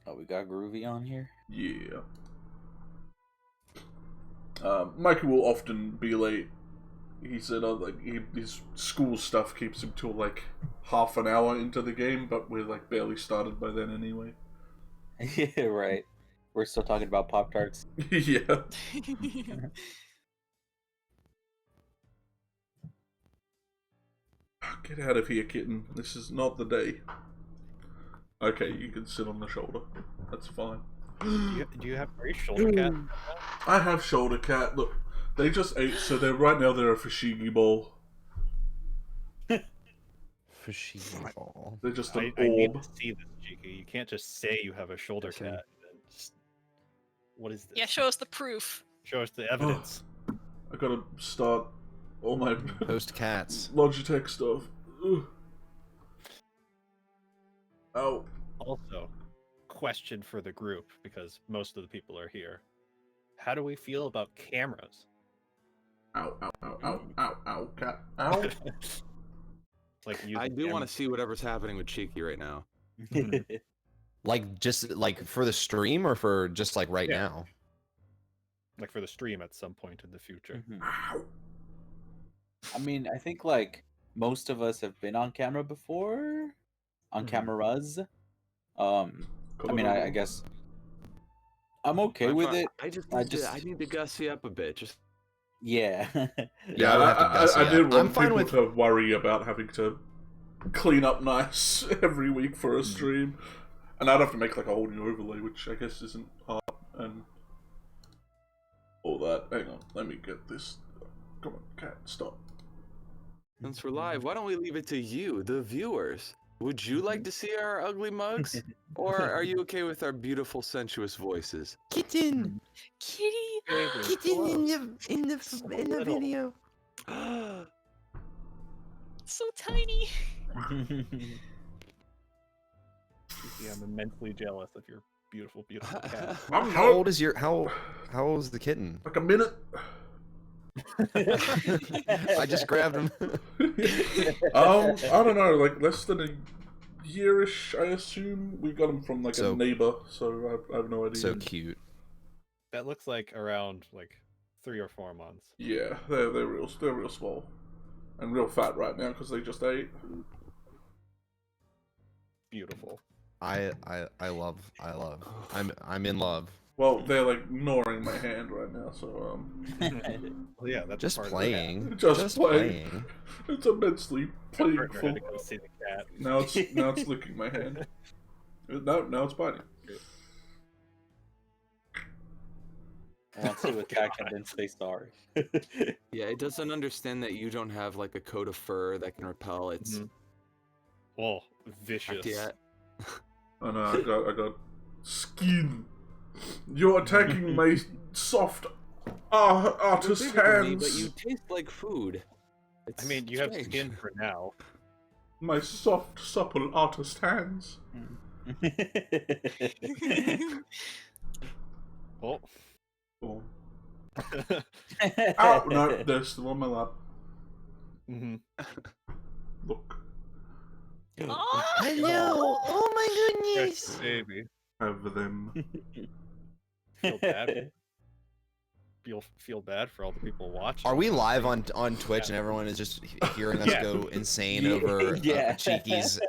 Oh, we got Groovy on here? Yeah. Mikey will often be late. He said his school stuff keeps him till like half an hour into the game, but we're like barely started by then anyway. Yeah, right. We're still talking about Pop-Tarts. Yeah. Get out of here, kitten. This is not the day. Okay, you can sit on the shoulder. That's fine. Do you have a shoulder cat? I have shoulder cat. Look, they just ate, so they're right now they're a fushigi bowl. Fushigi ball. They're just an I need orb. to see this, Cheeky. You can't just say you have a shoulder cat. Just... What is this? Yeah, show us the proof. Show us the evidence. I gotta start all my Post cats. Logitech stuff. Ugh. Oh. Also, question for the group, because most of the people are here. How do we feel about cameras? Ow, ow, ow, ow, ow, ow, cat, ow. Like I do want to see whatever's happening with Cheeky right now. Like, just, like, for the stream or for just, like, right now? Like, for the stream at some point in the future. Ow. I mean, I think, like, most of us have been on camera before. On cameras. I mean, I guess I'm okay with it. I need to gussy up a bit. Just yeah. Yeah, I did want I'm fine people with to worry about having to clean up nice every week for a stream, and I'd have to make like a whole new overlay, which I guess isn't hard and all that. Hang on, let me get this. Come on, cat, stop. since we're live, why don't we leave it to you, the viewers? Would you like to see our ugly mugs? Or are you okay with our beautiful, sensuous voices? Kitten! Kitty! Kitten in the video. So tiny. Yeah, I'm immensely jealous of your beautiful, beautiful cat. How old is how old is the kitten? Like a minute. I just grabbed him. I don't know, like less than a yearish, I assume. We got him from like a neighbor, so I have no idea. So cute. That looks like around like 3 or 4 months. Yeah, they're real small and real fat right now because they just ate. Beautiful. I love. I'm in love. Well, they're like gnawing my hand right now, so Well, yeah, that's just part playing. Of just playing. It's immensely painful. Go see the cat. Now it's licking my hand. Now it's biting. I want to see what cat convinced they sorry. Yeah, it doesn't understand that you don't have like a coat of fur that can repel its. Oh, vicious. Yeah. I know. I got skin. You're attacking my soft artist hands. Me, but you taste like food. I mean, you have skin for now. My soft, supple artist hands. Oh. Oh. Ow! No, they're still on my lap. Look. Oh! Hello! Oh my goodness! Baby. Have them. Feel bad. Feel bad for all the people watching. Are we live on Twitch and everyone is just hearing us go insane over Cheeky's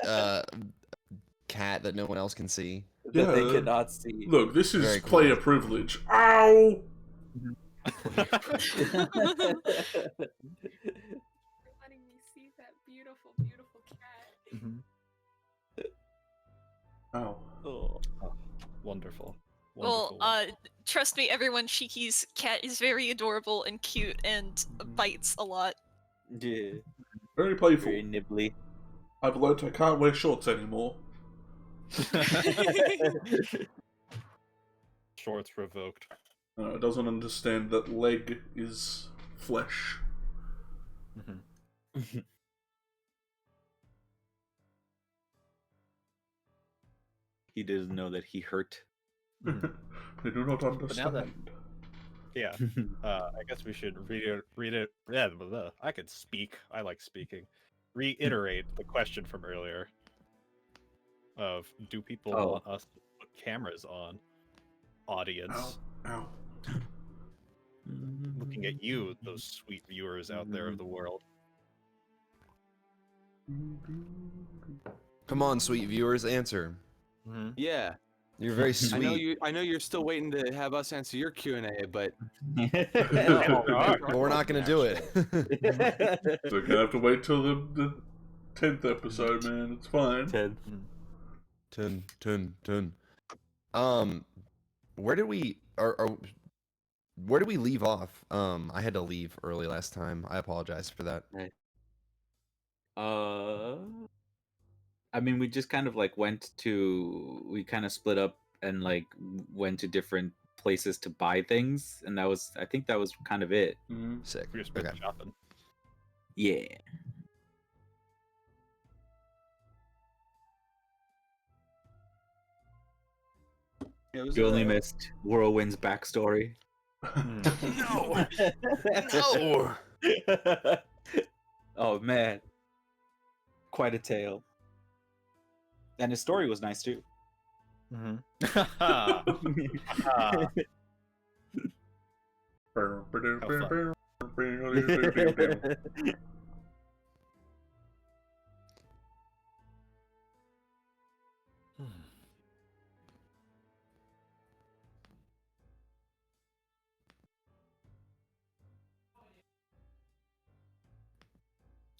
cat that no one else can see? That they cannot see. Look, this is Cool. player privilege. Ow! Letting me see that beautiful, beautiful cat. Ow. Oh. Wonderful. Well, trust me, everyone, Cheeky's cat is very adorable and cute and bites a lot. Yeah. Very playful. Very nibbly. I've learnt I can't wear shorts anymore. Shorts revoked. It doesn't understand that leg is flesh. He doesn't know that he hurt. They do not understand. Yeah, I guess we should read it. Yeah, I could speak. I like speaking. Reiterate the question from earlier. Of do people want us to put cameras on, audience. Ow. Looking at you, those sweet viewers out there of the world. Come on, sweet viewers, answer. Yeah. You're very sweet. I know you're still waiting to have us answer your Q&A, but But we're not gonna do it. We're gonna have to wait till the 10th episode, man. It's fine. 10. Where did we where did we leave off? I had to leave early last time. I apologize for that. I mean, we just kind of like we kind of split up and like went to different places to buy things, and I think that was kind of it. Sick. We're just okay. Shopping. Yeah. You only missed Whirlwind's backstory. No. No. Oh man, quite a tale. And his story was nice too.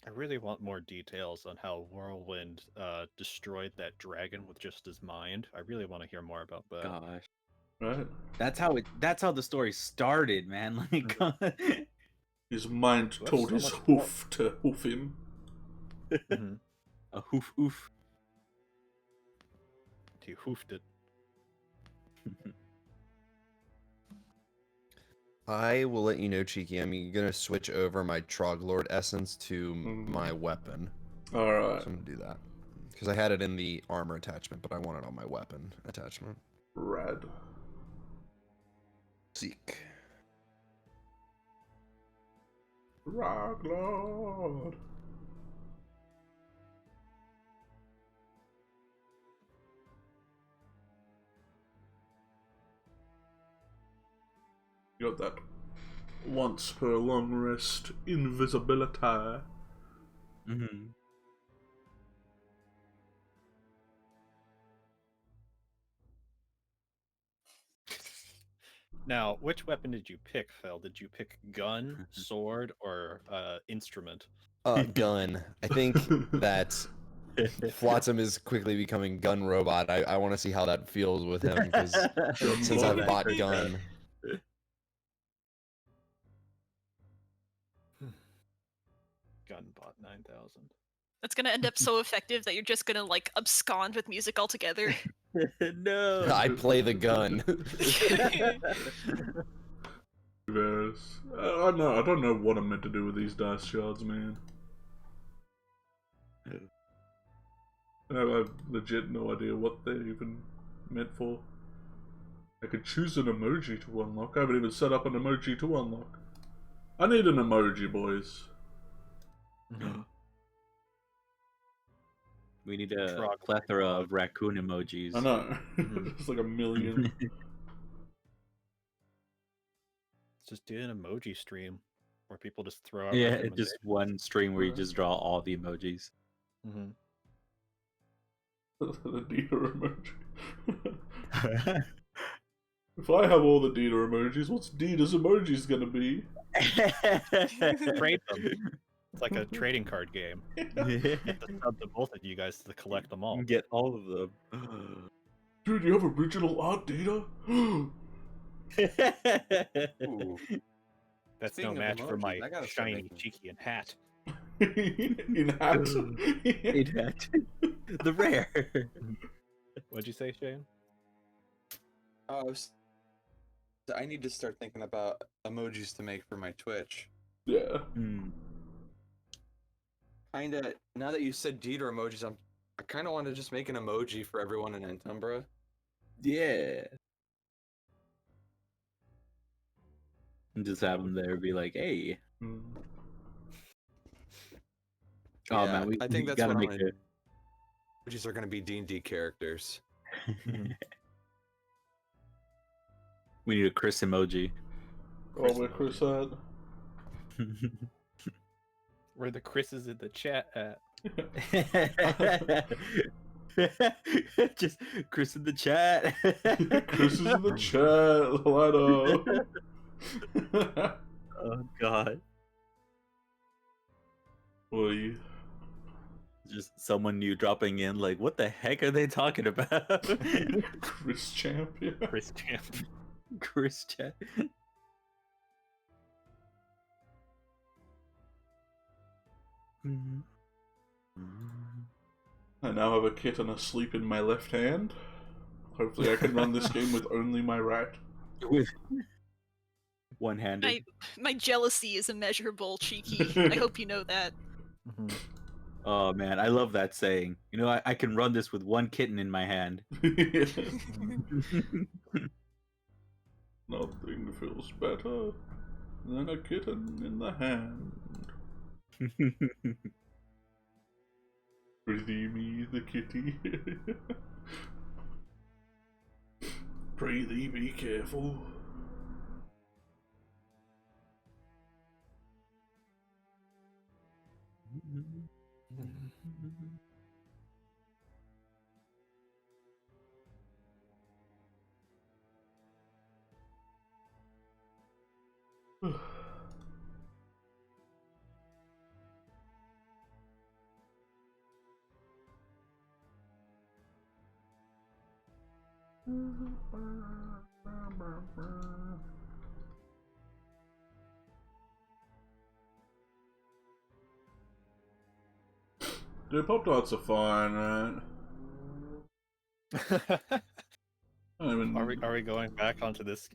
I really want more details on how Whirlwind destroyed that dragon with just his mind. I really want to hear more about that. Gosh. Right? That's how the story started, man. Like his mind told his hoof to hoof him. A hoof. He hoofed it. I will let you know, Cheeky. I'm gonna switch over my Troglord essence to my weapon. Alright. So I'm gonna do that. Because I had it in the armor attachment, but I want it on my weapon attachment. Rad. Seek. Troglord. You got that once per long rest invisibility. Now, which weapon did you pick, Phil? Did you pick gun, sword, or instrument? Gun. I think that Flotsam is quickly becoming gun robot. I want to see how that feels with him, because since I've bought gun. Gun bought 9,000. That's gonna end up so effective that you're just gonna like abscond with music altogether. No. I play the gun. Yes. I don't know what I'm meant to do with these dice shards, man. I have legit no idea what they're even meant for. I could choose an emoji to unlock. I haven't even set up an emoji to unlock. I need an emoji, boys. We need a plethora of raccoon emojis. I know. It's like 1 million. Just do an emoji stream where people just throw out. Yeah, just one stream where you just draw all the emojis. The Dita emoji. If I have all the Dita emojis, what's Dita's emojis gonna be? Trade them. It's like a trading card game. It's up to both of you guys to collect them all. Get all of them. Dude, you have original art, Dita? Ooh. That's Speaking no of match for emojis, my I gotta start shiny making- Cheeky and hat. In hat. In hat. The rare. What'd you say, Shane? I need to start thinking about emojis to make for my Twitch. Yeah. Kinda, now that you said Dieter emojis, I kinda want to just make an emoji for everyone in Antumbra. Yeah. And just have them there be like, hey. Oh Yeah, man, I think that's gotta what make I'm it. Emojis are gonna be D&D characters. We need a Chris emoji. Oh, where Chris at? Where the Chris's in the chat at? Just Chris in the chat. Chris is in the chat. Light up. Oh God. Oi. Just someone new dropping in, like, what the heck are they talking about? Chris Champion. Chris Champ. Chris chat. I now have a kitten asleep in my left hand. Hopefully I can run this game with only my right. With one-handed. My jealousy is immeasurable, Cheeki. I hope you know that. Oh man, I love that saying. You know, I can run this with one kitten in my hand. Nothing feels better than a kitten in the hand. Prithee me, the kitty. Pray thee be careful. Dude, Pop Tarts are fine, right? I mean, Are we going back onto this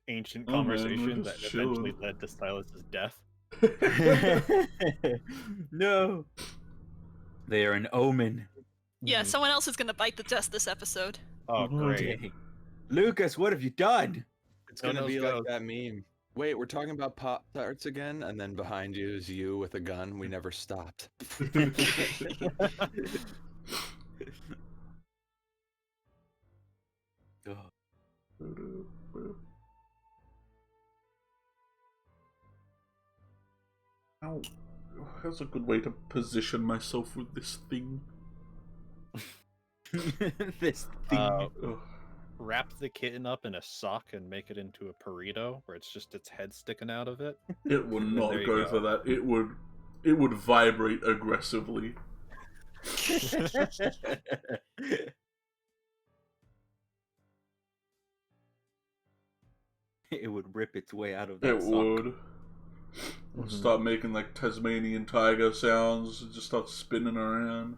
ancient Oh, man, we're conversation just that eventually chilling. led to Silas's death? No. They are an omen. Yeah, someone else is gonna bite the dust this episode. Oh, great. Okay. Lucas, what have you done? It's No gonna nose be goes. like that meme. Wait, we're talking about Pop Tarts again, and then behind you is you with a gun. We never stopped. Ow. That's a good way to position myself with this thing. This thing. Ugh. Wrap the kitten up in a sock and make it into a burrito, where it's just its head sticking out of it. It would And not there you go go. for that. It would vibrate aggressively. It would rip its way out of that It sock. would. Would start making like Tasmanian tiger sounds and just start spinning around.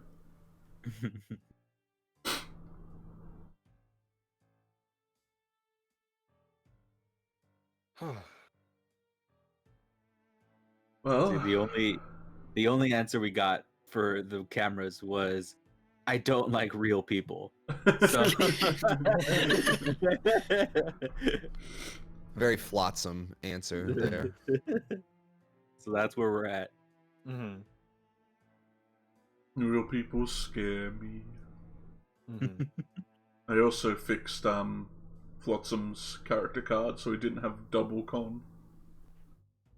Well, See, the only answer we got for the cameras was, I don't like real people. So Very flotsam answer there. so that's where we're at. real people scare me. Mhm. I also fixed Flotsam's character card so he didn't have double con.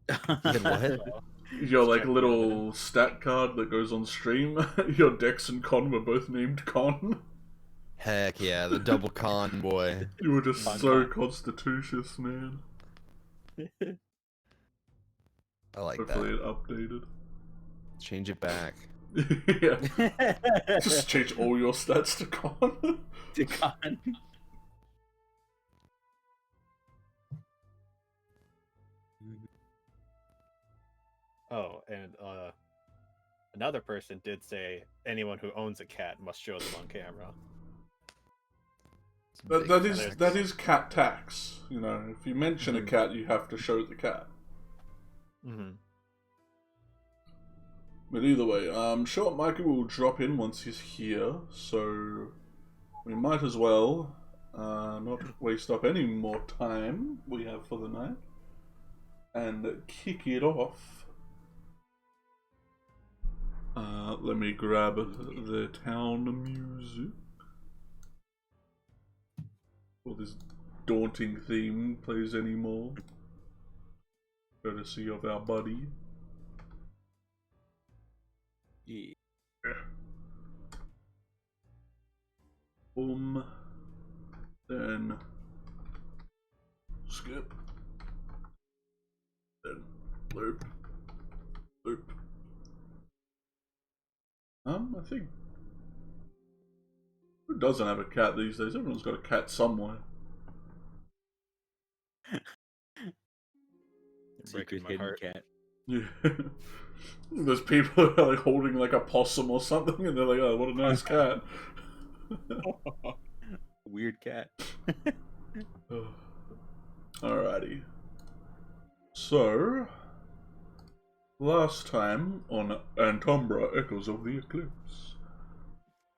Did what? Your like Check the little stat card that goes on stream. Your Dex and Con were both named Con. Heck yeah, the double con boy. You were just Con so con. constitutious, man. I like Hopefully that. it updated. Change it back. Yeah. Just change all your stats to Con. To con. Oh, and another person did say anyone who owns a cat must show them on camera. That is cat tax. You know, if you mention a cat, you have to show the cat. But either way, Short Mikey will drop in once he's here, so we might as well not waste up any more time we have for the night and kick it off. Let me grab the town music. Well, this daunting theme plays anymore. Courtesy of our buddy. Yeah. Boom. Then skip. Then loop. Loop. I think... Who doesn't have a cat these days? Everyone's got a cat somewhere. Breaking Secret my hidden heart. cat. Yeah. There's people who are like holding like a possum or something, and they're like, "Oh, what a nice cat." Weird cat. Alrighty. So, last time on Antumbra Echoes of the Eclipse,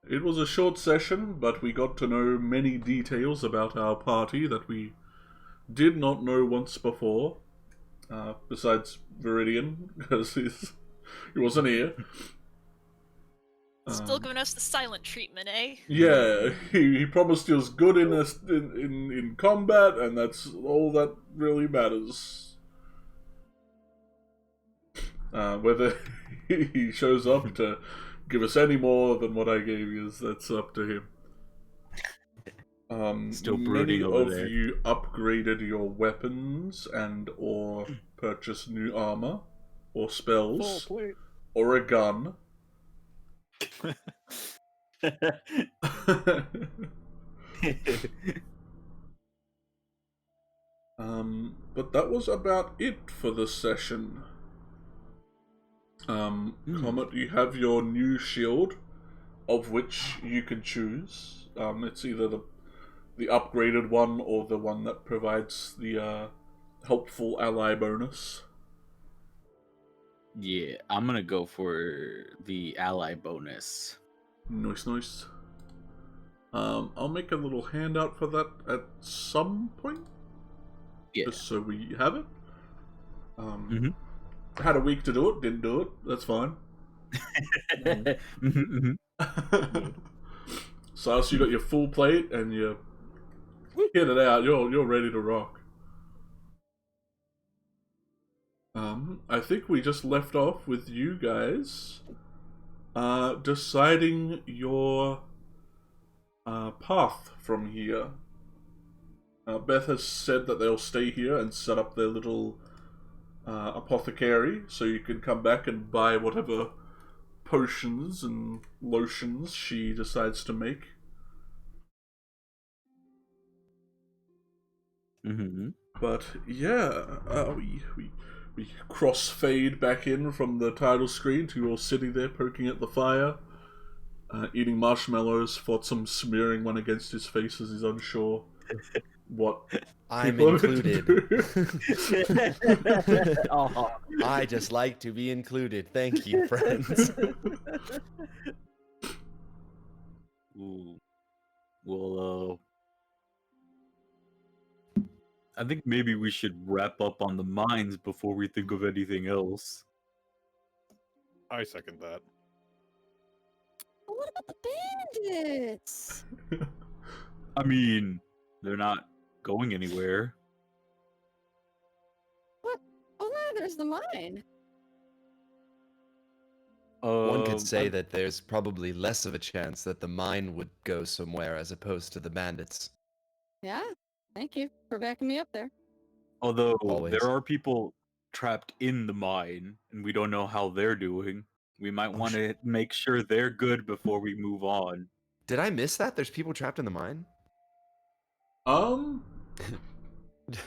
it was a short session, but we got to know many details about our party that we did not know once before. Besides Viridian, because he wasn't here. Still giving us the silent treatment, eh? Yeah, he promised he was good in combat, and that's all that really matters. Whether he shows up to give us any more than what I gave you, that's up to him. Still many brooding of over there. you upgraded your weapons and or purchased new armor, or spells, or a gun. But that was about it for the session. Comet, you have your new shield, of which you can choose. It's either the upgraded one or the one that provides the helpful ally bonus. Yeah, I'm gonna go for the ally bonus. Nice. I'll make a little handout for that at some point. Yeah. Just so we have it. Mhm. Had a week to do it, didn't do it. That's fine. So you got your full plate and you hit it out. You're ready to rock. I think we just left off with you guys deciding your path from here. Beth has said that they'll stay here and set up their little apothecary, so you can come back and buy whatever potions and lotions she decides to make. But yeah, we cross-fade back in from the title screen to all sitting there poking at the fire, eating marshmallows, Flotsam smearing one against his face as he's unsure what I'm people are meant to included. do. I just like to be included. Thank you, friends. Ooh. Well, I think maybe we should wrap up on the mines before we think of anything else. I second that. But what about the bandits? I mean, they're not going anywhere. What? Oh, no, there's the mine. One could say that there's probably less of a chance that the mine would go somewhere as opposed to the bandits. Yeah, thank you for backing me up there. Although Always. there are people trapped in the mine, and we don't know how they're doing. We might want to make sure they're good before we move on. Did I miss that? There's people trapped in the mine?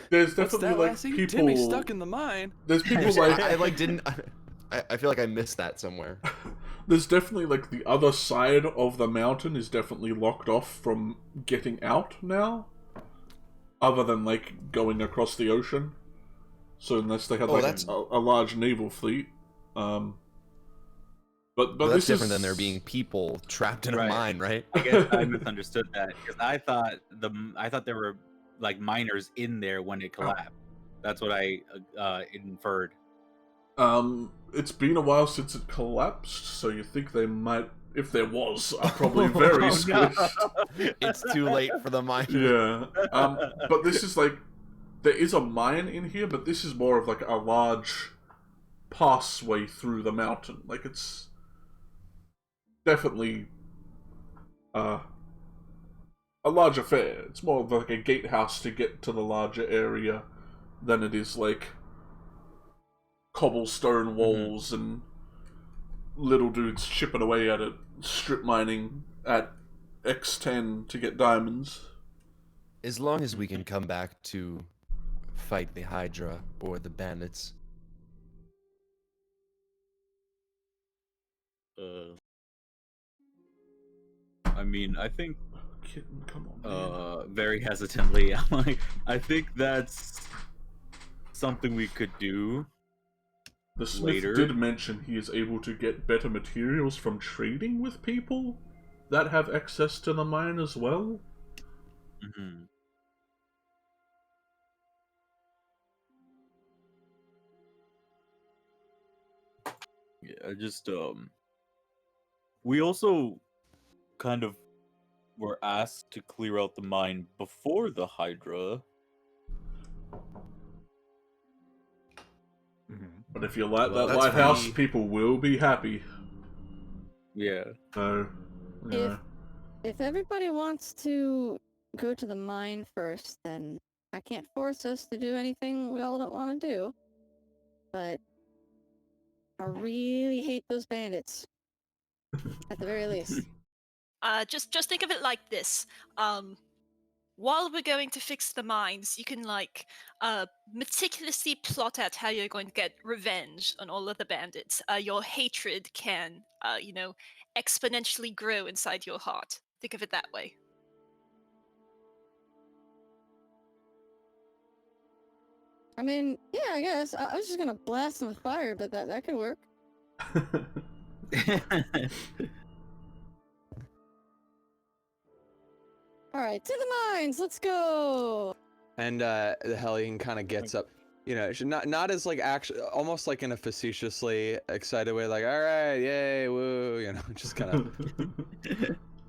There's What's definitely that like last thing? people. Timmy's stuck in the mine. There's people like I like didn't. I feel like I missed that somewhere. There's definitely like the other side of the mountain is definitely locked off from getting out now. Other than like going across the ocean. So unless they had like a large naval fleet. But Well, that's this different is... than there being people trapped in a mine, right? I guess I misunderstood that because I thought there were like miners in there when it collapsed. That's what I inferred. It's been a while since it collapsed, so you think they might if there was, are probably very squished. It's too late for the mine. Yeah. But this is like, there is a mine in here, but this is more of like a large passway through the mountain. Like, it's definitely a large affair. It's more of like a gatehouse to get to the larger area than it is like cobblestone walls and little dudes chipping away at it, strip mining at X10 to get diamonds. As long as we can come back to fight the Hydra or the bandits. I mean, I think Kitten, come on, man. very hesitantly, I'm like, I think that's something we could do. The Smith later. did mention he is able to get better materials from trading with people that have access to the mine as well. Mm-hmm. Yeah, just we also kind of were asked to clear out the mine before the Hydra. But if you light Well, that that's lighthouse, free. people will be happy. Yeah. So, yeah. If everybody wants to go to the mine first, then I can't force us to do anything we all don't want to do. But I really hate those bandits. At the very least. Just think of it like this. While we're going to fix the mines, you can meticulously plot out how you're going to get revenge on all of the bandits. Your hatred can, exponentially grow inside your heart. Think of it that way. I mean, yeah, I guess. I was just gonna blast them with fire, but that could work. Alright, to the mines, let's go! And the Hellion kind of gets up, not as like actually, almost like in a facetiously excited way, like, all right, yay, woo, just kind of.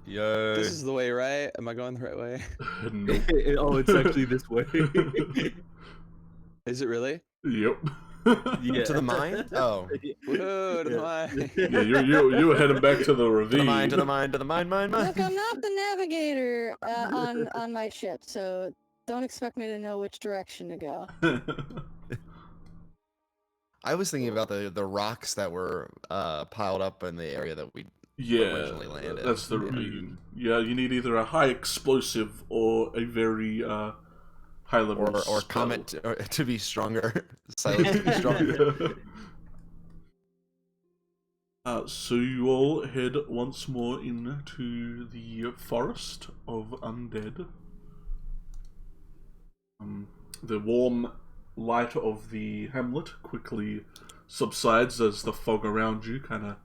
Yo. This is the way, right? Am I going the right way? Nope. Oh, it's actually this way. Is it really? Yep. Yeah. To the mine? Oh. Woo, to the mine. Yeah, you were heading back to the To ravine. the mine, to the mine, to the mine, mine. Look, I'm not the navigator on my ship, so don't expect me to know which direction to go. I was thinking about the rocks that were piled up in the area that we originally landed. That's the ravine. Yeah, you need either a high explosive or a very high level or spell. comet to be stronger. Silence to be stronger. So you all head once more into the forest of undead. The warm light of the hamlet quickly subsides as the fog around you kind of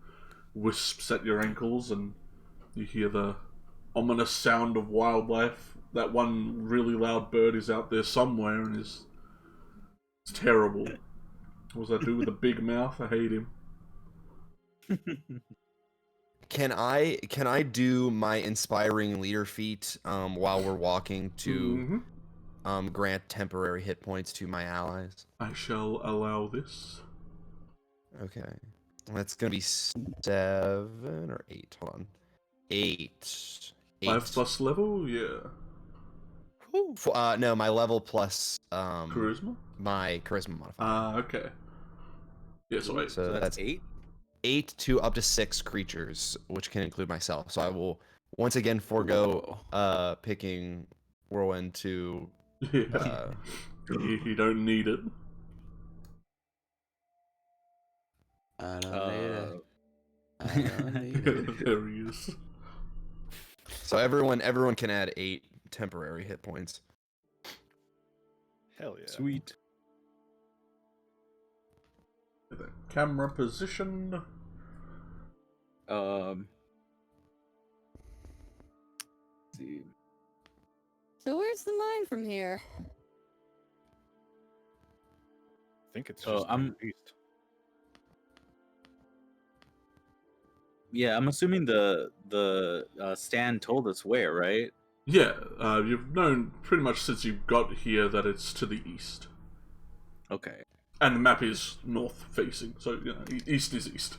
wisps at your ankles, and you hear the ominous sound of wildlife. That one really loud bird is out there somewhere and it's terrible. What does that do with a big mouth? I hate him. Can I do my inspiring leader feat while we're walking to grant temporary hit points to my allies? I shall allow this. Okay. That's gonna be 7 or 8. Hold on. 8. 5 plus level, yeah. No, my level plus Charisma? my charisma modifier. Okay. Yeah, so wait. So that's 8? 8 to up to 6 creatures, which can include myself. So I will once again forego picking Whirlwind to. Yeah. You don't need it. I don't need it. I don't need it. There he is. So everyone can add 8 temporary hit points. Hell yeah. Sweet. The camera position. See. So where's the mine from here? I think it's just I'm- east. Yeah, I'm assuming the stand told us where, right? Yeah, you've known pretty much since you got here that it's to the east. Okay. And the map is north facing, so east is east.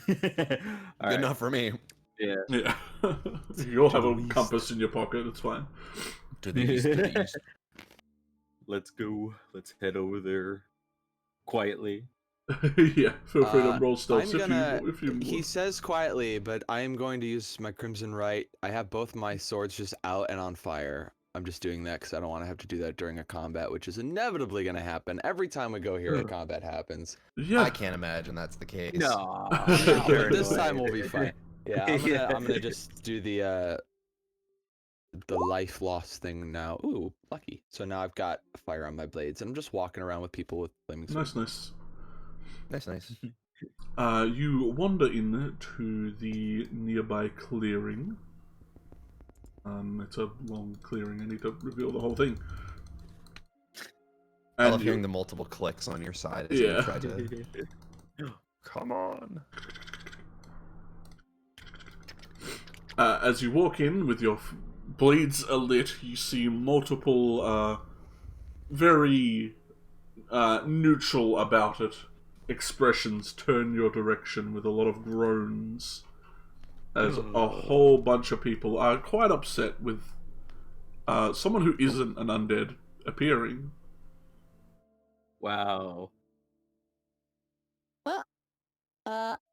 Good enough for me. Yeah. Yeah. You'll have To a the east. compass in your pocket, it's fine. To the east, to the east. Let's go. Let's head over there quietly. Yeah, feel free to roll stealth I'm gonna. if you He want. says quietly, but I am going to use my Crimson Right. I have both my swords just out and on fire. I'm just doing that because I don't want to have to do that during a combat, which is inevitably going to happen every time we go here. A combat happens. Yeah. I can't imagine that's the case. No, But this time we'll be fine. Yeah, I'm gonna just do the life loss thing now. Ooh, lucky. So now I've got fire on my blades, and I'm just walking around with people with flaming swords. Nice. Nice. You wander into the nearby clearing. It's a long clearing. I need to reveal the whole thing. I love hearing the multiple clicks on your side as you try to... Come on. As you walk in with your blades alit, you see multiple, very neutral about it expressions turn your direction with a lot of groans. As a whole bunch of people are quite upset with someone who isn't an undead appearing. Wow. Well,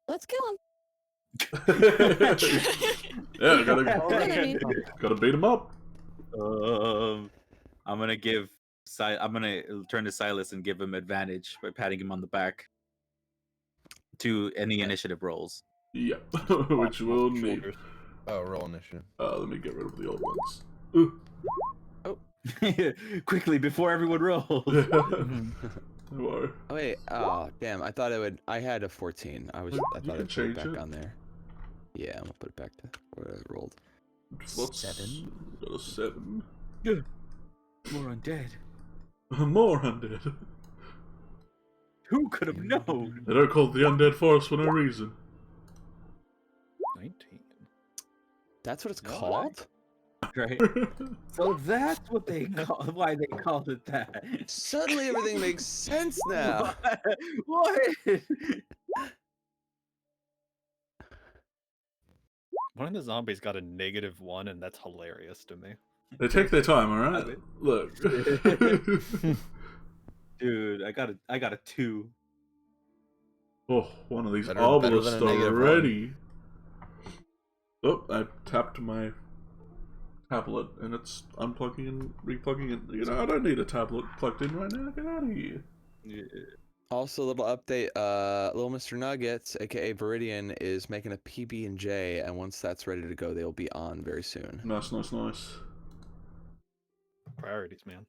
let's kill him. Yeah, Alright. gotta beat him up. I'm gonna turn to Silas and give him advantage by patting him on the back to any initiative rolls. Yeah, which we'll need. Oh, roll initiative. Let me get rid of the old ones. Quickly before everyone rolls. Whoa. Oh wait, oh damn! I thought I had a 14. I thought I'd put it change back it. on there. Yeah, I'm gonna put it back to where I rolled. Got a 7. More undead. More undead. Who could have known? They don't call it the undead forest for no reason. 19. That's what it's called? Right. So that's what they why they called it that. Suddenly everything makes sense now. What? One of the zombies got a -1, and that's hilarious to me. They take their time, alright? Look. Dude, I got a 2. Oh, one of these Better obelisks than a -1. already. Oh, I tapped my tablet and it's unplugging and replugging it. You know, I don't need a tablet plugged in right now. Get out of here. Yeah. Also, a little update. LilMrNuggets, aka Viridian, is making a PB&J, and once that's ready to go, they'll be on very soon. Nice. Priorities, man.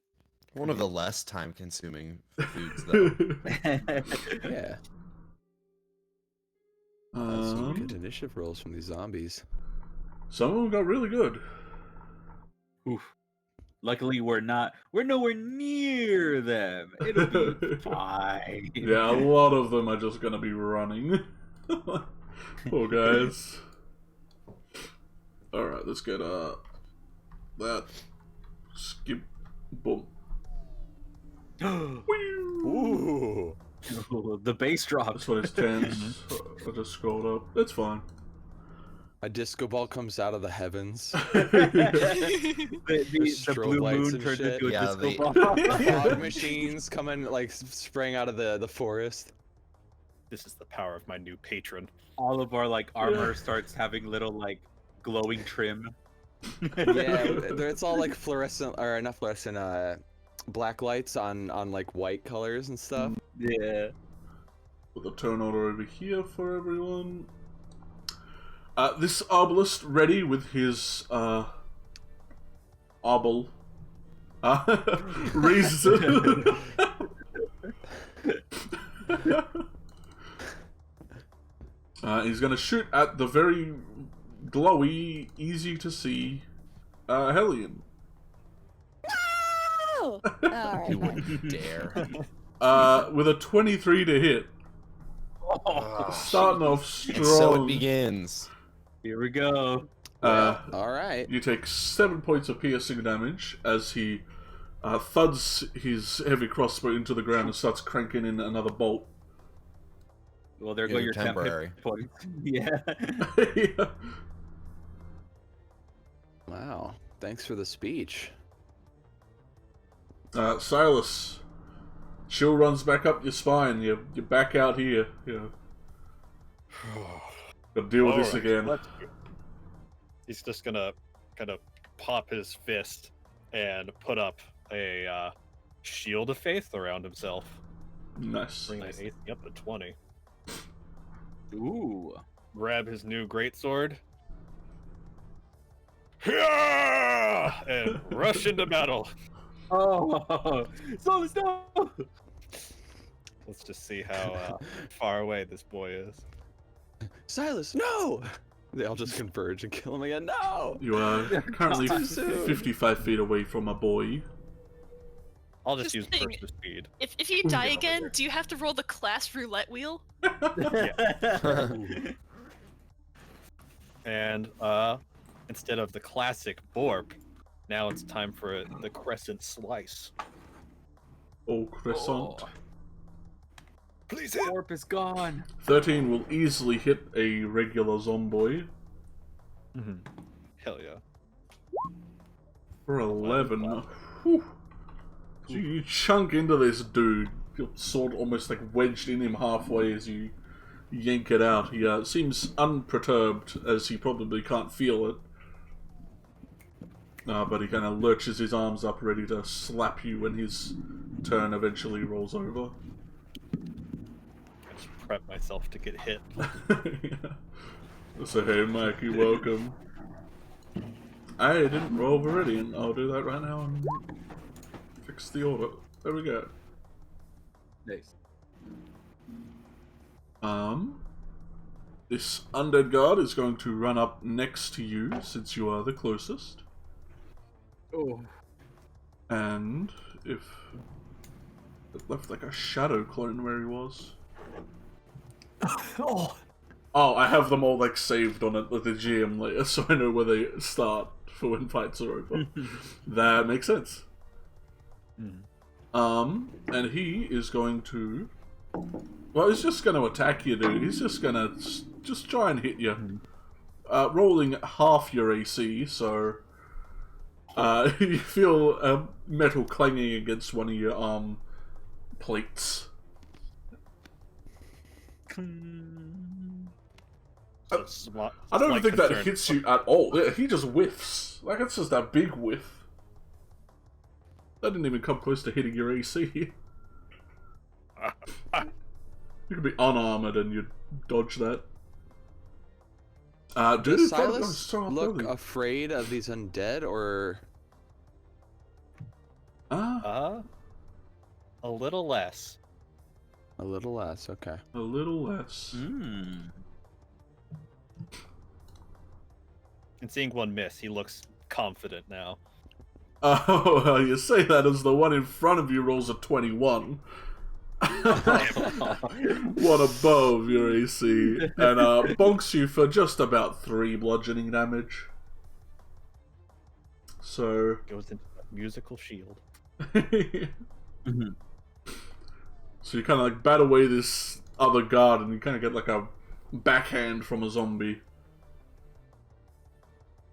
One of the less time-consuming foods, though. Yeah. Some good initiative rolls from these zombies. Some of them got really good. Oof. Luckily, we're nowhere near them. It'll be fine. Yeah, a lot of them are just gonna be running. Poor guys. Alright, let's get that. Skip. Boom. Ooh. The bass drops. That's why it's tense. I just scrolled up. It's fine. A disco ball comes out of the heavens. The blue moon turns shit. into a Yeah, disco ball. Fog machines coming, like, spraying out of the forest. This is the power of my new patron. All of our armor starts having little glowing trim. Yeah, it's all like fluorescent, or not fluorescent, black lights on white colors and stuff. Yeah. Put the turn order over here for everyone. This obelisk ready with his obel raises it. He's gonna shoot at the very glowy, easy to see Hellion. No! Alright, You fine. wouldn't dare. With a 23 to hit. Starting off strong. And so it begins. Here we go. All right. You take 7 points of piercing damage as he thuds his heavy crossbow into the ground and starts cranking in another bolt. Well, there Yeah, go they're your temporary. temporary points. Yeah. Yeah. Wow. Thanks for the speech. Silas, chill runs back up your spine. You're back out here. Gotta deal with this Alright, again. let's do it. He's just gonna kind of pop his fist and put up a shield of faith around himself. Nice. Bring that AC up to 20. Ooh. Grab his new greatsword. And rush into battle. Oh, slow this down. Let's just see how far away this boy is. Silas, no! They all just converge and kill him again. No! You are currently Too soon. 55 feet away from a boy. I'll just Just use think- burst of speed. If you die again, do you have to roll the class roulette wheel? And instead of the classic borp, now it's time for the crescent slice. Oh, croissant. Please The warp is gone. 13 will easily hit a regular zombie. Hell yeah. For 11. Whew. So you chunk into this dude. Your sword almost like wedged in him halfway as you yank it out. He seems unperturbed as he probably can't feel it. But he kind of lurches his arms up ready to slap you when his turn eventually rolls over. I just prep myself to get hit. So hey Mike, you're welcome. I didn't roll Viridian. I'll do that right now and fix the order. There we go. Nice. This undead guard is going to run up next to you since you are the closest. Oh. And if it left like a shadow clone where he was. Oh. Oh, I have them all like saved on it with the GM later, so I know where they start for when fights are over. That makes sense. And he is going to. Well, he's just going to attack you, dude. He's just going to just try and hit you. Rolling half your AC, so you feel metal clanging against one of your arm plates. I don't even think that hits you at all. Yeah, he just whiffs. Like, it's just that big whiff. That didn't even come close to hitting your AC. You could be unarmored and you'd dodge that. Dude, Does probably Silas so look early. afraid of these undead, or... A little less. A little less, okay. A little less. And seeing one miss, he looks confident now. Oh, well, you say that as the one in front of you rolls a 21. One above your AC. And bonks you for just about 3 bludgeoning damage. So... Goes into a musical shield. So you kind of like bat away this other guard and you kind of get like a backhand from a zombie.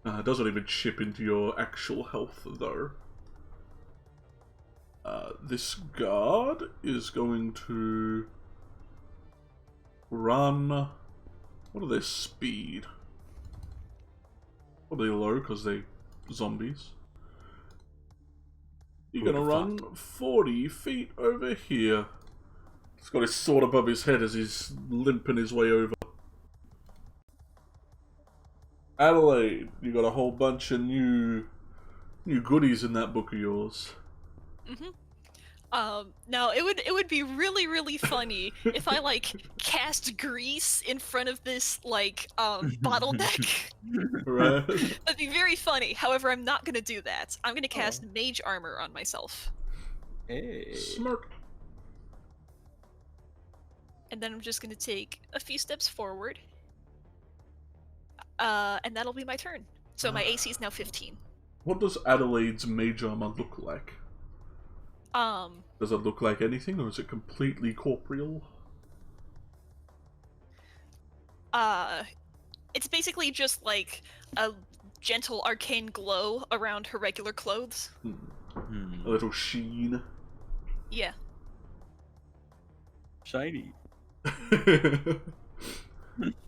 It doesn't even chip into your actual health though. This guard is going to run. What are their speed? Probably low because they're zombies. You're gonna run 40 feet over here. He's got his sword above his head as he's limping his way over. Adelaide, you got a whole bunch of new goodies in that book of yours. Now it would be really funny if I like cast grease in front of this like bottleneck. Right? That'd be very funny. However, I'm not gonna do that. I'm gonna cast mage armor on myself. Hey. Smart. and then I'm just gonna take a few steps forward. And that'll be my turn. So my AC is now 15. What does Adelaide's mage armor look like? Does it look like anything, or is it completely corporeal? It's basically just like a gentle arcane glow around her regular clothes. A little sheen. Yeah. Shiny.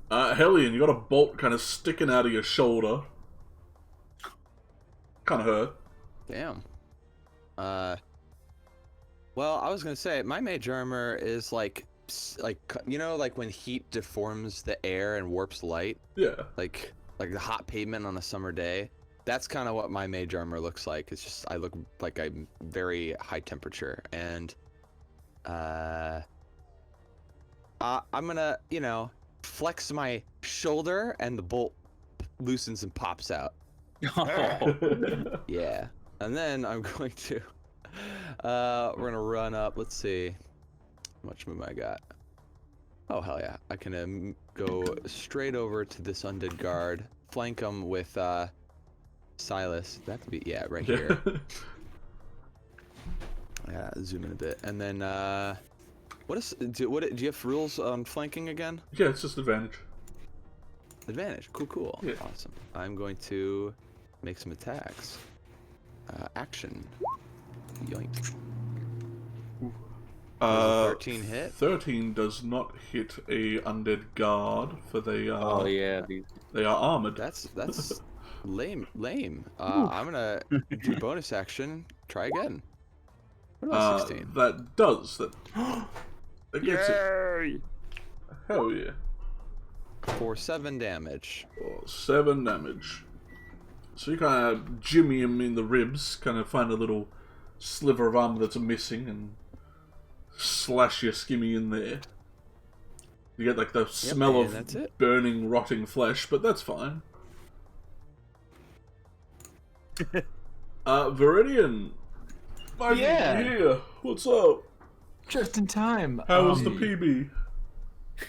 Hellion, you got a bolt kind of sticking out of your shoulder. Kind of hurt. Damn. Well, I was gonna say my mage armor is like you know, like when heat deforms the air and warps light. Yeah. Like the hot pavement on a summer day. That's kind of what my mage armor looks like. It's just I look like I'm very high temperature, and I'm gonna, you know, flex my shoulder, and the bolt loosens and pops out. Yeah, and then I'm going to we're gonna run up. Let's see how much movement I got. Oh hell yeah, I can go straight over to this undead guard, flank him with Silas. That'd be, yeah, right here. Yeah, zoom in a bit, and then do you have rules on flanking again? Yeah, it's just advantage. Advantage. Cool. Yeah. Awesome. I'm going to make some attacks. Action. Yoink. Does a 13 hit? 13 does not hit a undead guard, for they are. Oh yeah, They are armored. That's lame. I'm gonna do bonus action. Try again. What about 16? That does that. That gets it. Hell yeah. For 7 damage. For 7 damage. So you kind of jimmy him in the ribs, kind of find a little sliver of armor that's missing, and slash your skimmy in there. You get like the smell of burning, rotting flesh, but that's fine. Viridian, Yeah. here. What's up? Just in time. How was the PB?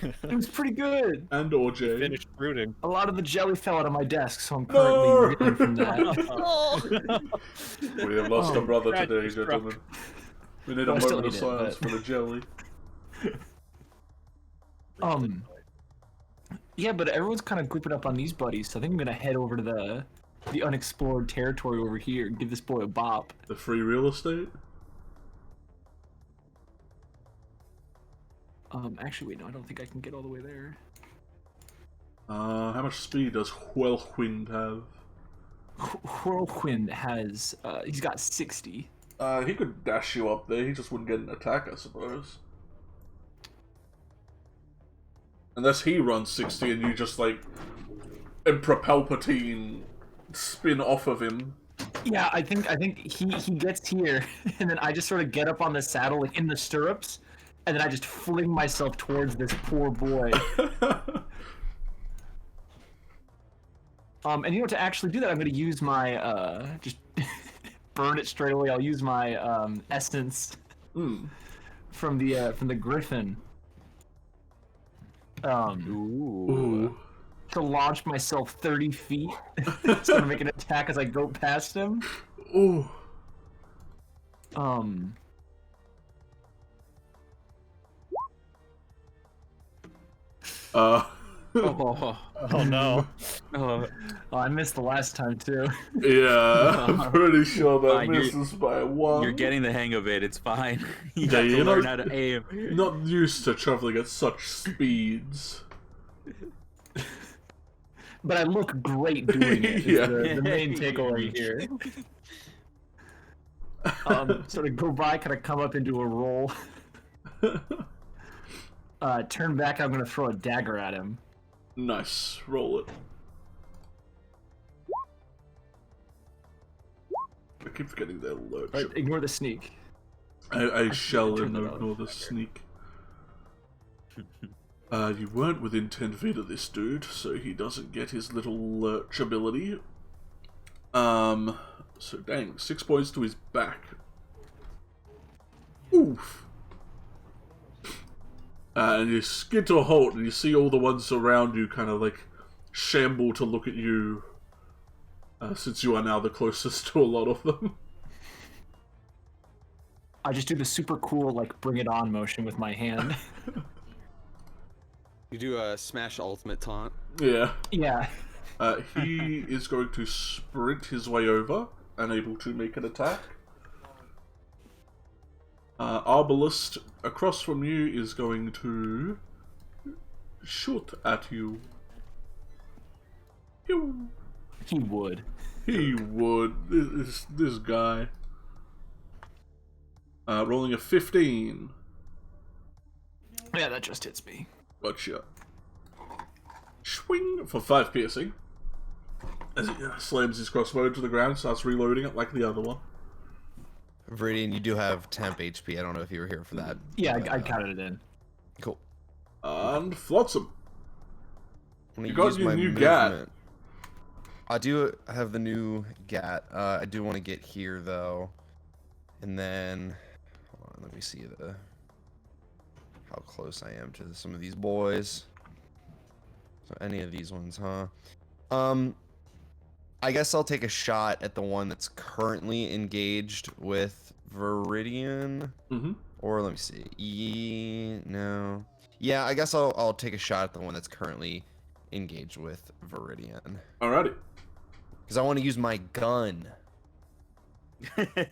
It was pretty good. And OJ. Finished brooding. A lot of the jelly fell out of my desk, so I'm currently recovering from that. Oh. We have lost a brother today, struck. gentlemen. We need a I still moment of need it, silence but- for the jelly. Yeah, but everyone's kind of grouping up on these buddies, so I think I'm gonna head over to the unexplored territory over here and give this boy a bop. The free real estate? Actually, wait, no, I don't think I can get all the way there. How much speed does Whirlwind have? Whirlwind has, he's got 60. He could dash you up there, he just wouldn't get an attack, I suppose. Unless he runs 60 and you just, like, Emperor Palpatine spin off of him. Yeah, I think he gets here, and then I just sort of get up on the saddle, like, in the stirrups, and then I just fling myself towards this poor boy. And you know, to actually do that, I'm going to use my, just burn it straight away. I'll use my, essence from the griffin. Ooh. To launch myself 30 feet. It's going to make an attack as I go past him. Ooh. Oh no. Oh, I missed the last time too. Yeah, I'm pretty sure that misses by 1. You're getting the hang of it. It's fine. You Yeah, got to you're learn not- how to aim. Not used to traveling at such speeds. But I look great doing it. Is Yeah. the main takeaway here. Sort of go by, kind of come up into a roll. Turn back, I'm going to throw a dagger at him. Nice. Roll it. I keep forgetting their lurch. Right, ignore the sneak. I shall turn that ignore off. the sneak. You weren't within 10 feet of this dude, so he doesn't get his little lurch ability. So dang, 6 points to his back. Oof. And you skid to a halt, and you see all the ones around you kind of like shamble to look at you, since you are now the closest to a lot of them. I just do the super cool, like, bring it on motion with my hand. You do a smash ultimate taunt. Yeah. Yeah. He is going to sprint his way over, unable to make an attack. Arbalist across from you is going to shoot at you. He would. He would. This guy. Rolling a 15. Yeah, that just hits me. Gotcha. Swing for 5 piercing. As he slams his crossbow to the ground, starts reloading it like the other one. Viridian, you do have temp HP. I don't know if you were here for that. Yeah, I counted it in. Cool. And Flotsam. You got your new gat. I do have the new gat. I do want to get here though, and then hold on. Let me see how close I am to some of these boys. So any of these ones, huh? I guess I'll take a shot at the one that's currently engaged with Viridian. Mm-hmm. Or let me see. No. Yeah, I guess I'll take a shot at the one that's currently engaged with Viridian. Alrighty. Because I want to use my gun.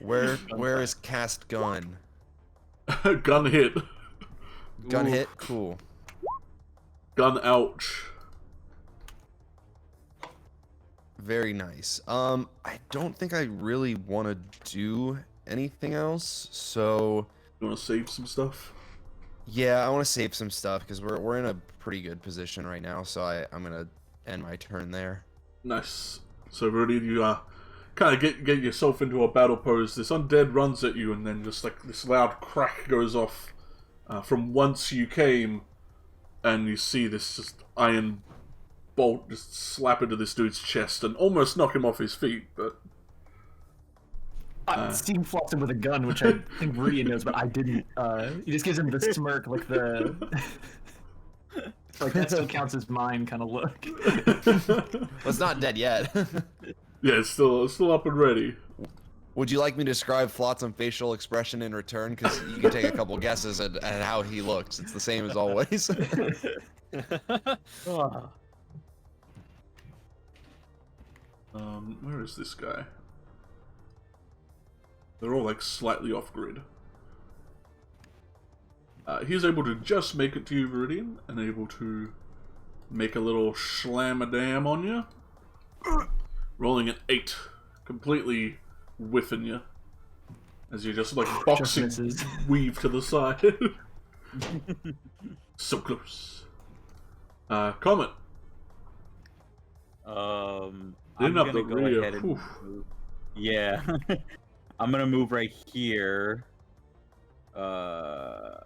Where is cast gun? Gun hit. Gun Ooh. hit? Cool. Gun ouch. Very nice. I don't think I really want to do anything else, so You want to save some stuff? yeah, I want to save some stuff because we're in a pretty good position right now, so I'm gonna end my turn there. Nice. So really, you kind of get yourself into a battle pose. This undead runs at you, and then just like this loud crack goes off from whence you came, and you see this just iron bolt just slap into this dude's chest and almost knock him off his feet, but Steve flops him with a gun, which I think Viridian knows, but I didn't. He just gives him the smirk, like the... like that still counts as mine kind of look. Well, it's not dead yet. yeah, it's still up and ready. Would you like me to describe Flotsam facial expression in return? Because you can take a couple guesses at how he looks. It's the same as always. Where is this guy? They're all like slightly off grid. He's able to just make it to you, Viridian, and able to make a little slam-a-dam on you. Rolling an 8, completely whiffing you. As you just like boxing weave to the side. So close. Comet. I'm Didn't have gonna the go radio. ahead and move. Yeah, I'm gonna move right here. I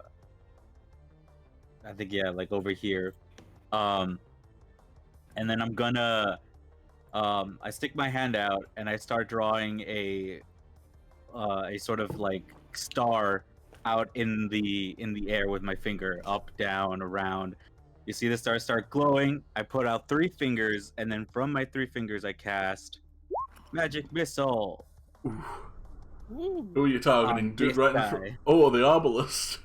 think yeah, like over here. And then I'm gonna I stick my hand out and I start drawing a sort of like star out in the air with my finger, up, down, around. You see the stars start glowing. I put out 3 fingers, and then from my 3 fingers I cast Magic Missile. Who are you targeting? Dude, this right in guy. front. Oh, the Arbalist.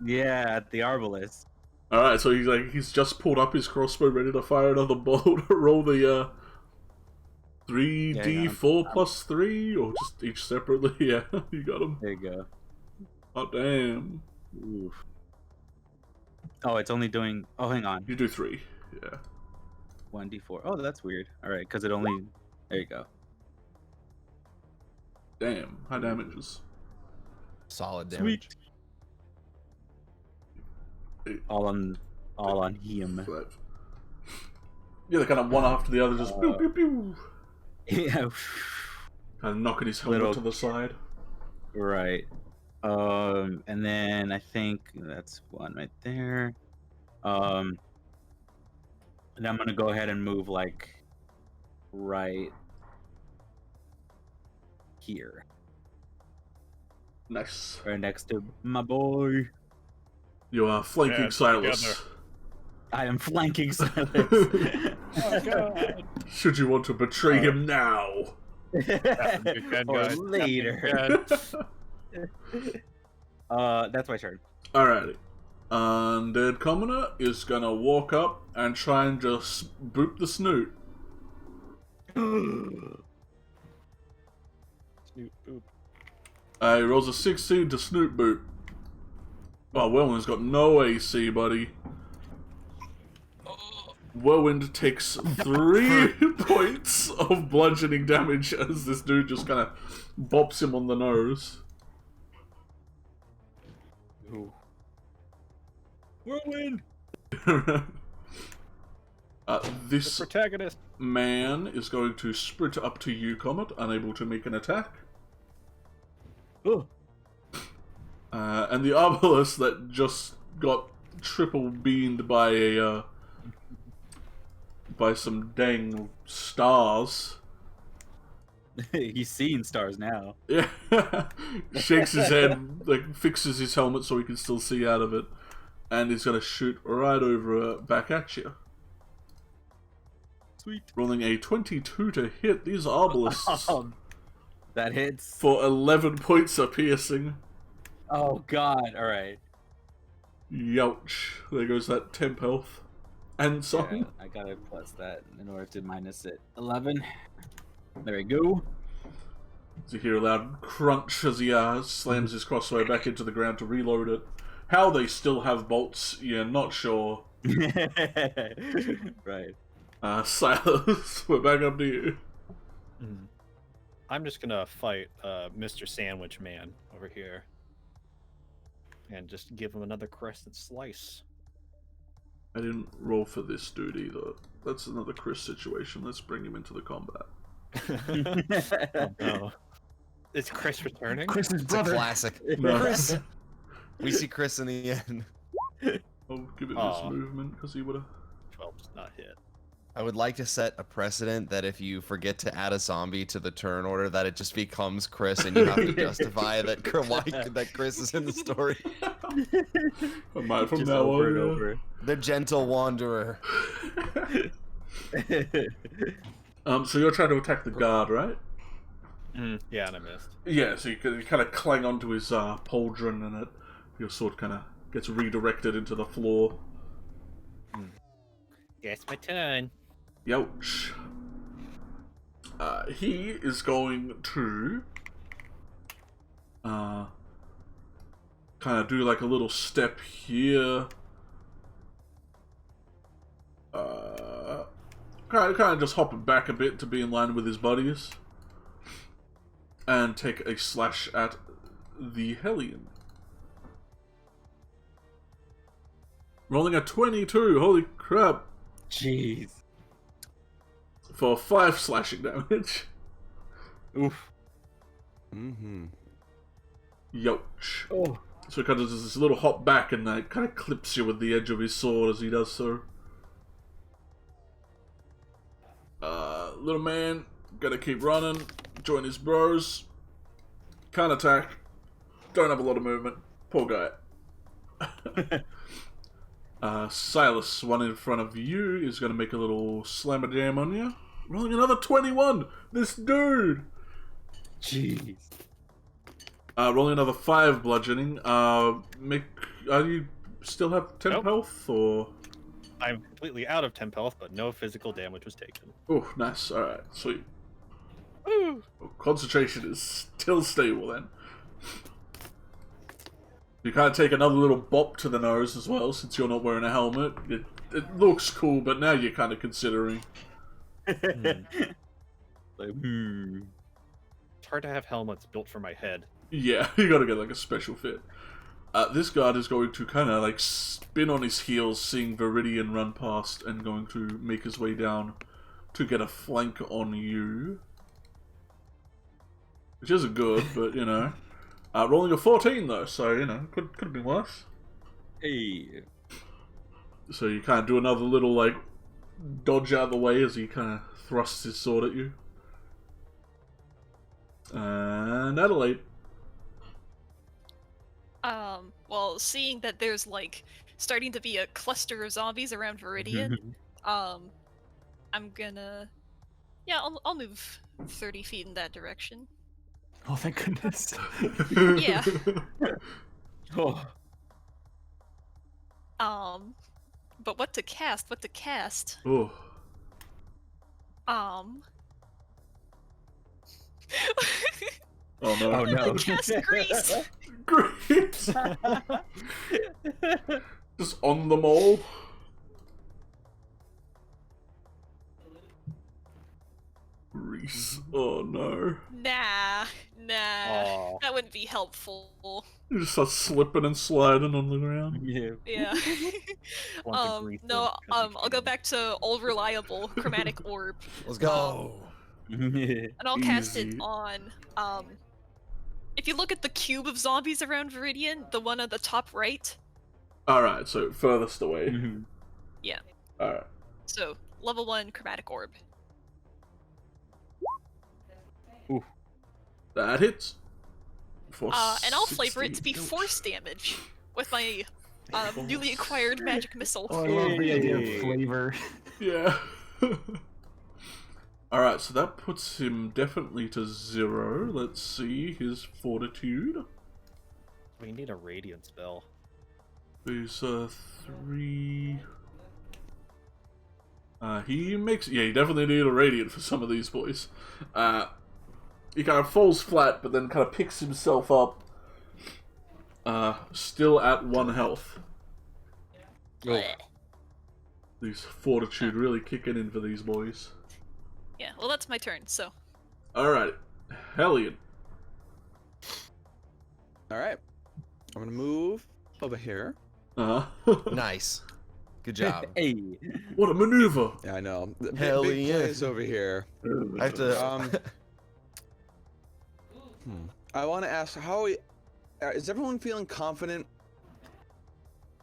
Yeah, at the Arbalist. Alright, so he's just pulled up his crossbow, ready to fire another bolt. Roll the 3d4 plus 3, or just each separately. Yeah, you got him. There you go. Oh damn. Oof. Oh, it's only doing. Oh, hang on. You do 3. Yeah. 1d4. Oh, that's weird. All right, because it only. There you go. Damn, high damages. Solid damage. Sweet. All on him. But, yeah, they're kind of one after the other, just pew pew pew. Yeah. Kind of knocking his helmet Little- to the side. Right. And then I think that's one right there. And I'm gonna go ahead and move like right here, Nice. right next to my boy. You are flanking Hands Silas. together. I am flanking Silas. Oh god. Should you want to betray him now? You can, Or guys. later. You That's my turn. Alrighty. Undead Commoner is gonna walk up and try and just boop the snoot. Snoop boop. He rolls a 16 to snoot boop. Oh, Whirlwind's got no AC, buddy. Whirlwind takes 3 points of bludgeoning damage as this dude just kind of bops him on the nose. Ooh. Whirlwind! This The protagonist. man is going to sprint up to you, Comet, unable to make an attack. Oh. And the Arbalest that just got triple beamed by a by some dang stars. He's seeing stars now. Yeah, shakes his head, like fixes his helmet so he can still see out of it, and he's gonna shoot right over back at you. Sweet. Rolling a 22 to hit these Arbalists That hits. for 11 points of piercing. Oh god, alright. Youch. There goes that temp health. And some. Yeah, I gotta plus that in order to minus it. 11. There we go. You hear a loud crunch as he slams his crossbow back into the ground to reload it. How they still have bolts, you're not sure. Right. Silas, we're back up to you. I'm just gonna fight Mr. Sandwich Man over here. And just give him another crescent slice. I didn't roll for this dude either. That's another Chris situation. Let's bring him into the combat. Oh, no. Is Chris returning? Chris's It's a brother. classic. No. Chris. We see Chris in the end. I'll give it Aw. this movement because he would have. 12 does not hit. I would like to set a precedent that if you forget to add a zombie to the turn order, that it just becomes Chris, and you have to justify that that Chris is in the story. I might from Just now over on. and yeah. over. The gentle wanderer. So you're trying to attack the guard, right? Yeah, and I missed. Yeah, so you kind of clang onto his pauldron, and your sword kind of gets redirected into the floor. Yes, my turn. Youch. He is going to kind of do like a little step here. Kind of just hopping back a bit to be in line with his buddies, and take a slash at the Hellion. Rolling a 22. Holy crap! Jeez. For 5 slashing damage. Oof. Mm-hmm. Youch. Oh. So he kind of does this little hop back and kind of clips you with the edge of his sword as he does so. Little man, gotta keep running, join his bros. Can't attack. Don't have a lot of movement. Poor guy. Silas, one in front of you, is gonna make a little slammer jam on you. Rolling another 21! This dude! Jeez. Rolling another 5 bludgeoning. You still have 10 Nope. health, or...? I'm completely out of temp health, but no physical damage was taken. Oh, nice. Alright, sweet. Woo! Concentration is still stable then. You kind of take another little bop to the nose as well, since you're not wearing a helmet. It looks cool, but now you're kind of considering. Like, It's hard to have helmets built for my head. Yeah, you gotta get like a special fit. This guard is going to kind of like spin on his heels, seeing Viridian run past, and going to make his way down to get a flank on you. Which isn't good, but you know. Rolling a 14 though, so you know, could have been worse. hey. So you kind of do another little like dodge out of the way as he kind of thrusts his sword at you. And Adelaide. Well, well, seeing that there's like starting to be a cluster of zombies around Viridian, I'm gonna, yeah, I'll move 30 feet in that direction. Oh, thank goodness. Yeah. Oh. But what to cast? What to cast? Oh. Oh no. Oh no. Cast grease. Great. Just on them all. Grease. Oh no. Nah, Aw. that wouldn't be helpful. You just start slipping and sliding on the ground. Yeah. Yeah. No, I'll go back to old reliable chromatic orb. Let's go. And I'll cast it Easy. on, if you look at the cube of zombies around Viridian, the one on the top right, Alright, so furthest away. yeah. Alright. So, level 1 chromatic orb. That hits. For And I'll flavor it to be 16. force damage with my newly acquired magic missile. Oh, I love the idea of flavor. Yeah. Alright, so that puts him definitely to 0. Let's see his fortitude. We need a radiant spell. He's 3. He makes. Yeah, you definitely need a radiant for some of these boys. He kind of falls flat, but then kind of picks himself up. Still at 1 health. Blech. These fortitude really kicking in for these boys. Yeah, well that's my turn, so. Alright, Hellion. Alright. I'm gonna move over here. Nice. Good job. Hey. What a maneuver! Yeah, I know. The Hell big yeah. plays over here. I have to. I want to ask, how is everyone feeling confident,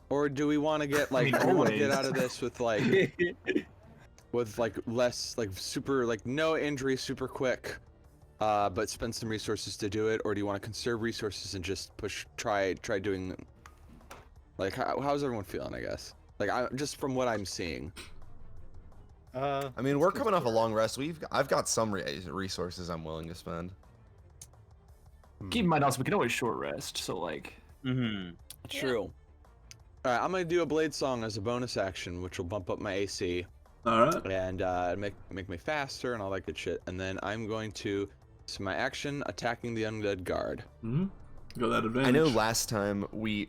or do we want to get like, I mean, do we want to always. get out of this with like, less like super like no injury super quick, but spend some resources to do it, or do you want to conserve resources and just try doing, like how's everyone feeling? I guess like just from what I'm seeing. I mean, we're coming off a long rest. I've got some resources I'm willing to spend. Keep in mind also, we can always short rest, so like... True. Alright, I'm gonna do a blade song as a bonus action, which will bump up my AC. Alright. And make me faster and all that good shit. And then I'm going to, so my action, attacking the undead guard. Got that advantage. I know last time we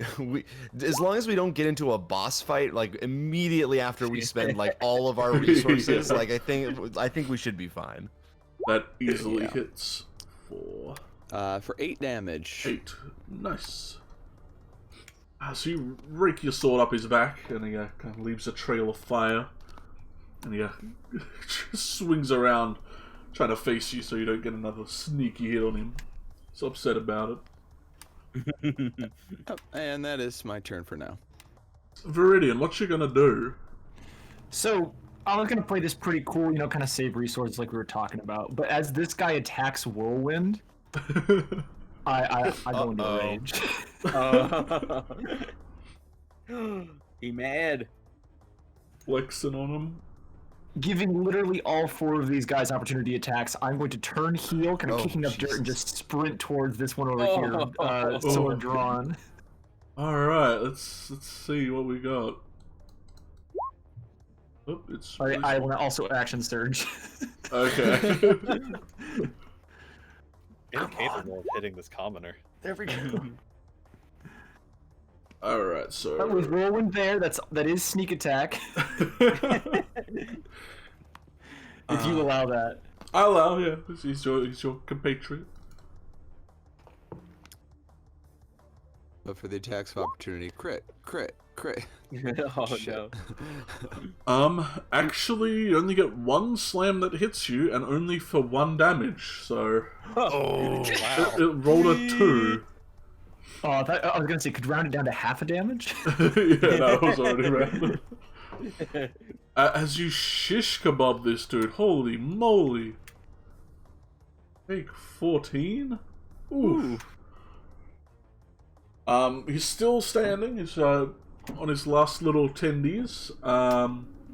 as long as we don't get into a boss fight like immediately after we spend like all of our resources, like I think we should be fine. That easily Yeah. hits for... For 8 damage. 8. Nice. So you rake your sword up his back, and he kind of leaves a trail of fire. And he just swings around, trying to face you so you don't get another sneaky hit on him. He's upset about it. And that is my turn for now. Viridian, what you gonna do? So, I was gonna play this pretty cool, kind of save resources like we were talking about. But as this guy attacks Whirlwind, I go into rage. He mad. Flexing on him. Giving literally all 4 of these guys opportunity attacks, I'm going to turn heel, kind of Oh, kicking up dirt, and Jesus. just sprint towards this one over here, sword drawn. Alright, let's see what we got. Oh, it's... I want to also action surge. Okay. Incapable of hitting this commoner. There we go. Alright, so... That was Whirlwind there. That is sneak attack. If you allow that. I allow, yeah. He's your compatriot. But for the attacks of opportunity, crit. Oh Shit. no. Actually, you only get 1 slam that hits you, and only for 1 damage, so... Oh, wow. It rolled a 2. Oh, I was gonna say, could round it down to half a damage. Yeah, that was already rounded. As you shish kebab this dude, holy moly. Take 14? Ooh. He's still standing. He's on his last little tendies.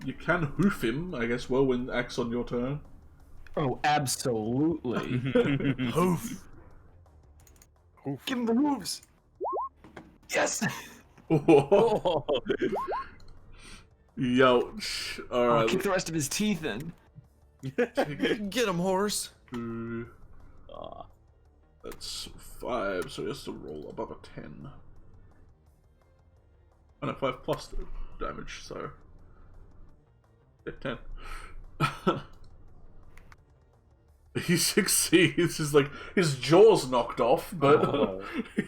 You can hoof him, I guess. Whirlwind acts on your turn. Oh, absolutely. Hoof. Give him the hooves. Yes. Whoa. Youch. I'll Alright. kick the rest of his teeth in. Get him, horse. That's 5, so he has to roll above a 10. Oh no, 5 plus the damage, so... Yeah, 10. He succeeds. It's like his jaw's knocked off, but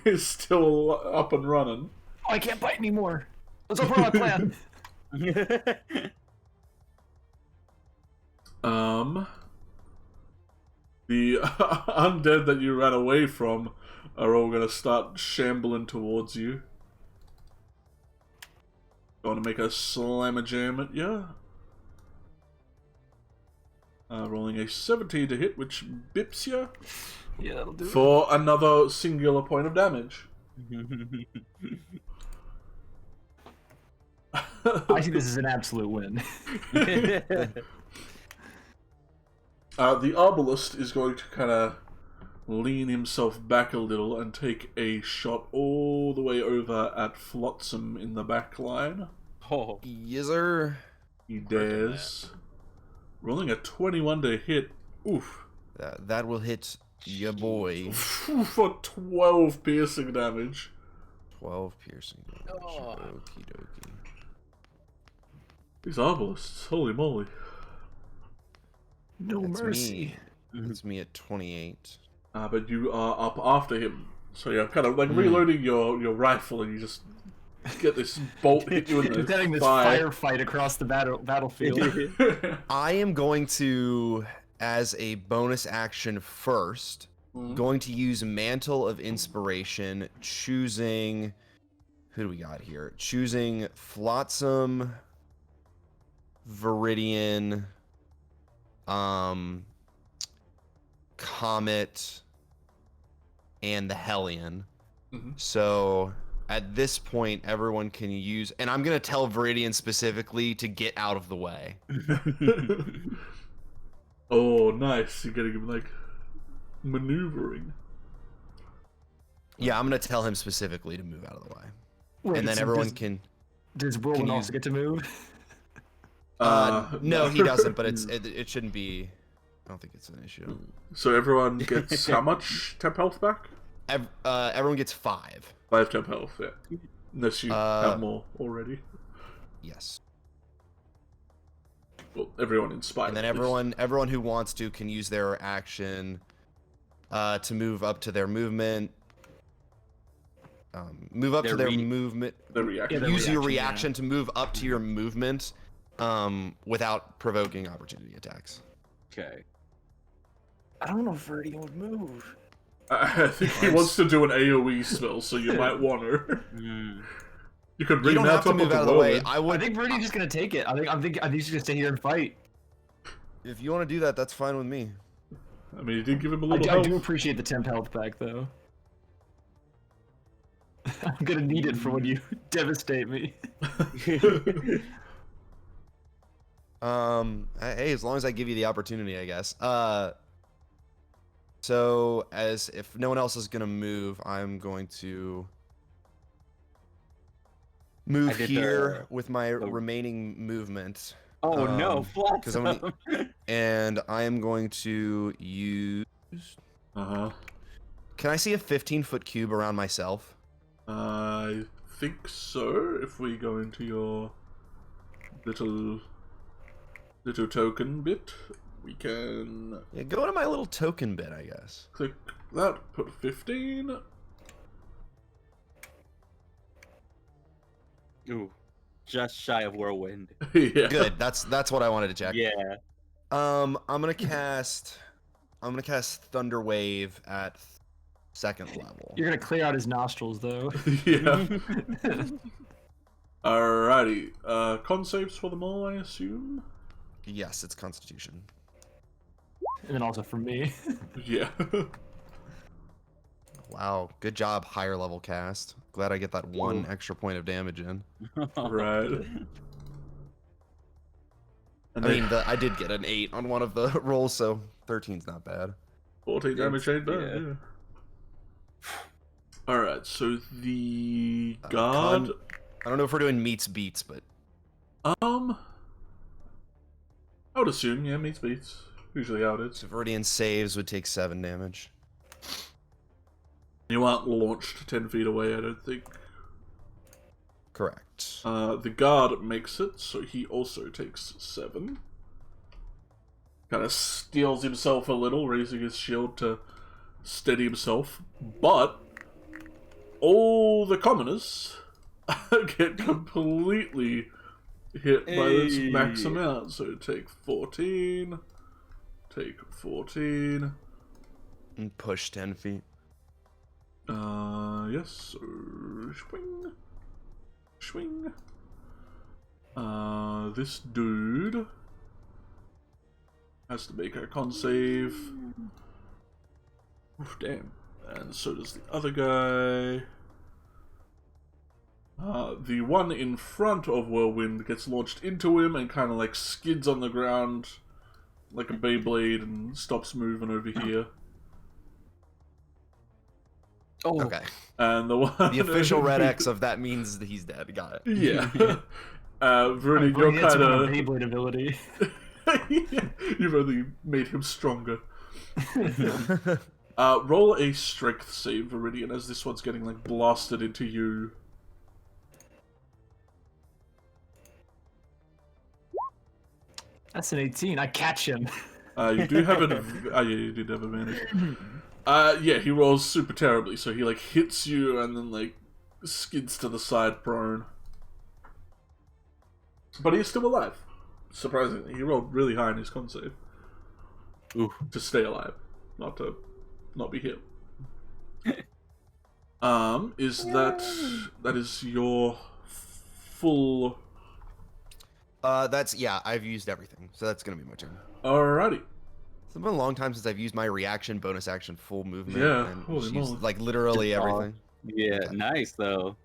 he's still up and running. Oh, I can't bite anymore. Let's open my plan. The undead that you ran away from are all gonna start shambling towards you. Going to make a slam-a-jam at you. Rolling a 17 to hit, which bips you. Yeah, that'll do for another singular point of damage. I think this is an absolute win. The Arbalist is going to kind of lean himself back a little and take a shot all the way over at Flotsam in the back line. Oh. Yes, sir. He dares. Rolling a 21 to hit. Oof. That will hit ya boy. For 12 piercing damage. 12 piercing damage. Okie dokie. These Arbalists, holy moly. No That's mercy. It's me at 28. But you are up after him. So you're kind of like reloading your rifle and you just get this bolt hit you in the Just having this thigh. firefight across the battlefield. I am going to, as a bonus action first, going to use Mantle of Inspiration, choosing... Who do we got here? Choosing Flotsam, Viridian, Comet, and the Hellion. So at this point, everyone can use, and I'm gonna tell Viridian specifically to get out of the way. Oh, nice! You're getting him like maneuvering. Yeah, I'm gonna tell him specifically to move out of the way, Wait, and then so everyone can. Does Whirlwind also get to move? No, he doesn't. But it shouldn't be. I don't think it's an issue. So everyone gets how much temp health back? Everyone gets 5. 5 temp health, yeah. Unless you have more already. Yes. Well, everyone inspired. And then everyone who wants to can use their action to move up to their movement. Move up to their movement. Their reaction. Use your reaction to move up to your movement without provoking opportunity attacks. Okay. I don't know if Viridian would move. I think he wants to do an AoE spell, so you might want to. You could bring You don't that have to up move with out of the way. I think Viridian's just gonna take it. I think he's gonna stay here and fight. If you want to do that, that's fine with me. I mean, you did give him a little I health. do appreciate the temp health back, though. I'm gonna need it for when you devastate me. Hey, as long as I give you the opportunity, I guess. So as if no one else is gonna move, I'm going to move here with my remaining movement. Oh no, Flotsam! And I am going to use. Can I see a 15-foot cube around myself? I think so. If we go into your little token bit, we can. Yeah, go to my little token bit, I guess. Click that. Put 15. Ooh, just shy of Whirlwind. Yeah. Good. That's what I wanted to check. Yeah. I'm gonna cast Thunder Wave at 2nd level. You're gonna clear out his nostrils, though. Yeah. Alrighty. Con saves for them all, I assume. Yes, it's Constitution. And then also for me. Yeah. Wow, good job, higher level cast. Glad I get that one extra point of damage in. Right. And I mean, I did get an 8 on one of the rolls, so 13's not bad. 14 damage ain't bad, yeah. Alright, so the guard... I don't know if we're doing meets beats, but... I would assume, yeah, meets beats. Usually how it is. So Viridian saves would take 7 damage. You aren't launched 10 feet away, I don't think. Correct. The guard makes it, so he also takes 7. Kind of steals himself a little, raising his shield to steady himself. But all the commoners get completely hit by this max amount. So take 14. Take 14. And push 10 feet. Yes. So swing. Swing. This dude has to make a con save. Oof, damn. And so does the other guy. The one in front of Whirlwind gets launched into him and kind of like skids on the ground like a Beyblade and stops moving over here. Oh. Okay. And the one... The official red X of that means that he's dead. Got it. Yeah. Vernon, you're kind of... Beyblade ability. You've only made him stronger. Roll a strength save, Viridian, as this one's getting like blasted into you. That's an 18. I catch him. You do have an... yeah, you did have advantage. Yeah, he rolls super terribly, so he like hits you and then like skids to the side prone. But he's still alive. Surprisingly, he rolled really high in his con save. Ooh. To stay alive, not to not be hit. Is that is your full? Yeah, I've used everything, so that's gonna be my turn. Alrighty. It's been a long time since I've used my reaction, bonus action, full movement. Yeah, and holy just moly. used, like literally everything. Yeah, nice though.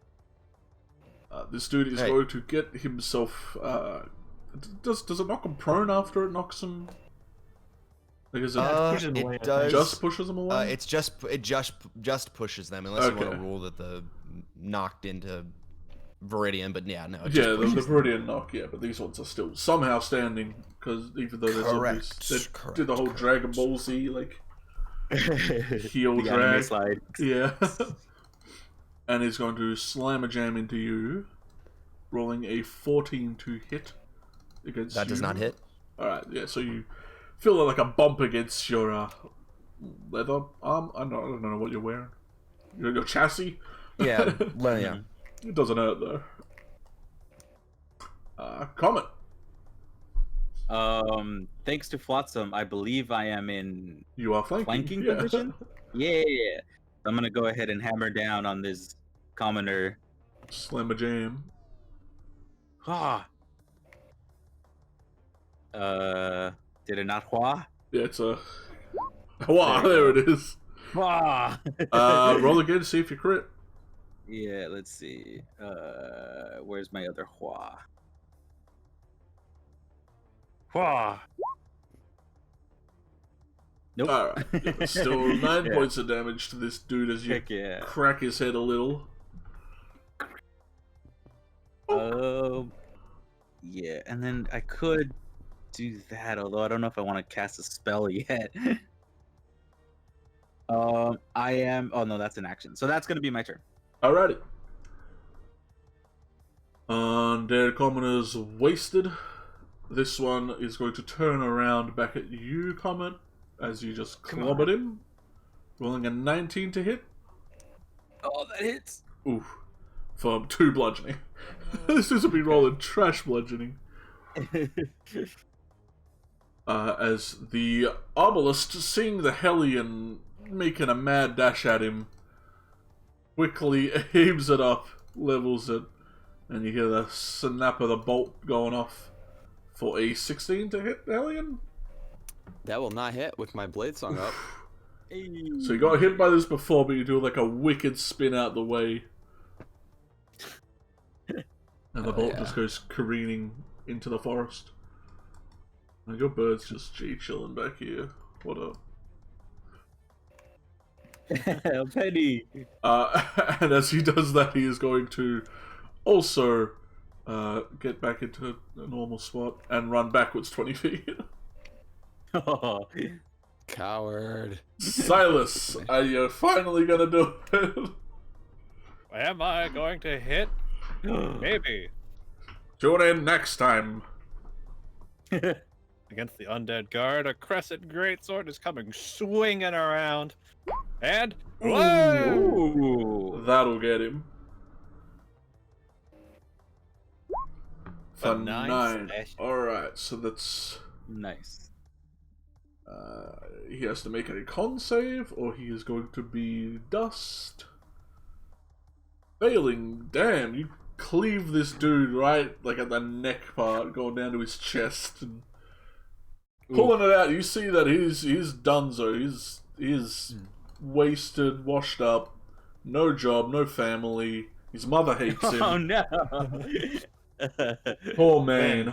This dude is going to get himself. Does it knock him prone after it knocks him? Like, is it, it does. Just pushes him away. It just pushes them, unless you want to rule that the knocked into Viridian. But yeah, no. It yeah, the Viridian knock. Yeah, but these ones are still somehow standing because even though there's correct. They did the whole Dragon Ball Z like heel drag slide. Yeah. And he's going to slam a jam into you, rolling a 14 to hit against that you. does not hit. Alright, yeah, so you feel like a bump against your leather arm. I don't know what you're wearing. Your chassis? Yeah, yeah. It doesn't hurt though. Comet. Thanks to Flotsam, I believe I am in You are flanking position. Yeah. I'm gonna go ahead and hammer down on this commoner. Slam a jam. Did it not hua? Yeah, it's a... Wow, there it is. Hua! Roll again to see if you crit. Yeah, let's see. Where's my other hua? Hua! Nope. Alright, yeah, still 9 points of damage to this dude as you crack his head a little. Yeah, and then I could do that, although I don't know if I want to cast a spell yet. I am... Oh, no, that's an action. So that's going to be my turn. Alrighty. Undead Commoner's wasted. This one is going to turn around back at you, Comet, as you just clobbered him. Rolling a 19 to hit. Oh, that hits. Oof. For 2 bludgeoning. This is be rolling trash bludgeoning. As the obelisk, seeing the Hellion making a mad dash at him, quickly aims it up, levels it, and you hear the snap of the bolt going off for a 16 to hit the Hellion. That will not hit with my blade song up. So you got hit by this before, but you do like a wicked spin out the way. And the bolt just goes careening into the forest. And your bird's just chilling back here. What up? Penny. And as he does that, he is going to also get back into a normal spot and run backwards 20 feet. Coward. Silas, are you finally gonna do it? Am I going to hit? Maybe. Tune in next time. Against the undead guard, a crescent greatsword is coming swinging around. And... Whoa! That'll get him. For A 9. slash. Alright, so that's... Nice. He has to make a con save, or he is going to be dust. Failing. Damn, you cleave this dude right like at the neck part, going down to his chest and pulling it out. You see that he's donezo. He's wasted, washed up, no job, no family. His mother hates him. Oh no! Poor man.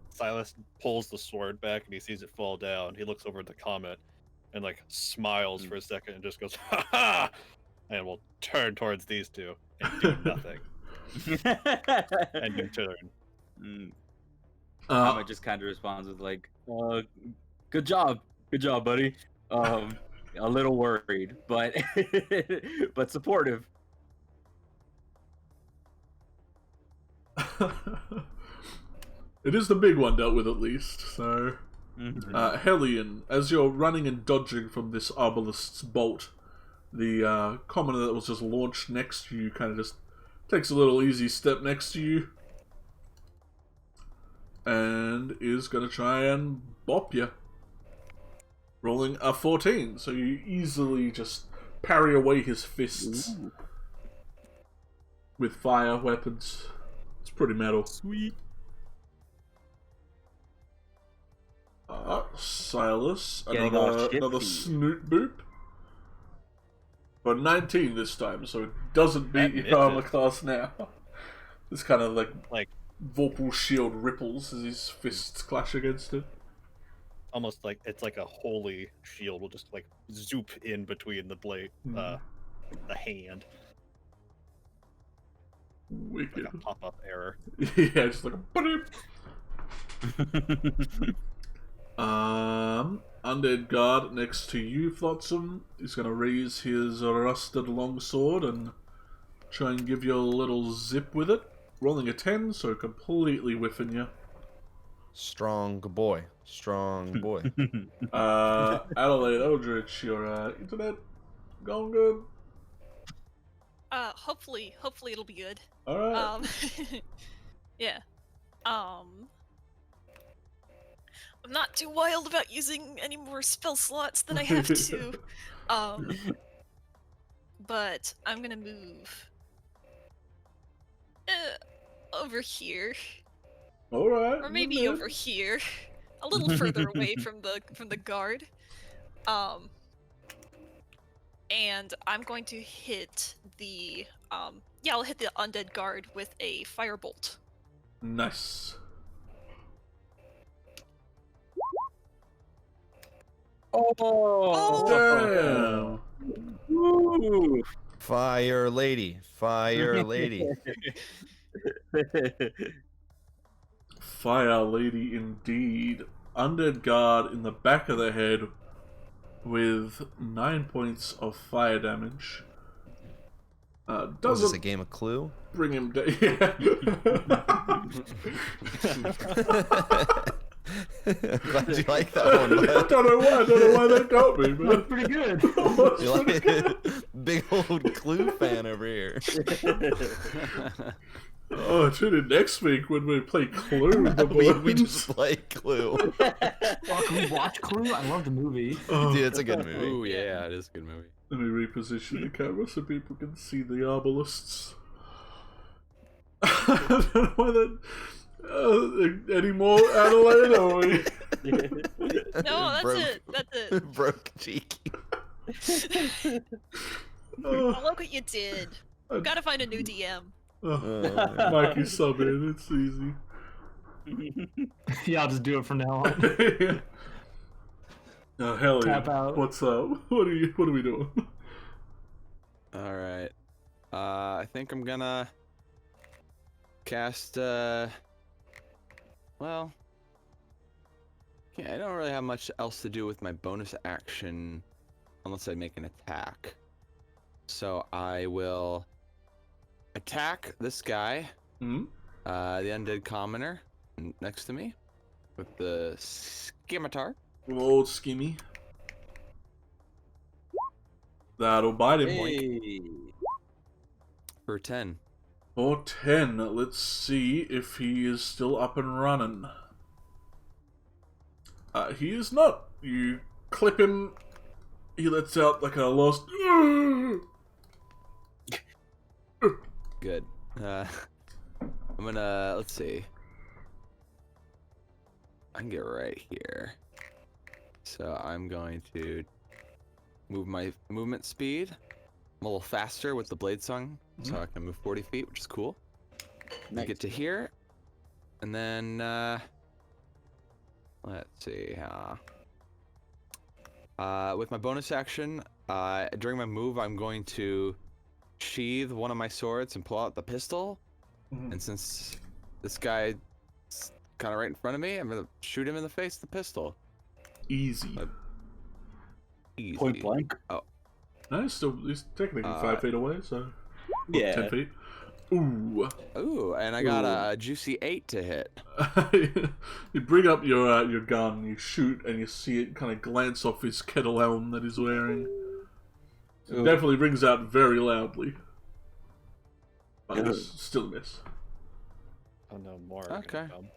Silas pulls the sword back and he sees it fall down. He looks over at the comet and like smiles for a second and just goes, "Ha ha!" And will turn towards these two and do nothing. And you turn. Comet just kind of responds with like, "Good job, buddy." A little worried, but but supportive. It is the big one dealt with, at least. So, Hellion, as you're running and dodging from this Arbalist's bolt, the commoner that was just launched next to you kind of just takes a little easy step next to you and is going to try and bop you. Rolling a 14, so you easily just parry away his fists with fire weapons. It's pretty metal. Sweet. Silas, Getting all another shifty. snoot boop. But 19 this time, so it doesn't beat That your armor misses. class now. This kind of Like Vorpal shield ripples as his fists clash against it. almost like it's like a holy shield will just like zoop in between the blade, the hand, Wicked. like a pop-up error. Yeah, just like a boop. Undead guard next to you, Flotsam, is going to raise his rusted longsword and try and give you a little zip with it. Rolling a 10, so completely whiffing you. Strong boy. Strong boy. Adelaide Eldridge, your internet going good? Hopefully it'll be good. Alright. Yeah. I'm not too wild about using any more spell slots than I have to. But I'm gonna move over here, Alright. or maybe over here, a little further away from the guard. And I'm going to hit the I'll hit the undead guard with a firebolt. Nice. Oh, Damn. Woo. Fire lady. Fire lady. Fire lady indeed. Undead guard in the back of the head with 9 points of fire damage. Was this Doesn't a game of Clue? bring him down. Yeah. I'm glad you like that one. I Bud. don't know why that got me, That's but pretty good. You like it? Big old Clue fan over here. oh, tune in next week when we play Clue. The we boys. just play Clue. Oh, can we watch Clue? I love the movie. Oh, Dude, it's a good movie. Ooh, yeah, it is a good movie. let me reposition the camera so people can see the arbalists. I don't know why that. Any more, Adelaide? Or we... No, that's Broke- it. That's it. Broke Cheeky. Oh, look what you did. We've got to find a new DM. Mikey sub in, it's easy. Yeah, I'll just do it from now on. Oh, hell yeah. Tap out. What's up? What are we doing? All right. I think I'm gonna cast. Well, yeah, I don't really have much else to do with my bonus action, unless I make an attack. So I will attack this guy, Hmm? the undead commoner next to me, with the scimitar. Old skimmy. That'll bite him. Hey. For 10. For 10. Let's see if he is still up and running. He is not. You clip him. He lets out like a lost. Good. I'm gonna, let's see. I can get right here. So I'm going to move my movement speed. I'm a little faster with the blade song, so I can move 40 feet, which is cool. Nice. I get to here, and then let's see. With my bonus action, during my move, I'm going to sheathe one of my swords and pull out the pistol. And since this guy is kind of right in front of me, I'm gonna shoot him in the face with the pistol. Easy. Easy. Point blank. Oh, No, he's technically 5 feet away, so. Yeah. 10 feet. Ooh. ooh, and I got a juicy 8 to hit. You bring up your gun, you shoot, and you see it kind of glance off his kettle helm that he's wearing. It Ooh. definitely rings out very loudly. But it's still a miss. Oh no, more. are Okay. gonna come.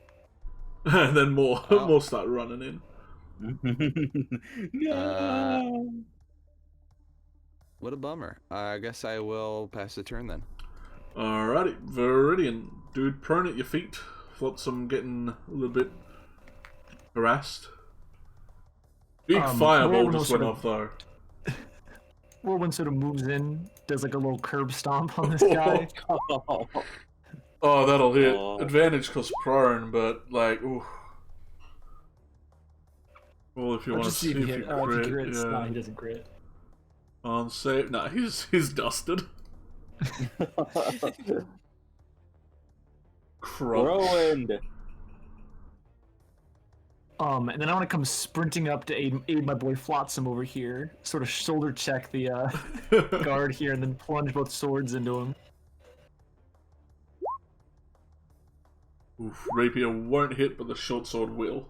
And then more Oh. more start running in. No. What a bummer. I guess I will pass the turn then. Alrighty, Viridian. Dude prone at your feet. Flotsam getting a little bit harassed. Big fireball Whirlwind just sort went of- off though. Whirlwind sort of moves in, does like a little curb stomp on this guy. Oh, that'll hit. Oh. Advantage cause prone, but like, ooh. Well, if you I'll want to just see if he you hit. Oh, if he crit, crits. Nah, yeah. he doesn't crit. On save, nah, he's dusted. Crunch. Whirlwind. And then I want to come sprinting up to aid my boy Flotsam over here. Sort of shoulder check the guard here, and then plunge both swords into him. Oof, rapier won't hit, but the short sword will.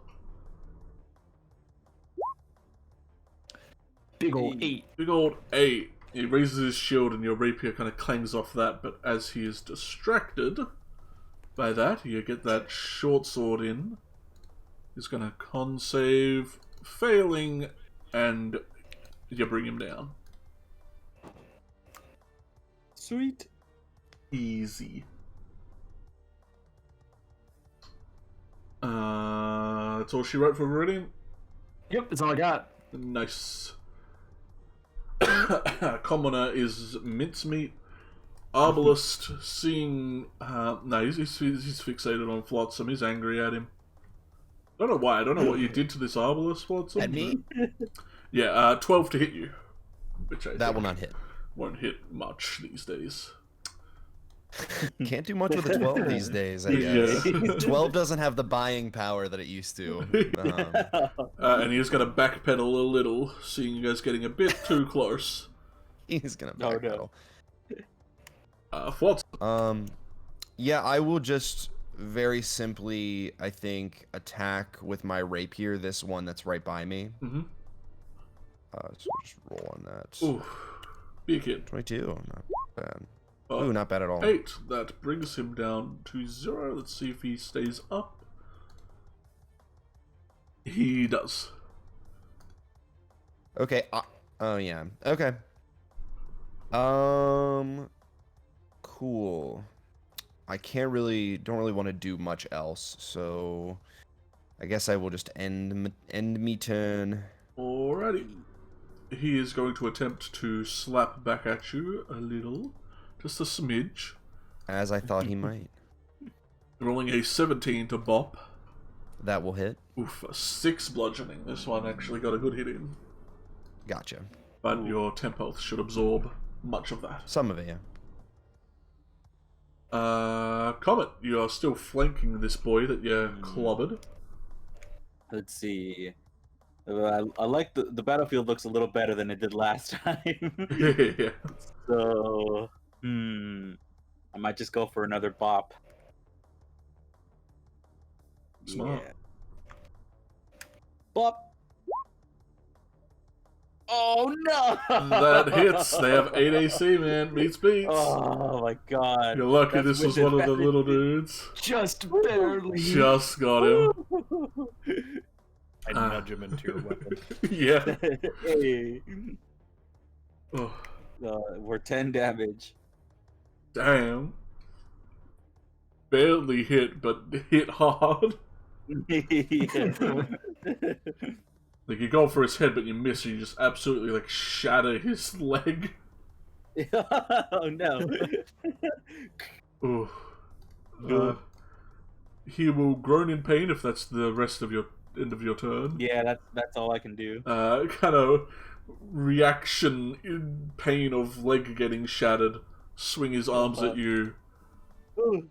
Big old 8. Big old 8. He raises his shield and your rapier kind of clangs off that, but as he is distracted by that, you get that short sword in. He's gonna con save, failing, and you bring him down. Sweet. Easy. That's all she wrote for Viridian. Yep, that's all I got. Nice. Commoner is mincemeat. Arbalist, seeing... no, he's fixated on Flotsam. He's angry at him. I don't know why. I don't know what you did to this Arbalist, Flotsam. At me? Yeah, 12 to hit you. Which I That think will not hit. won't hit much these days. Can't do much with a 12 these days, I guess. 12 doesn't have the buying power that it used to. And he's going to backpedal a little, seeing you guys getting a bit too close. He's gonna Oh, backpedal. no. Flotsam. Yeah, I will just very simply, I think, attack with my rapier this one that's right by me. Mm-hmm. So just roll on that. Ooh, be a kid. 22, not bad. Uh, Ooh, not bad at all. 8. That brings him down to 0. Let's see if he stays up. He does. Okay. Oh yeah. Okay. Cool. I don't really want to do much else, so I guess I will just end me turn. Alrighty. he is going to attempt to slap back at you a little. Just a smidge. As I thought he might. Rolling a 17 to bop. That will hit. Oof, a 6 bludgeoning. This one actually got a good hit in. Gotcha. But your temp health should absorb much of that. Some of it, yeah. Comet, you are still flanking this boy that you clobbered. Let's see. I like the battlefield looks a little better than it did last time. Yeah. So, I might just go for another bop. Smart. Yeah. Bop. Oh no! That hits. They have 8 AC, man. Beats. Oh my god. You're lucky this was one of the little dudes. Just barely. Just got him. I nudge him into your weapon. Yeah. Hey. Oh, We're 10 damage. damn. Barely hit, but hit hard. Like, you go for his head, but you miss, and you just absolutely, like, shatter his leg. Oh no. Ooh. He will groan in pain if that's the rest of your end of your turn. Yeah, that's all I can do. Kind of reaction in pain of leg getting shattered. Swing his arms at you.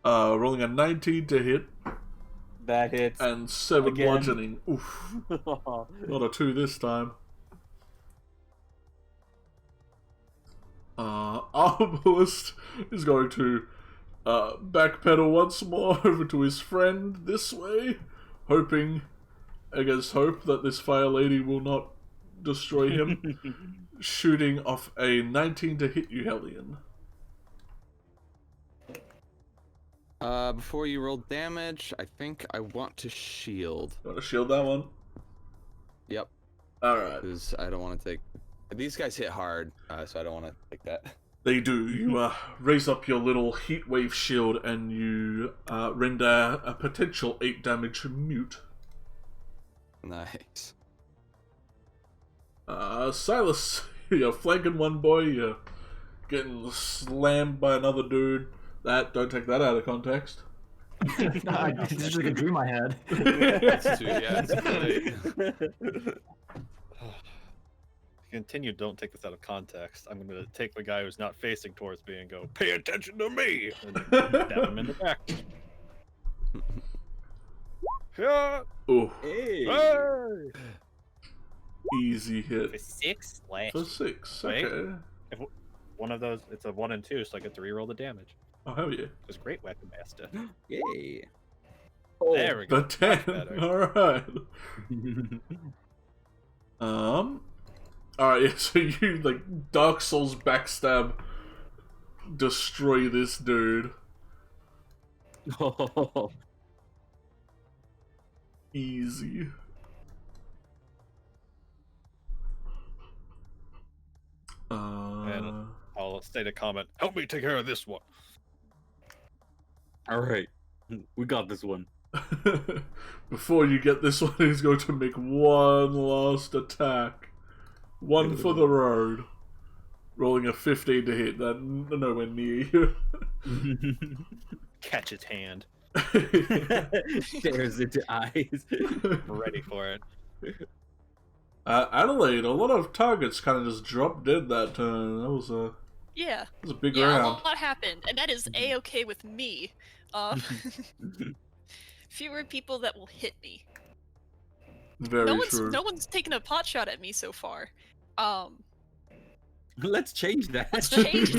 Rolling a 19 to hit. That hits. And 7 Again. bludgeoning. Oof. Not a 2 this time. Arbalist is going to backpedal once more over to his friend this way, hoping against hope that this fire lady will not destroy him. Shooting off a 19 to hit you, Hellion. Before you roll damage, I think I want to shield. You want to shield that one? Yep. Alright. Because I don't want to take... These guys hit hard, so I don't want to take that. They do. You raise up your little heatwave shield and you render a potential 8 damage mute. Nice. Silas, you're flanking one boy, you're getting slammed by another dude. Don't take that out of context. I just like a dream I had. That's too, yeah, it's great. Continue, don't take this out of context. I'm going to take the guy who's not facing towards me and go, pay attention to me! And stab him in the back. Yeah. Oh, Hey. Hey! easy hit. For 6? Slash. For 6, Wait. okay. If one of those, it's a 1 and 2, so I get to reroll the damage. Oh, hell yeah. It was great, Weapon Master. Yay. There we go. The 10, alright. Alright, yeah, so you, like, Dark Souls backstab, destroy this dude. Oh. Easy. And I'll state a comment. Help me take care of this one. All right, we got this one. Before you get this one, he's going to make one last attack. One for the road. Rolling a 15 to hit. That nowhere near you. Catch its hand. Stares into eyes. Ready for it. Adelaide, a lot of targets kind of just dropped dead that turn. That was a big Yeah, round. a lot happened, and that is a-okay with me. Fewer people that will hit me. Very true. No one's taken a pot shot at me so far. Let's change that. Let's change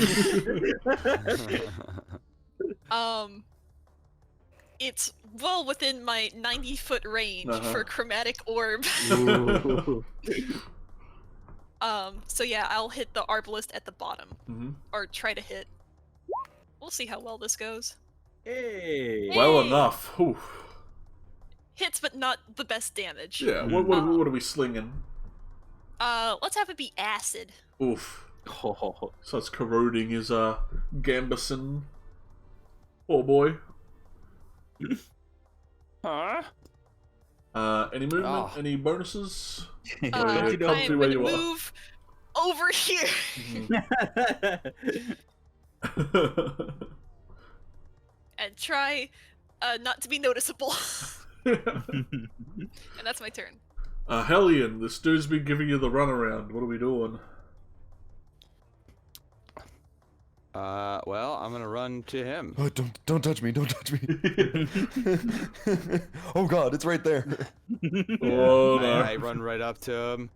it's well within my 90-foot range for chromatic orb. So yeah, I'll hit the arbalist at the bottom, or try to hit. We'll see how well this goes. Hey. Well enough. Whew. Hits, but not the best damage. Yeah. What are we slinging? Let's have it be acid. Oof. Oh. So it's corroding his Gambison. Oh boy. Huh? Any movement? Any bonuses? I'm comfy where going to you are. move over here. And try not to be noticeable. And that's my turn. Hellion, this dude's been giving you the runaround. What are we doing? Well, I'm gonna run to him. Oh, don't touch me! Don't touch me! Oh God, it's right there. Oh, no. I run right up to him.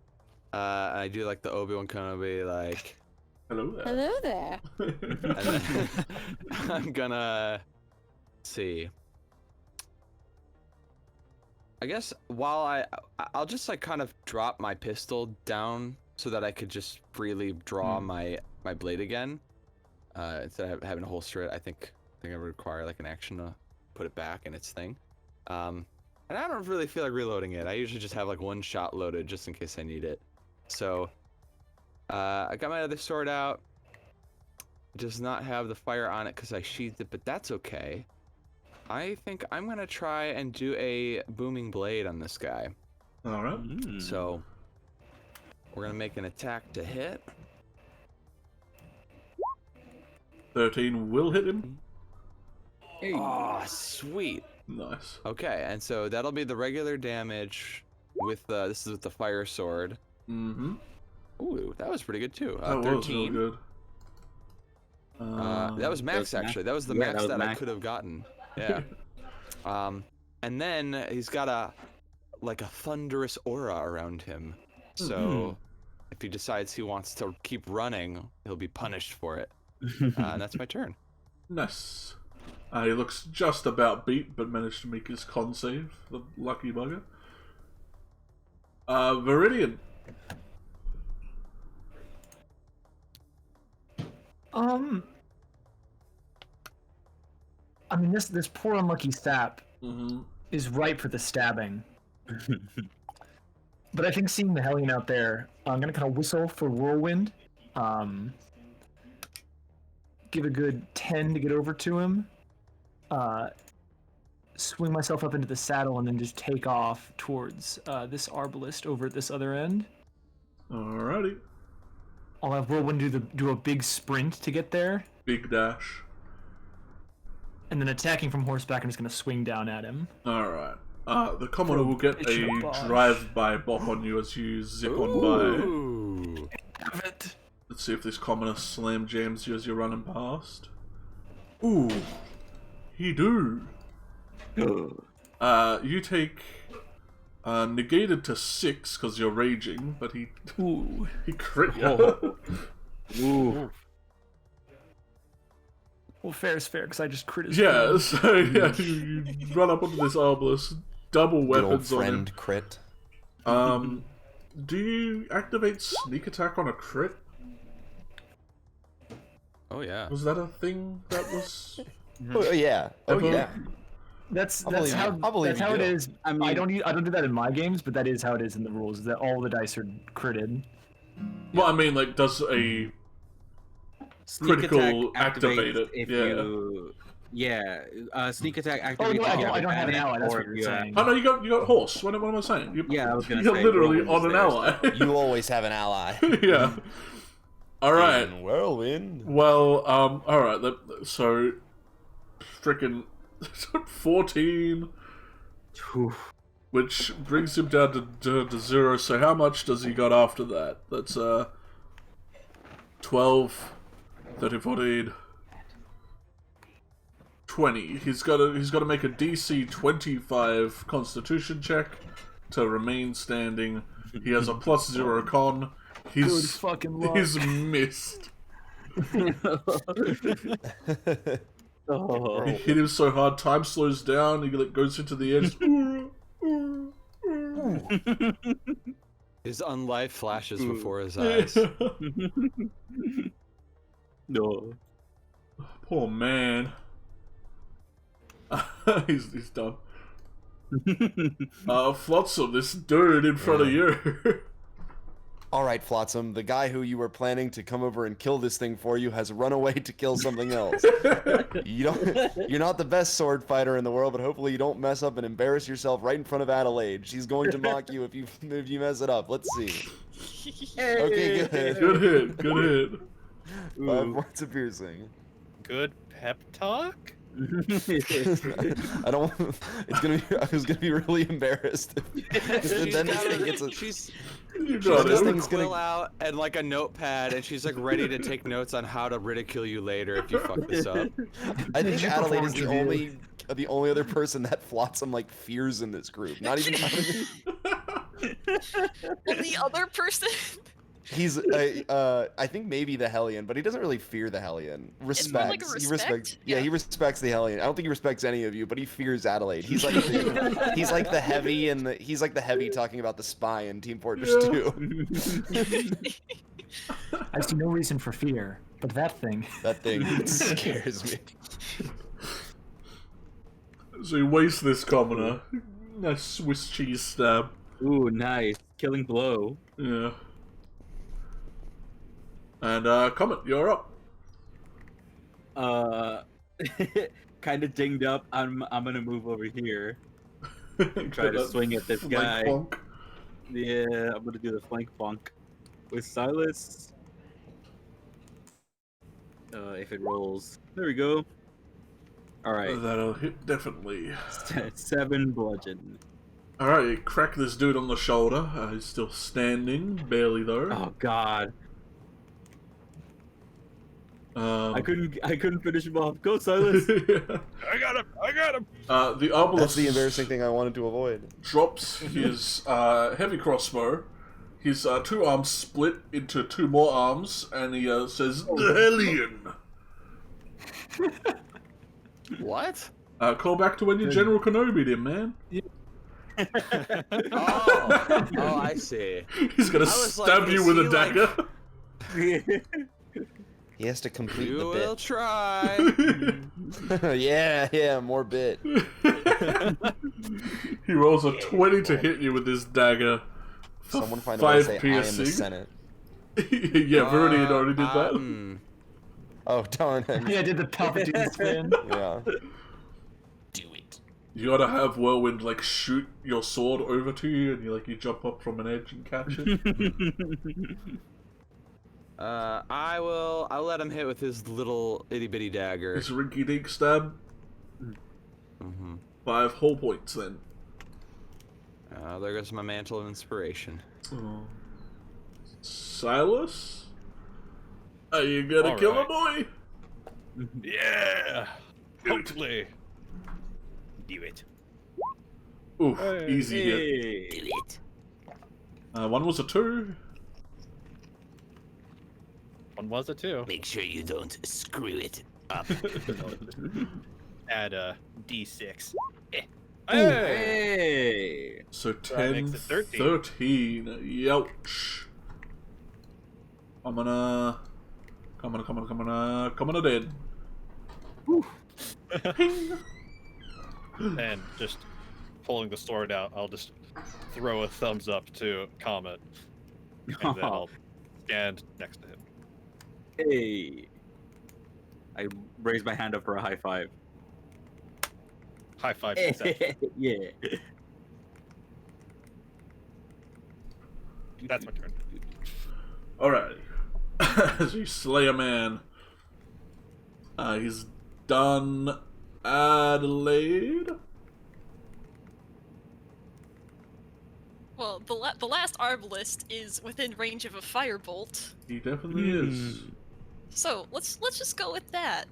I do like the Obi-Wan Kenobi, like. Hello there. Hello there. And then I'm gonna see. I guess while I'll just like kind of drop my pistol down so that I could just freely draw my blade again. Instead of having to holster it, I think I would require like an action to put it back in its thing. And I don't really feel like reloading it. I usually just have like one shot loaded just in case I need it. So I got my other sword out. It does not have the fire on it because I sheathed it, but that's okay. I think I'm gonna try and do a booming blade on this guy. All right. So we're gonna make an attack to hit. 13 will hit him. Oh, sweet. Nice. Okay, and so that'll be the regular damage with this is with the fire sword. Mm-hmm. Ooh, that was pretty good too. That 13. was real good. That was max actually. That was the max that I max. could have gotten. Yeah. And then he's got a thunderous aura around him. So if he decides he wants to keep running, he'll be punished for it. And that's my turn. Nice. He looks just about beat, but managed to make his con save, the lucky bugger. Viridian. I mean, this poor unlucky sap is ripe for the stabbing. But I think seeing the Hellion out there, I'm gonna kind of whistle for Whirlwind. Give a good 10 to get over to him. Swing myself up into the saddle and then just take off towards this arbalist over at this other end. Alrighty. I'll have Whirlwind do a big sprint to get there. Big dash. And then attacking from horseback, I'm just going to swing down at him. Alright. The commoner will get a Bosh. drive-by bop on you as you zip on by. Ooh. Damn it. Let's see if this commoner slam jams you as you're running past. Ooh. He do. You take negated to 6 because you're raging, but he crit you. Ooh. Well, fair is fair, because I just crit his Yeah, friend. so yeah, you run up onto this arbalist, double Good old weapons on him. friend crit. Do you activate sneak attack on a crit? Oh yeah. Was that a thing that was? Oh yeah. Oh Ever? yeah. That's believe how you. I believe that's how you it do. is. I mean- I don't do that in my games, but that is how it is in the rules. Is that all the dice are critted. Well, I mean, like, does a Sneak critical attack activate it? if Yeah. you... Yeah, sneak attack Oh activates no, if you I don't have an advantage ally. That's or what if you're you have- saying. Oh no, you got horse. What am I saying? Yeah, I was gonna you're say, literally Whirlwind's on an there, ally. You always have an ally. Yeah. All right. Whirlwind. Well, all right. So, frickin' 14, which brings him down to 0. So how much does he got after that? That's 12, 13, 14, 20. He's got to make a DC 25 Constitution check to remain standing. He has a +0 con. Good fucking luck. He's missed. Oh. He hit him so hard, time slows down. He like, goes into the edge. His unlife flashes before his eyes. No. Poor man. he's done. Flotsam, this dude in front of you. All right, Flotsam, the guy who you were planning to come over and kill this thing for you has run away to kill something else. You're not the best sword fighter in the world, but hopefully you don't mess up and embarrass yourself right in front of Adelaide. She's going to mock you if you mess it up. Let's see. Okay, good. Good hit. Good hit. 5 points of piercing. Good pep talk? I don't. It's gonna be. I was gonna be really embarrassed. If then this thing gets a. She's You she's got got it. a thing's quill gonna- out and like a notepad, and she's like ready to take notes on how to ridicule you later if you fuck this up. I think you Adelaide is perform the only other person that Flotsam like fears in this group. Not even. The other person. He's I think maybe the Hellion, but he doesn't really fear the Hellion. It's more like a He respects. respect? Yeah, Yeah. he respects the Hellion. I don't think he respects any of you, but he fears Adelaide. He's like he's like the heavy and he's like the heavy talking about the spy in Team Fortress 2. I see no reason for fear, but that thing. That thing scares me. So he wastes this commoner. Nice Swiss cheese stab. Ooh, nice. Killing blow. Yeah. And Comet, you're up. Kind of dinged up. I'm gonna move over here. Try to That swing at this flank guy. bonk. Yeah, I'm gonna do the flank bonk with Silas. If it rolls, there we go. All right, That'll hit definitely. 7 bludgeon. Alright, you crack this dude on the shoulder. He's still standing, barely though. Oh God, I couldn't finish him off. Go, Silas. I got him! I got him! The obelisk That's the embarrassing thing I wanted to avoid. drops his heavy crossbow. His 2 arms split into 2 more arms, and he says, "The Hellion." What? Call back to when you General Kenobi'd him, man. Oh, I see. He's gonna I was like, stab you is with a he, like- dagger. He has to complete You the will bit. try. yeah, more bit. He rolls a 20 to hit you with this dagger. for Someone find a way to 5 say I am the piercing. Senate. Yeah, Verity had already did that. Oh darn it. Yeah, I did the Palpatine spin. Yeah. You gotta have Whirlwind like shoot your sword over to you, and you jump up from an edge and catch it. I'll let him hit with his little itty bitty dagger. This rinky dink stab. 5 whole points then. There goes my mantle of inspiration. Silas, are you gonna kill a boy? Yeah! Hopefully. Do it. Oof, easy hit. Hey. One was a 2. One was a 2. Make sure you don't screw it up. Add a d6. Hey. So that 10, makes it 13. 13. Youch. Come on dead. And just pulling the sword out, I'll just throw a thumbs up to Comet. And then I'll stand next to him. Hey. I raise my hand up for a high five. High five success. Yeah. That's my turn. Alright. As you slay a man. He's done. Adelaide. Well, the last arbalist is within range of a firebolt, He definitely is. so let's just go with that.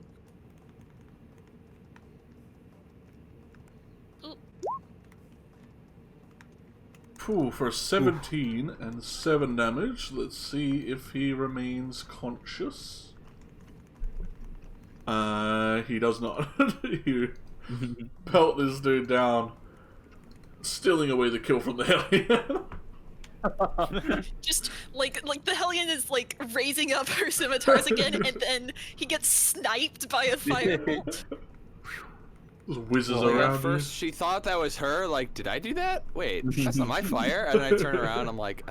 Ooh, Phew, for 17 and 7 damage. Let's see if he remains conscious. He does not. You pelt this dude down, stealing away the kill from the Hellion. just like the Hellion is like raising up her scimitars again, and then he gets sniped by a firebolt. Just whizzes Well, around at first she thought that was her. Like, did I do that? Wait, that's not my fire. And then I turn around. I'm like,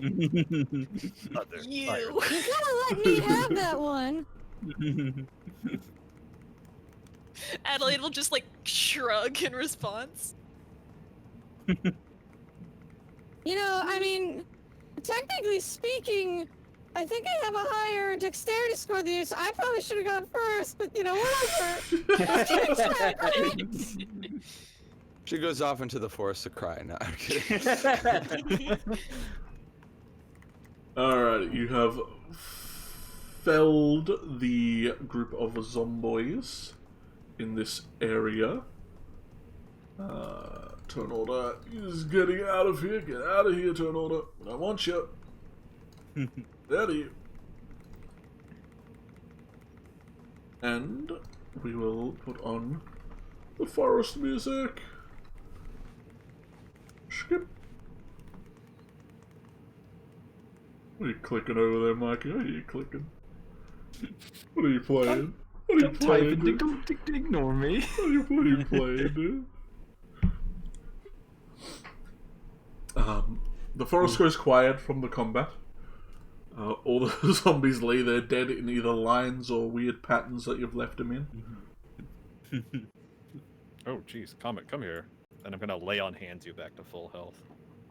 You. You gotta let me have that one. Adelaide will just like shrug in response. You know, I mean, technically speaking, I think I have a higher dexterity score than you, so I probably should have gone first, but whatever. She goes off into the forest to cry. No, I'm kidding. Alright, you have felled the group of zomboids in this area. Turn Order is getting out of here. Get out of here, Turn Order. I don't want you. Out of here. And we will put on the forest music. Skip. What are you clicking over there, Mikey? What are you clicking? What are you playing? What are you playing, dude? Don't ignore me. What are you playing, dude? The forest goes quiet from the combat. All the zombies lay there dead in either lines or weird patterns that you've left them in. Oh, jeez, Comet, come here. And I'm gonna lay on hands you back to full health.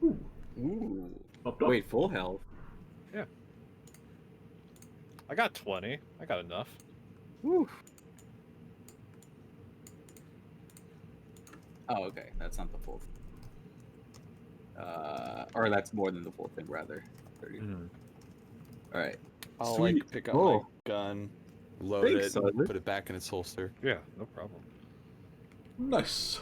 Ooh. Up. Wait, full health? Yeah. I got 20. I got enough. Woo. Oh, okay. That's not the full thing. Or that's more than the full thing, rather. 30. Alright. I'll Sweet. like pick up Oh. my gun, load Thanks, it, Simon. put it back in its holster. Yeah, no problem. Nice.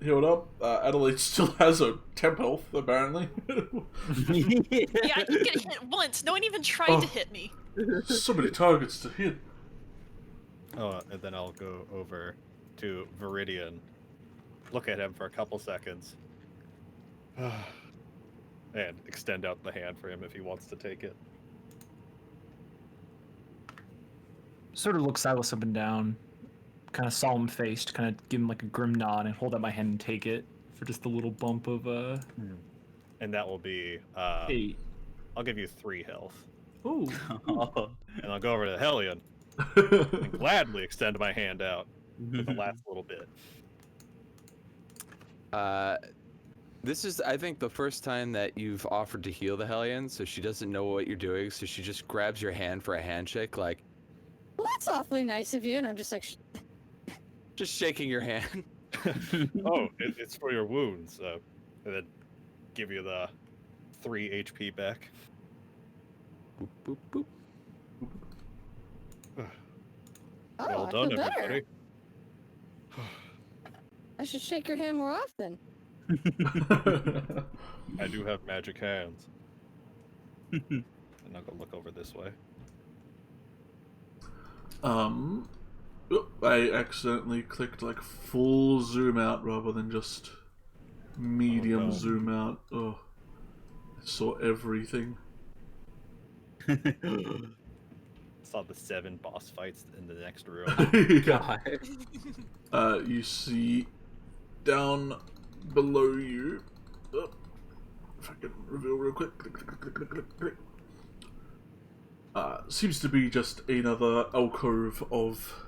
Healed up. Adelaide still has a temp health, apparently. Yeah, I didn't get hit once. No one even tried to hit me. So many targets to hit. Oh, and then I'll go over to Viridian, look at him for a couple seconds, and extend out the hand for him if he wants to take it. Sort of look Silas up and down, kind of solemn faced, kind of give him like a grim nod and hold out my hand and take it for just a little bump of And that will be 8. I'll give you 3 health. Ooh. And I'll go over to Hellion and gladly extend my hand out for the last little bit. This is, I think, the first time that you've offered to heal the Hellion, so she doesn't know what you're doing, so she just grabs your hand for a handshake, like... Well, that's awfully nice of you, and I'm just like... Just shaking your hand. Oh, it's for your wounds, so... And then give you the 3 HP back. Boop, boop, boop. Oh, Well I done, feel better. everybody. I should shake your hand more often. I do have magic hands. And I'll go look over this way. I accidentally clicked like full zoom out rather than just medium zoom out. Oh, I saw everything. Saw the 7 boss fights in the next room. God. You see down below you. Oh, if I can reveal real quick. Click, click, click, click, click, click. Seems to be just another alcove of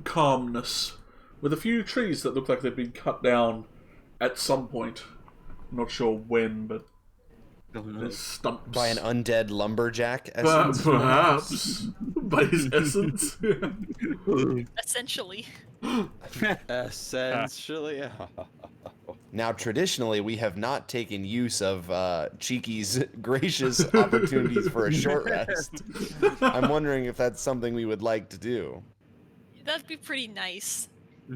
calmness with a few trees that look like they've been cut down at some point. I'm not sure when, but there's stumps. By an undead lumberjack essence? Perhaps. By his essence. Essentially. Essentially. Now, traditionally, we have not taken use of Cheeky's gracious opportunities for a short rest. I'm wondering if that's something we would like to do. That'd be pretty nice.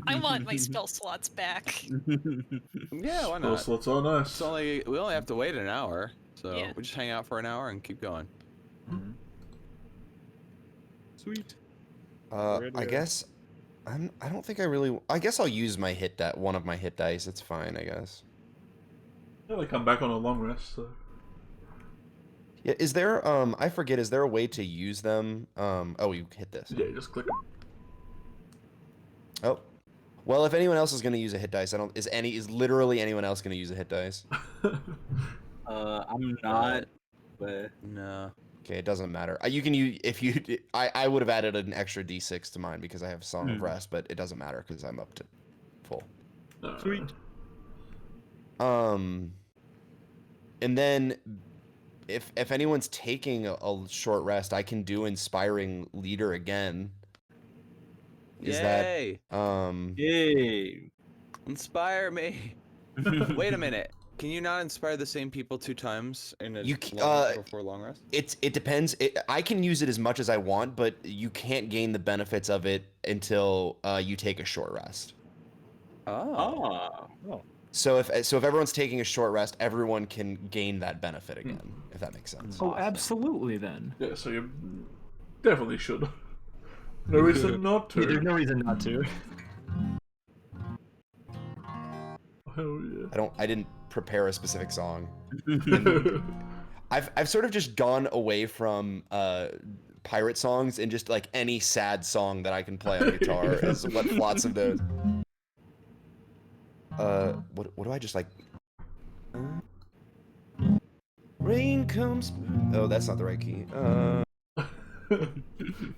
I want my spell slots back. Yeah, why Oh, not? so it's all nice. We only have to wait an hour, so Yeah. we just hang out for an hour and keep going. Sweet. I guess I don't think I really. I guess I'll use my one of my hit dice. It's fine, I guess. Yeah, they come back on a long rest, so. Yeah, is there I forget, is there a way to use them? Oh, you hit this. Yeah, just click them. Oh. Well, if anyone else is gonna use a hit dice, is literally anyone else gonna use a hit dice? I'm not, but No. Okay, it doesn't matter. You can use I would have added an extra d6 to mine because I have Song of Rest, but it doesn't matter because I'm up to full. Sweet. And then if anyone's taking a short rest, I can do inspiring leader again. Is Yay! that Yay! Inspire me. Wait a minute. Can you not inspire the same people 2 times in a before long rest? It depends. I can use it as much as I want, but you can't gain the benefits of it until you take a short rest. Oh. So if everyone's taking a short rest, everyone can gain that benefit again, if that makes sense. Oh, absolutely then. Yeah, so you definitely should. No reason not to. Yeah, there's no reason not to. Oh yeah. I didn't prepare a specific song. I've sort of just gone away from pirate songs and just like any sad song that I can play on guitar is what Flotsam does. What do I just like? Rain comes. Oh, that's not the right key.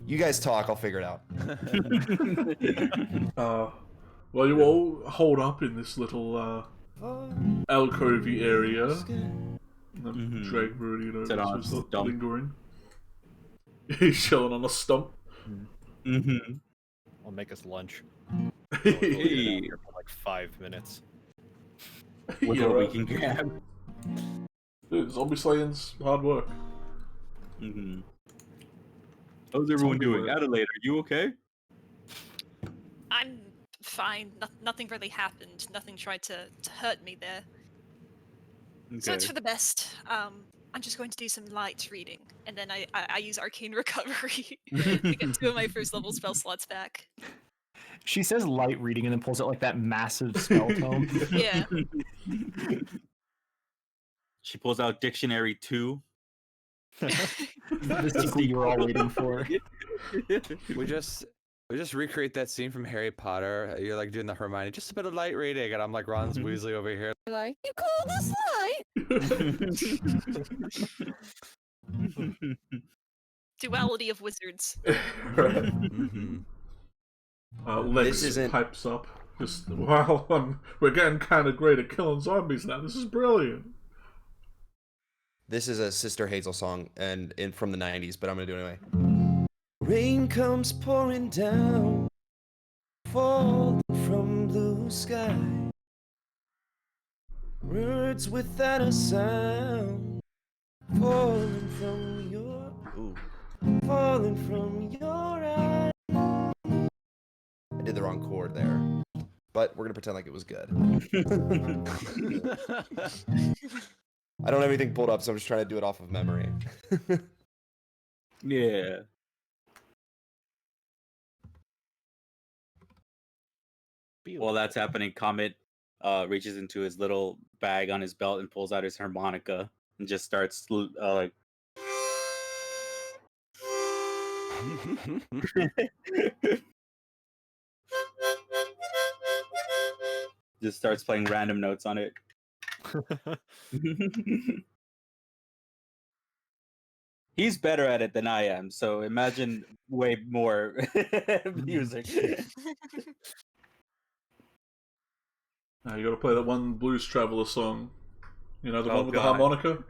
You guys talk. I'll figure it out. Well, you all hold up in this little alcovey area. Drake Rudy, is lingering. He's chilling on a stump. I'll make us lunch. Hey. Here for like 5 minutes. With what we can grab. Dude, zombie slaying's hard work. How's everyone doing? Adelaide, are you okay? I'm fine. Nothing really happened. Nothing tried to hurt me there. Okay. So it's for the best. I'm just going to do some light reading, and then I use Arcane Recovery to get 2 of my first level spell slots back. She says light reading and then pulls out like that massive spell tome. Yeah. She pulls out Dictionary 2. The sequel you were all waiting for. We just recreate that scene from Harry Potter. You're like doing the Hermione, just a bit of light reading, and I'm like Ron's Weasley over here. Like, you call this light? Duality of wizards. Lex pipes up. Just, wow, we're getting kind of great at killing zombies now. This is brilliant. This is a Sister Hazel song and from the 90s, but I'm gonna do it anyway. Rain comes pouring down, falling from blue sky. Words without a sound, falling from your eyes. I did the wrong chord there, but we're gonna pretend like it was good. I don't have anything pulled up, so I'm just trying to do it off of memory. Yeah. While that's happening, Comet reaches into his little bag on his belt and pulls out his harmonica and just starts like. Just starts playing random notes on it. He's better at it than I am, so imagine way more music. Now you gotta play that one Blues Traveler song. You know, the one with the harmonica?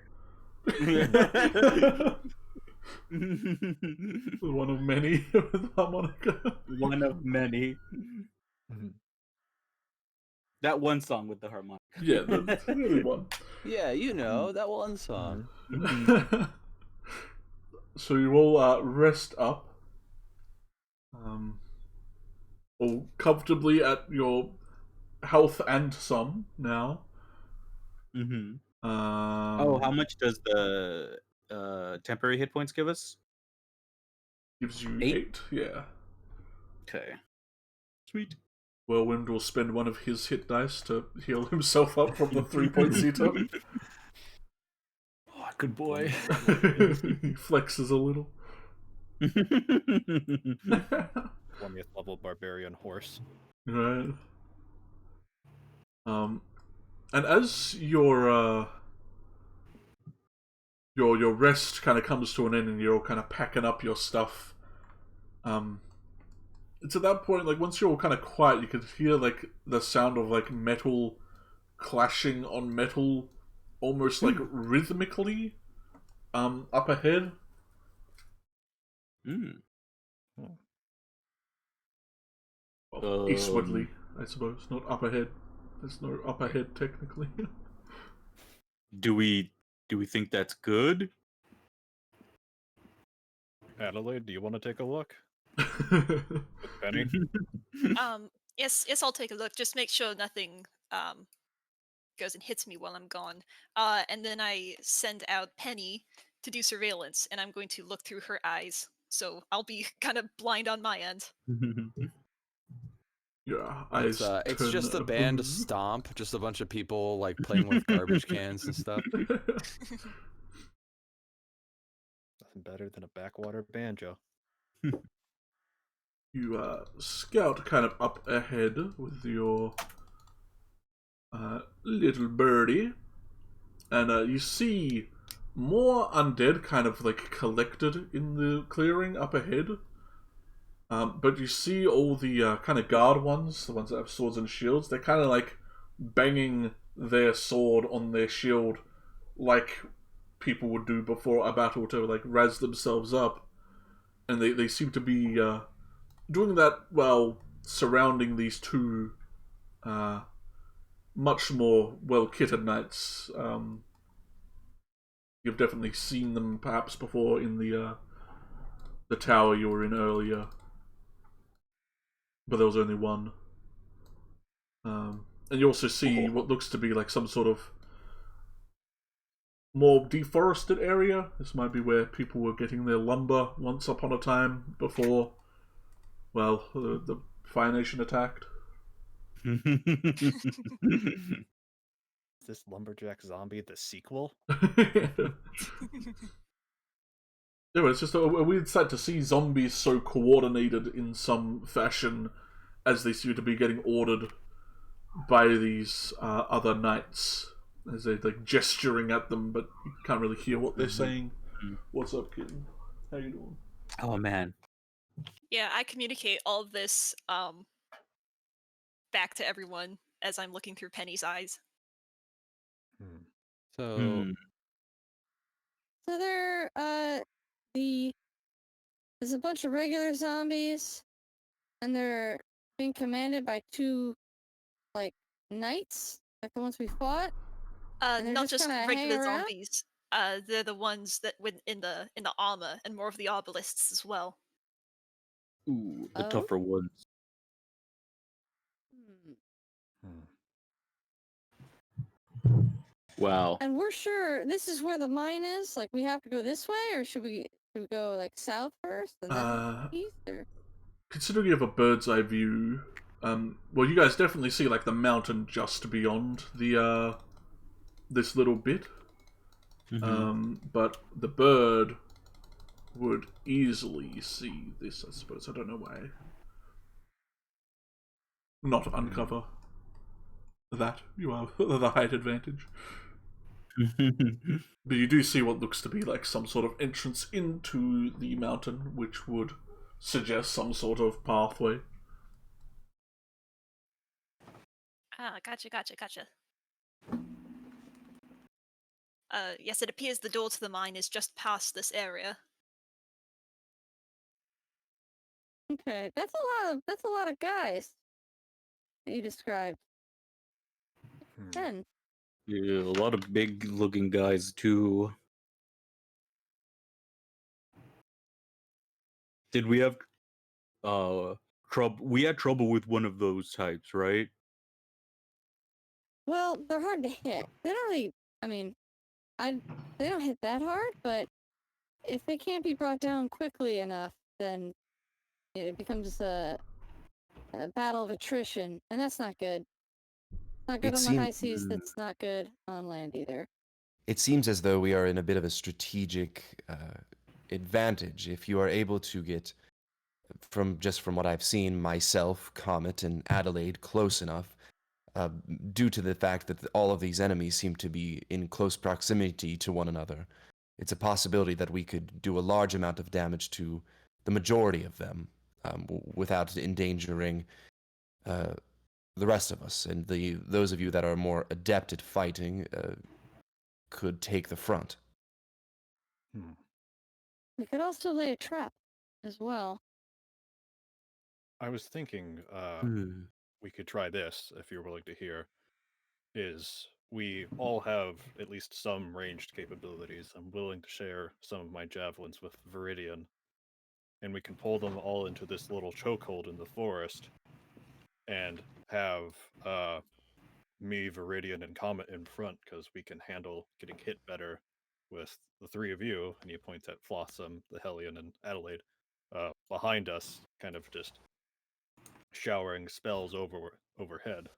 One of many with harmonica. One of many. That one song with the harmonica. Yeah, the really one. Yeah, you know, that one song. So you all rest up. All comfortably at your health and some now. How much does the temporary hit points give us? Gives you 8, yeah. Okay. Sweet. Whirlwind will spend one of his hit dice to heal himself up from the 3-point Zeta. Oh, good boy. He flexes a little. 20th level barbarian horse. Right. And as your rest kind of comes to an end and you're all kind of packing up your stuff, it's at that point, like, once you're all kind of quiet, you can hear, like, the sound of, like, metal clashing on metal almost, like, rhythmically. up ahead. Well, eastwardly, I suppose, not up ahead. There's no up ahead technically. Do we think that's good? Adelaide, do you want to take a look? Penny? Yes, I'll take a look. Just make sure nothing goes and hits me while I'm gone. And then I send out Penny to do surveillance, and I'm going to look through her eyes. So I'll be kind of blind on my end. Yeah, it's just a band of Stomp, just a bunch of people like playing with garbage cans and stuff. Nothing better than a backwater banjo. You scout kind of up ahead with your little birdie, and you see more undead kind of like collected in the clearing up ahead. But you see all the kind of guard ones, the ones that have swords and shields, they're kind of like banging their sword on their shield like people would do before a battle to like razz themselves up. And they seem to be doing that while surrounding these two much more well-kitted knights. You've definitely seen them perhaps before in the tower you were in earlier. But there was only one. And you also see what looks to be like some sort of more deforested area. This might be where people were getting their lumber once upon a time before, well, the Fire Nation attacked. Is this Lumberjack Zombie the sequel? Yeah, it's just a weird sight to see zombies so coordinated in some fashion as they seem to be getting ordered by these other knights as they're like gesturing at them, but you can't really hear what they're saying. What's up, kitten? How you doing? Oh man. Yeah, I communicate all of this back to everyone as I'm looking through Penny's eyes. So there's a bunch of regular zombies, and they're being commanded by two, like, knights, like the ones we fought. And Not just regular around? zombies. They're the ones that went in the armor, and more of the arbalists as well. Ooh, the tougher ones. Wow. And we're sure this is where the mine is? Like, we have to go this way, or should we go, like, south first and then east? Or? Considering you have a bird's eye view, well, you guys definitely see like the mountain just beyond the this little bit. But the bird would easily see this, I suppose. I don't know why. Not uncover that. You have the height advantage. But you do see what looks to be like some sort of entrance into the mountain, which would suggest some sort of pathway. Gotcha. Yes, it appears the door to the mine is just past this area. Okay, that's a lot of guys that you described. 10. Yeah, a lot of big-looking guys too. Did we have trouble? We had trouble with one of those types, right? Well, they're hard to hit. They don't really. I mean, they don't hit that hard, but if they can't be brought down quickly enough, then it becomes a battle of attrition, and that's not good. Not good on the high seas. That's not good on land either. It seems as though we are in a bit of a strategic advantage if you are able to get, from what I've seen, myself, Comet, and Adelaide close enough, due to the fact that all of these enemies seem to be in close proximity to one another. It's a possibility that we could do a large amount of damage to the majority of them without endangering the rest of us. And those of you that are more adept at fighting could take the front. We could also lay a trap as well. I was thinking we could try this, if you're willing to hear, is we all have at least some ranged capabilities. I'm willing to share some of my javelins with Viridian, and we can pull them all into this little chokehold in the forest and have me, Viridian, and Comet in front, because we can handle getting hit better with the three of you, and he points at Flossom, the Hellion, and Adelaide, behind us, kind of just showering spells overhead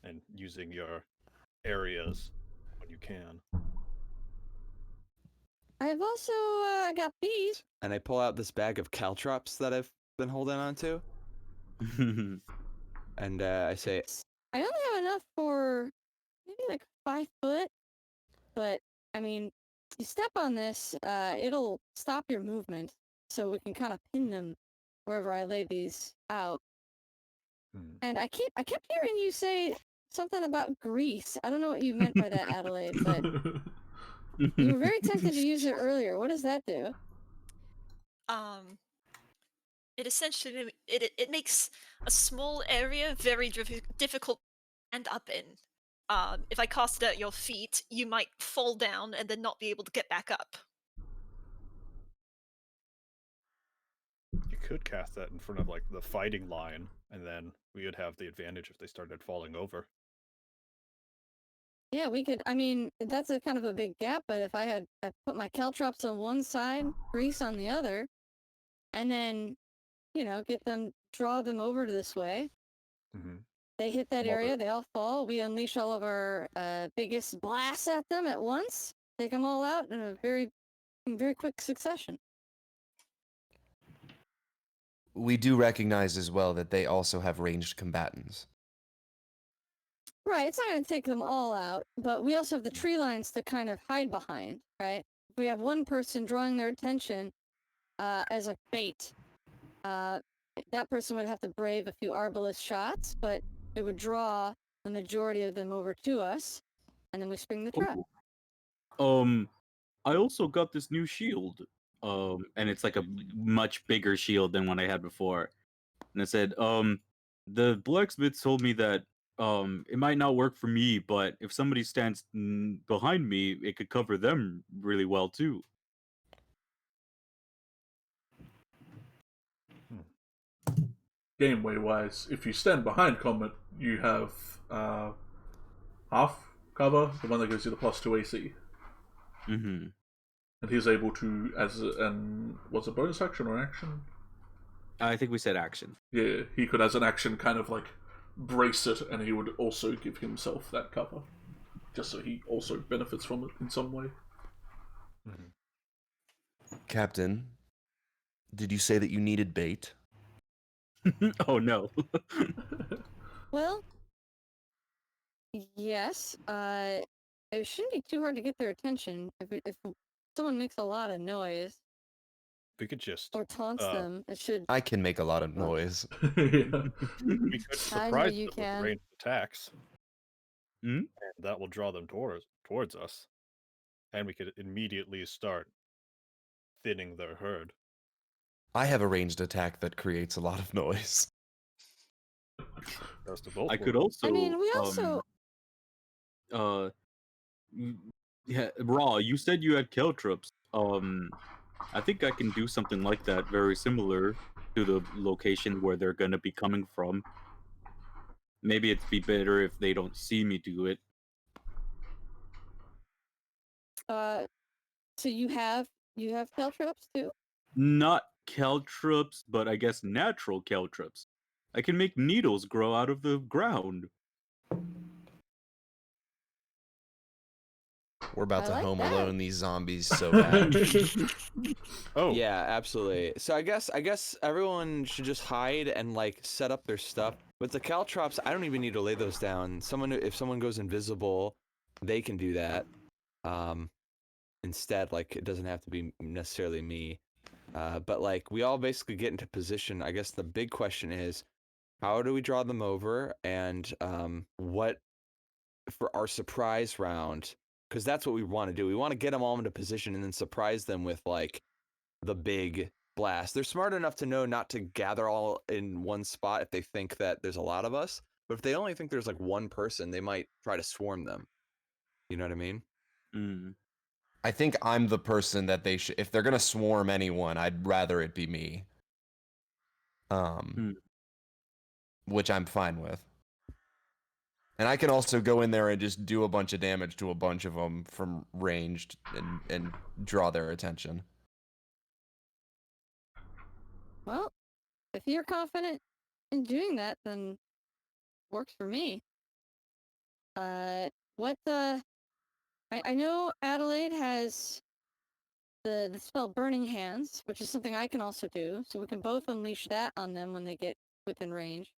and using your areas when you can. I've also got bees. And I pull out this bag of caltrops that I've been holding on to. And I say, I only have enough for maybe like 5 foot, but I mean, you step on this, it'll stop your movement, so we can kind of pin them wherever I lay these out. And I kept hearing you say something about grease. I don't know what you meant by that, Adelaide, but you were very tempted to use it earlier. What does that do? It essentially it makes a small area very difficult to end up in. If I cast it at your feet, you might fall down and then not be able to get back up. You could cast that in front of like the fighting line, and then we would have the advantage if they started falling over. Yeah, we could. I mean, that's a kind of a big gap, but if I put my caltrops on one side, grease on the other, and then, draw them over to this way. They hit that area, they all fall. We unleash all of our biggest blasts at them at once. Take them all out in a very, very quick succession. We do recognize as well that they also have ranged combatants. Right, it's not going to take them all out, but we also have the tree lines to kind of hide behind, right? We have one person drawing their attention as a bait. That person would have to brave a few arbalest shots, but it would draw the majority of them over to us, and then we spring the trap. I also got this new shield. And it's like a much bigger shield than what I had before. And it said, the blacksmith told me that it might not work for me, but if somebody stands behind me, it could cover them really well too. Gameway wise, if you stand behind Comet, you have half cover, the one that gives you the +2 AC. Mm-hmm. And he's able to, was it bonus action or action? I think we said action. Yeah, he could, as an action, kind of like brace it, and he would also give himself that cover, just so he also benefits from it in some way. Captain, did you say that you needed bait? Oh no. Well, yes. It shouldn't be too hard to get their attention. If someone makes a lot of noise, we could just or taunts them, it should. I can make a lot of noise. We could surprise you them can. with ranged attacks, and that will draw them towards us, and we could immediately start thinning their herd. I have a ranged attack that creates a lot of noise. I could also. I mean, we also. Yeah, Raw. You said you had caltrops. I think I can do something like that, very similar to the location where they're gonna be coming from. Maybe it'd be better if they don't see me do it. So you have caltrops too? Not caltrops, but I guess natural caltrops. I can make needles grow out of the ground. We're about to like Home that. Alone these zombies so bad. oh yeah, absolutely. So I guess everyone should just hide and like set up their stuff. With the caltrops, I don't even need to lay those down. If someone goes invisible, they can do that. Instead, like it doesn't have to be necessarily me. But like we all basically get into position. I guess the big question is, how do we draw them over, and what for our surprise round? because that's what we want to do. We want to get them all into position and then surprise them with like the big blast. They're smart enough to know not to gather all in one spot if they think that there's a lot of us. But if they only think there's like one person, they might try to swarm them. You know what I mean? Mm. I think I'm the person that they should. If they're gonna swarm anyone, I'd rather it be me. Which I'm fine with. And I can also go in there and just do a bunch of damage to a bunch of them from ranged and draw their attention. Well, if you're confident in doing that, then works for me. I know Adelaide has the spell Burning Hands, which is something I can also do, so we can both unleash that on them when they get within range.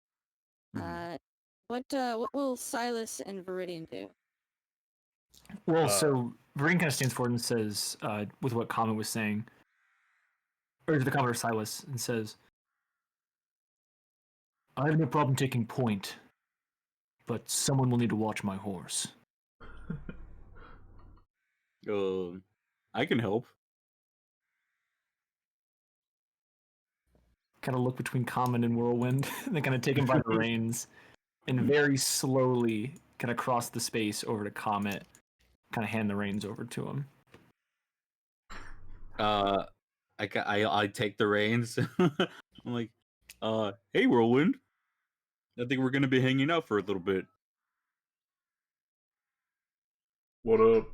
What will Silas and Viridian do? Well, so Viridian kind of stands forward and says, with what Comet was saying, or to the Commodore Silas, and says, I have no problem taking point, but someone will need to watch my horse. I can help. Kind of look between Comet and Whirlwind, and then kind of take him by the reins, and very slowly kind of cross the space over to Comet, kind of hand the reins over to him. I take the reins. I'm like, hey Whirlwind. I think we're gonna be hanging out for a little bit. What up?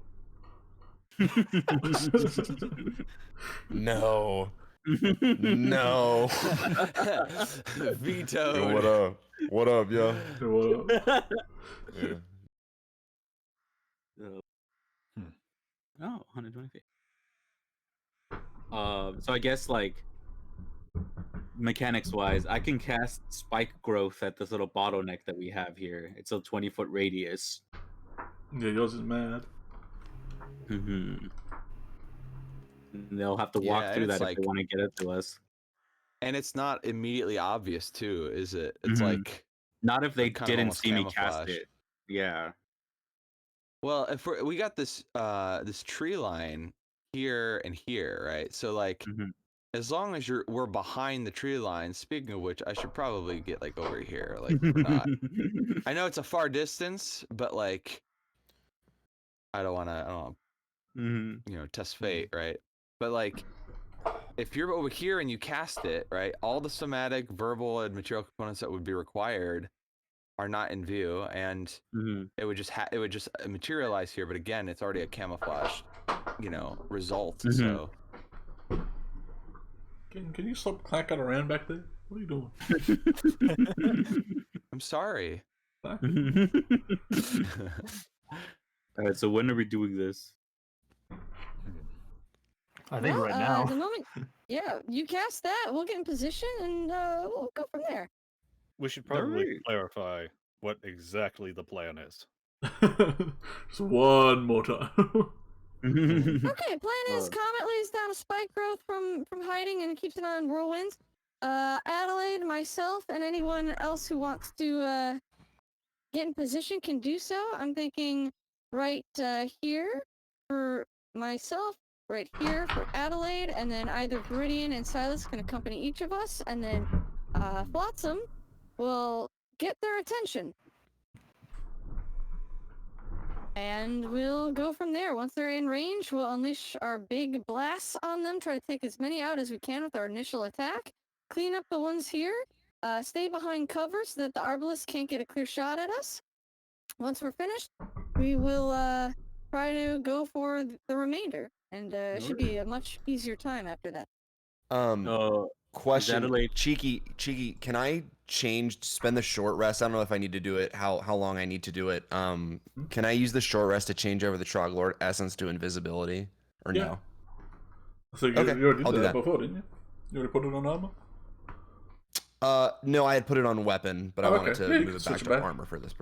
No. No. Vetoed. Yo, what up? What up, yo? What up? Yeah. Oh, 120 feet. So I guess like mechanics wise, I can cast spike growth at this little bottleneck that we have here. It's a 20-foot radius. Yeah, yours is mad. They'll have to walk through that if they want to get it to us. And it's not immediately obvious too, is it? It's like not if they kind of didn't almost see me cast camouflage. it. Yeah. Well, if we got this this tree line here and here, right? So like as long as we're behind the tree line, speaking of which, I should probably get like over here. Like we're not. I know it's a far distance, but like I don't wanna test fate, right? But like if you're over here and you cast it, right, all the somatic, verbal, and material components that would be required are not in view, and it would just materialize here. But again, it's already a camouflage, result. So Can you stop clacking around back there? What are you doing? I'm sorry. All right, so when are we doing this? I think right now. The moment, you cast that, we'll get in position and we'll go from there. We should probably clarify what exactly the plan is. Just one more time. Okay, plan is Comet lays down a spike growth from hiding and keeps an eye on whirlwinds. Adelaide, myself, and anyone else who wants to get in position can do so. I'm thinking right here for myself, right here for Adelaide, and then either Viridian and Silas can accompany each of us, and then Flotsam will get their attention. And we'll go from there. Once they're in range, we'll unleash our big blasts on them, try to take as many out as we can with our initial attack, clean up the ones here, stay behind cover so that the Arbalest can't get a clear shot at us. Once we're finished, we will try to go for the remainder, and it should be a much easier time after that. Question, Cheeki, can I spend the short rest? I don't know if I need to do it, how long I need to do it. Can I use the short rest to change over the Troglord Essence to invisibility, or no? So you already did that before, didn't you? You already put it on armor? No, I had put it on weapon, but I wanted to move it back to back. armor for this.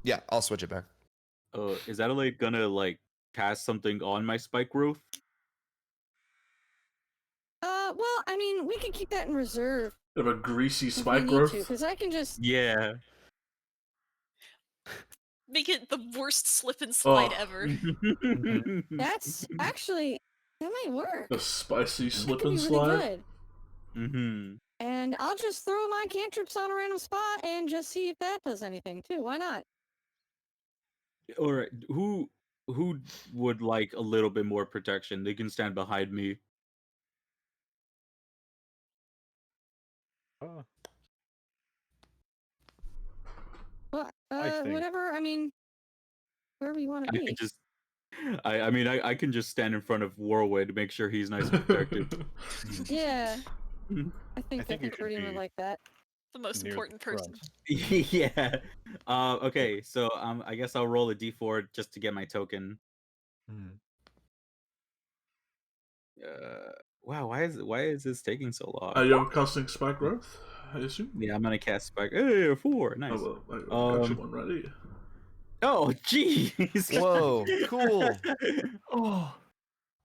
Yeah, I'll switch it back. Is Adelaide gonna like cast something on my spike growth? Well, I mean, we can keep that in reserve. Of a greasy spike growth? Because I can just... Yeah. Make it the worst slip and slide ever. That's actually that might work. A spicy That slip could and be slide. really good. And I'll just throw my cantrips on a random spot and just see if that does anything too. Why not? Or who would like a little bit more protection? They can stand behind me. Oh, Well, I think- whatever. I mean, wherever you want to I be. could just. I mean, I can just stand in front of Warwood to make sure he's nice and protected. Yeah. I think think that you the should Viridian would be like that. The most near important the person. front. Yeah. Okay. So I guess I'll roll a d4 just to get my token. Wow. Why is this taking so long? You're casting Spike Growth, I assume? Yeah, I'm gonna cast Spike. Hey, 4. Nice. Oh, well, I got you one ready. Oh, jeez. Whoa, cool. Oh.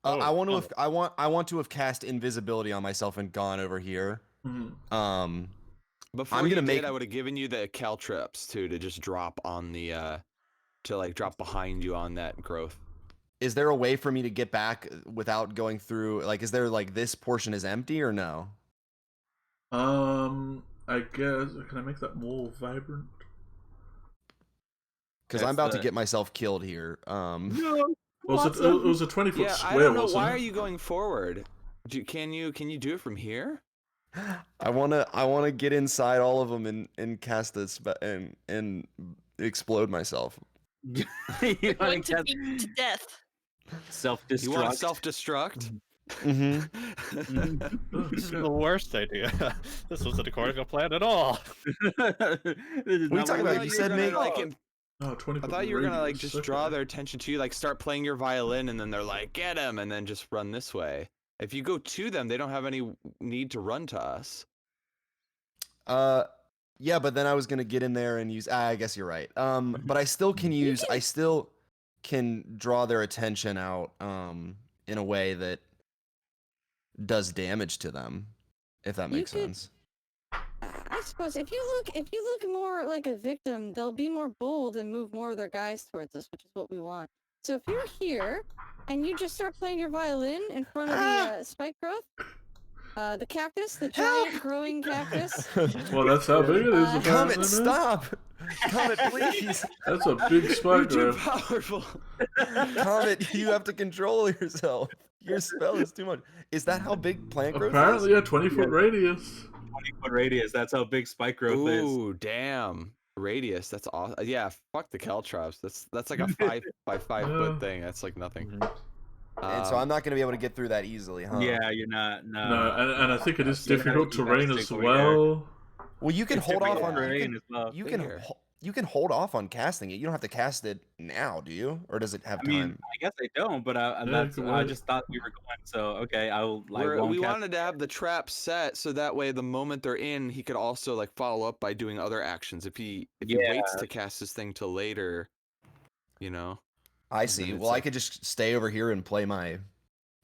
I want to have cast invisibility on myself and gone over here. Before I'm you gonna did, make. I would have given you the caltrips too to just drop on the to like drop behind you on that growth. Is there a way for me to get back without going through? Like, is there like this portion is empty or no? I guess can I make that more vibrant? Because I'm about to get myself killed here. No. It was a 20-foot Yeah, square. I don't know. Wasn't Why it? are you going forward? Can you do it from here? I wanna get inside all of them and cast this and explode myself. You're going to beat to death. Self-destruct. You want to self-destruct? This is the worst idea. This wasn't according to plan at all. What are you talking about? You said make like Oh, 20 I thought you were gonna like just draw their attention to you, like start playing your violin, and then they're like, "Get him!" and then just run this way. If you go to them, they don't have any need to run to us. Yeah, but then I was gonna get in there and use. I guess you're right. But I still can use. I still can draw their attention out. In a way that does damage to them, if that makes sense. I suppose if you look more like a victim, they'll be more bold and move more of their guys towards us, which is what we want. So if you're here and you just start playing your violin in front of the spike growth, the cactus, the giant growing cactus. Well, that's how big it is. Comet, stop! Comet, please! That's a big spike You're too growth. powerful. Comet, you have to control yourself. Your spell is too much. Is that how big plant growth Apparently, is? a 20-foot radius. 20-foot radius. That's how big spike growth is. Ooh, damn. Radius. That's awesome. Yeah, fuck the caltrops. That's like a 5 by 5 foot thing. That's like nothing. And so I'm not going to be able to get through that easily, huh? Yeah, you're not. No. No, and I think it is Yeah, difficult you terrain gotta as stick over here. well. Well, you can It's hold off different on terrain as well. you can hold off on casting it. You don't have to cast it now, do you? Or does it have time? I mean, I guess I don't, but I just thought we were going. So okay, We wanted to have the trap set so that way the moment they're in, he could also like follow up by doing other actions. If he waits to cast this thing till later, you know. I see. Well, I could just stay over here and play my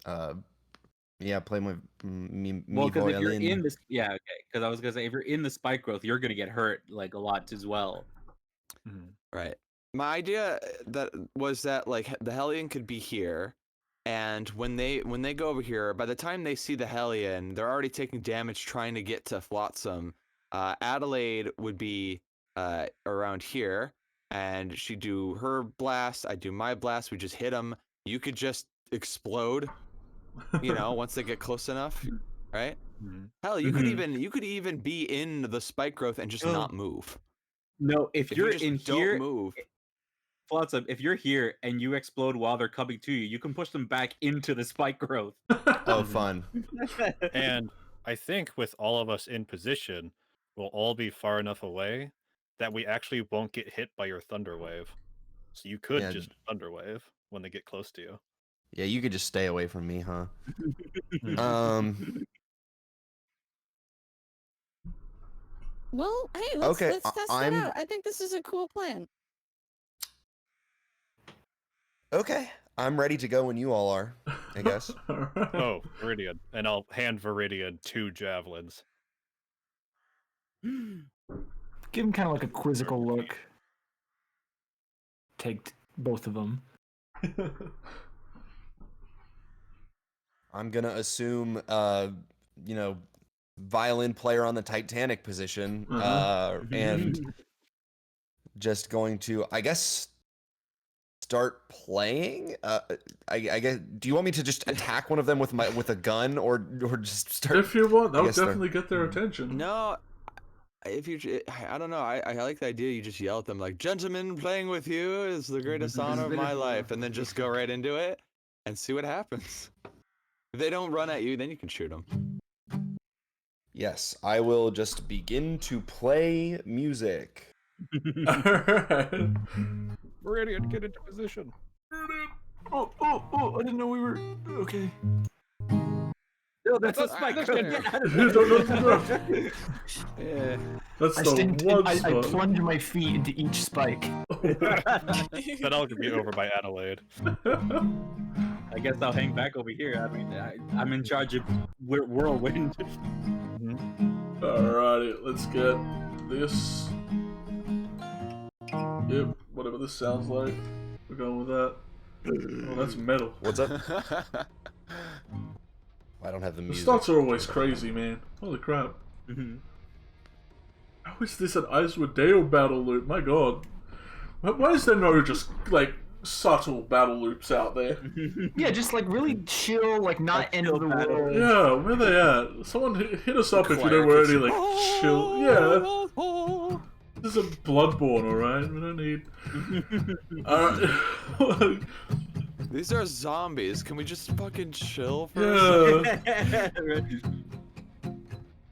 play my me Well, because if you're violin. in this, okay. Because I was gonna say, if you're in the spike growth, you're gonna get hurt like a lot as well. Right. My idea was that like the Hellion could be here, and when they go over here, by the time they see the Hellion, they're already taking damage trying to get to Flotsam. Adelaide would be around here, and she'd do her blast. I do my blast. We just hit them. You could just explode. You know, once they get close enough, right? Hell, you could even be in the spike growth and just not move. No, if you're you just in don't here, move. Flotsam, if you're here and you explode while they're coming to you, you can push them back into the spike growth. Oh, fun. And I think with all of us in position, we'll all be far enough away that we actually won't get hit by your thunder wave. So you could just thunder wave when they get close to you. Yeah, you could just stay away from me, huh? Well, hey, let's test that out. I think this is a cool plan. Okay, I'm ready to go when you all are, I guess. Oh, Viridian. And I'll hand Viridian 2 javelins. Give him kind of like a quizzical look. take both of them. I'm gonna assume, violin player on the Titanic position, and just going to, I guess, start playing. I guess. Do you want me to just attack one of them with a gun, or just start? If you want, that would definitely get their attention. No, if you, I don't know. I like the idea. You just yell at them like, "Gentlemen, playing with you is the greatest honor of my life," and then just go right into it and see what happens. If they don't run at you, then you can shoot them. Yes, I will just begin to play music. Alright. Meridian, get into position. Oh! I didn't know we were okay. No, that's a spike. Yeah. That's I plunge my feet into each spike. That all could be over by Adelaide. I guess I'll hang back over here. I mean, I'm in charge of whirlwind. Alrighty, let's get this. Yep, whatever this sounds like. We're going with that. Oh, that's metal. What's up? I don't have the The music. starts are always crazy, man. Holy crap. How is this an Icewood battle loop? My god. Why is there no just, like, subtle battle loops out there? Yeah, just like really chill, like not end of the world. Yeah, where they at? Someone hit us up if you know where any, like, chill. Yeah. This is a Bloodborne, alright? We don't need... Alright. These are zombies. Can we just fucking chill for a second?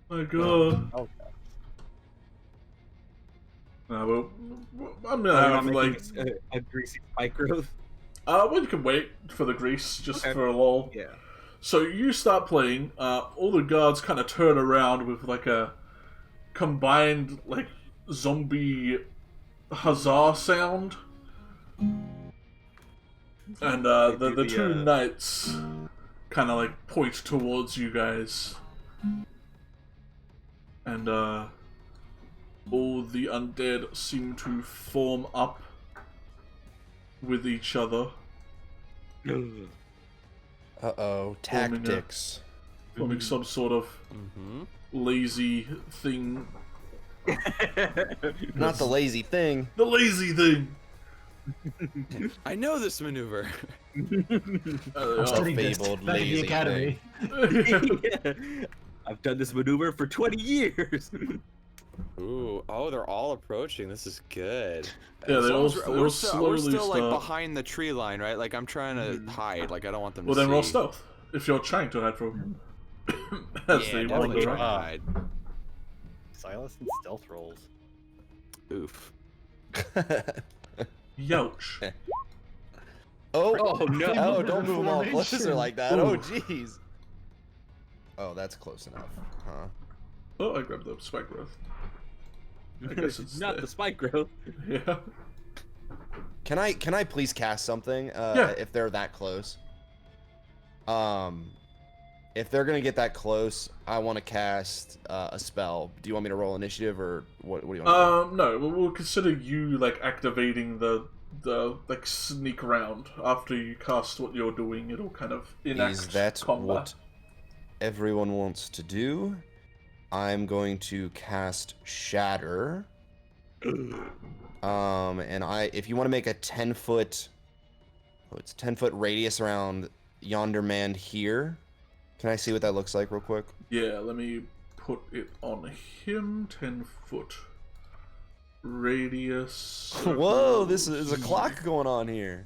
My god. Oh. Well, I'm gonna have, like... a greasy spike growth. Well, you can wait for the grease, just for a lull. Yeah. So you start playing, all the guards kind of turn around with, like, a combined, like, zombie huzzah sound. And, the two knights kind of, like, point towards you guys. And, all the undead seem to form up with each other. Uh-oh, tactics. Forming some sort of lazy thing. Not the lazy thing. The lazy thing! I know this maneuver. I'm studying this fabled back at the lazy academy. I've done this maneuver for 20 years. Ooh, oh, they're all approaching. This is good. Yeah, they all we're slowly still like start. behind the tree line, right? Like I'm trying to hide. Like I don't want them Well, to then see. roll stealth. If you're trying to hide from as Yeah, they definitely wander try around. to hide. Silas and stealth rolls. Oof. Youch. Oh no. Oh, don't move them all Formation. closer like that. Oh, jeez. Oh, that's close enough, huh? Oh, I grabbed the spike growth. I guess it's Not there. the spike growth. Yeah. Can I please cast something? Yeah. If they're that close. If they're gonna get that close, I want to cast a spell. Do you want me to roll initiative or what? What do you want? No, we'll consider you like activating the like sneak round after you cast what you're doing. It'll kind of enact Is that combat. what everyone wants to do? I'm going to cast Shatter. And if you want to make a 10-foot, it's 10-foot radius around yonder man here. Can I see what that looks like real quick? Yeah, let me put it on him. 10-foot radius. Whoa, this is a clock going on here.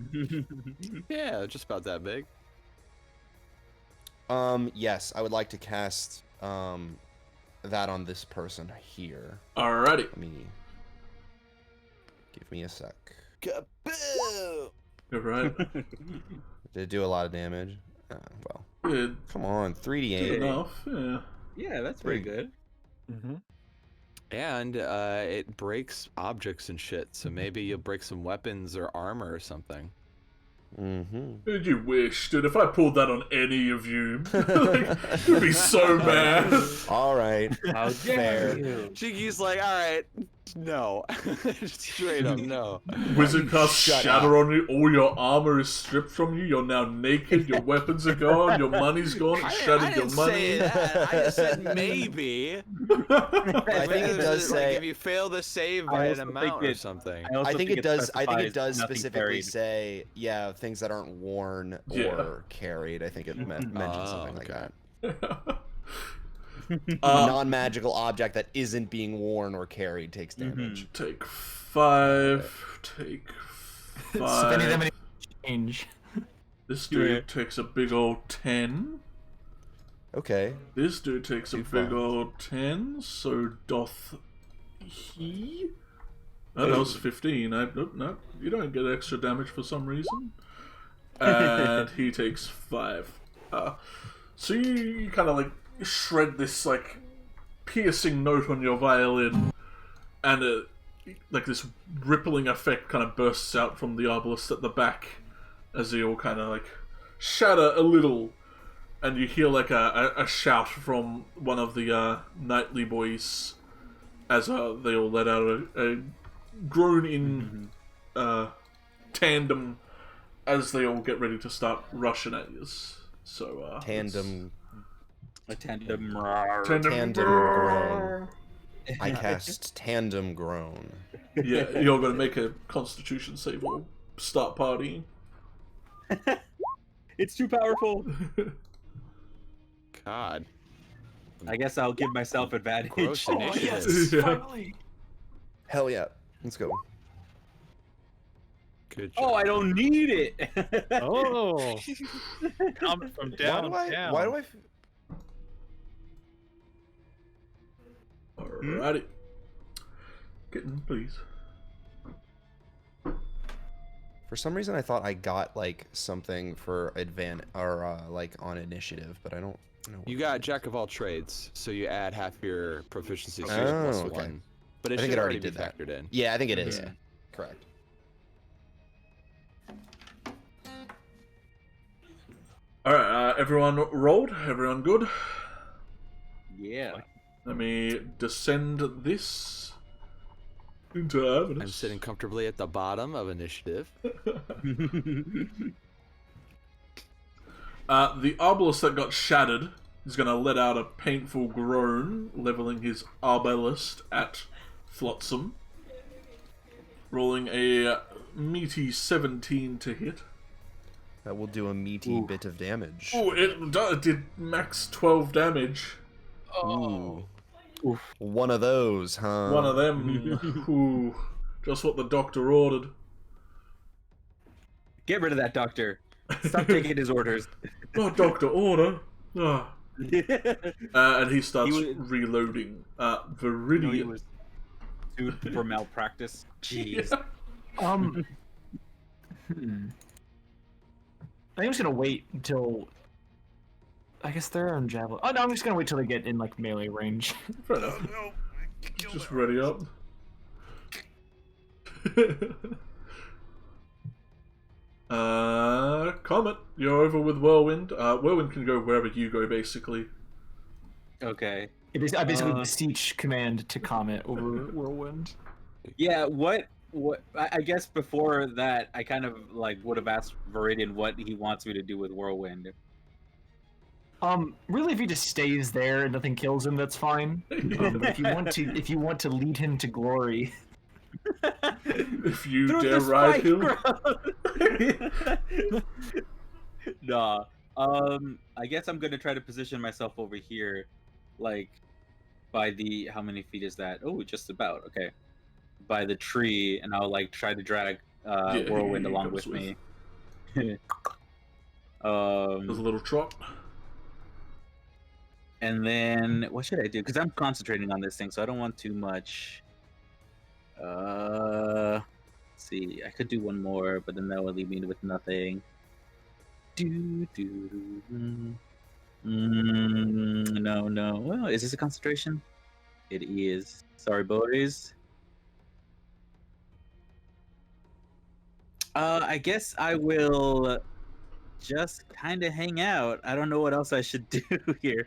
Yeah, just about that big. Yes, I would like to cast that on this person here. Alrighty. Give me a sec. Kaboo! Alright. Did it do a lot of damage? Well, Good. come on, 3d8. Enough. Yeah. Yeah, that's pretty good. And it breaks objects and shit. So maybe you'll break some weapons or armor or something. Did you wish, dude? If I pulled that on any of you, like, you'd be so mad. All right. How Fair. dare you? Cheeky's like, all right, No. Straight up, no. Wizard casts Shut Shatter on you, all your armor is stripped from you, you're now naked, your weapons are gone, your money's gone, it I shattered your didn't money. say that. I just said maybe. I think it does like say. if you fail to save I by an also think amount or it- something. also I think it does. I think it specifies does nothing specifically carried. say, yeah, things that aren't worn Yeah. or carried. I think it mentions something like okay. that. A non-magical object that isn't being worn or carried takes damage. Take 5. Take So if any of them 5. change. This dude takes a big old 10. Okay. This dude takes a Do big fine. old 10. So doth he? Oh, that was 15. Nope. You don't get extra damage for some reason. And he takes 5. So you kind of like shred this like piercing note on your violin, and like this rippling effect kind of bursts out from the obelisk at the back as they all kind of like shatter a little, and you hear like a shout from one of the knightly boys as they all let out a groan in tandem as they all get ready to start rushing at you. So Tandem A tandem. groan. I cast tandem groan. Yeah, you're gonna make a Constitution save or start partying. It's too powerful. God. I guess I'll give myself advantage. Gross Oh, initiative. yes, Yeah. finally. Hell yeah. Let's go. Good job. Oh, I don't need it. Oh. Coming from downtown. Why do I Alrighty. Getting, please. For some reason I thought I got like something for like on initiative, but I don't know. You got Jack of all trades, so you add half your proficiency so Oh, you're plus okay. 1. But it I think should it already be did that. factored in. Yeah, I think it is. Yeah. Correct. Alright, everyone rolled? Everyone good? Yeah. Let me descend this into Avernus. I'm sitting comfortably at the bottom of initiative. The obelisk that got shattered is going to let out a painful groan, leveling his arbalist at Flotsam. Rolling a meaty 17 to hit. That will do a meaty bit of damage. Oh, it did max 12 damage. Ooh. One of those, huh? One of them. Ooh, just what the doctor ordered. Get rid of that doctor. Stop taking his orders. Oh, doctor order. Ah. And he starts He was- reloading. You know, he Viridian. was sued for malpractice. Jeez. I think I'm just gonna wait until. I guess they're on javelin. Oh no, I'm just gonna wait till they get in like melee range. Fair enough. Just ready up. Comet, you're over with Whirlwind. Whirlwind can go wherever you go, basically. Okay. I basically beseech command to Comet over Whirlwind. Yeah, what I guess before that I kind of like would have asked Viridian what he wants me to do with Whirlwind. Really, if he just stays there and nothing kills him, that's fine. But if you want to lead him to glory, If you Through dare the ride spike him. Nah. I guess I'm gonna try to position myself over here, like by the how many feet is that? Oh, just about. Okay. By the tree, and I'll like try to drag Whirlwind he along comes with me. There's a little trot. And then what should I do? Because I'm concentrating on this thing, so I don't want too much. Let's see, I could do one more, but then that would leave me with nothing. No. Well, is this a concentration? It is. Sorry, boys. I guess I will just kind of hang out. I don't know what else I should do here.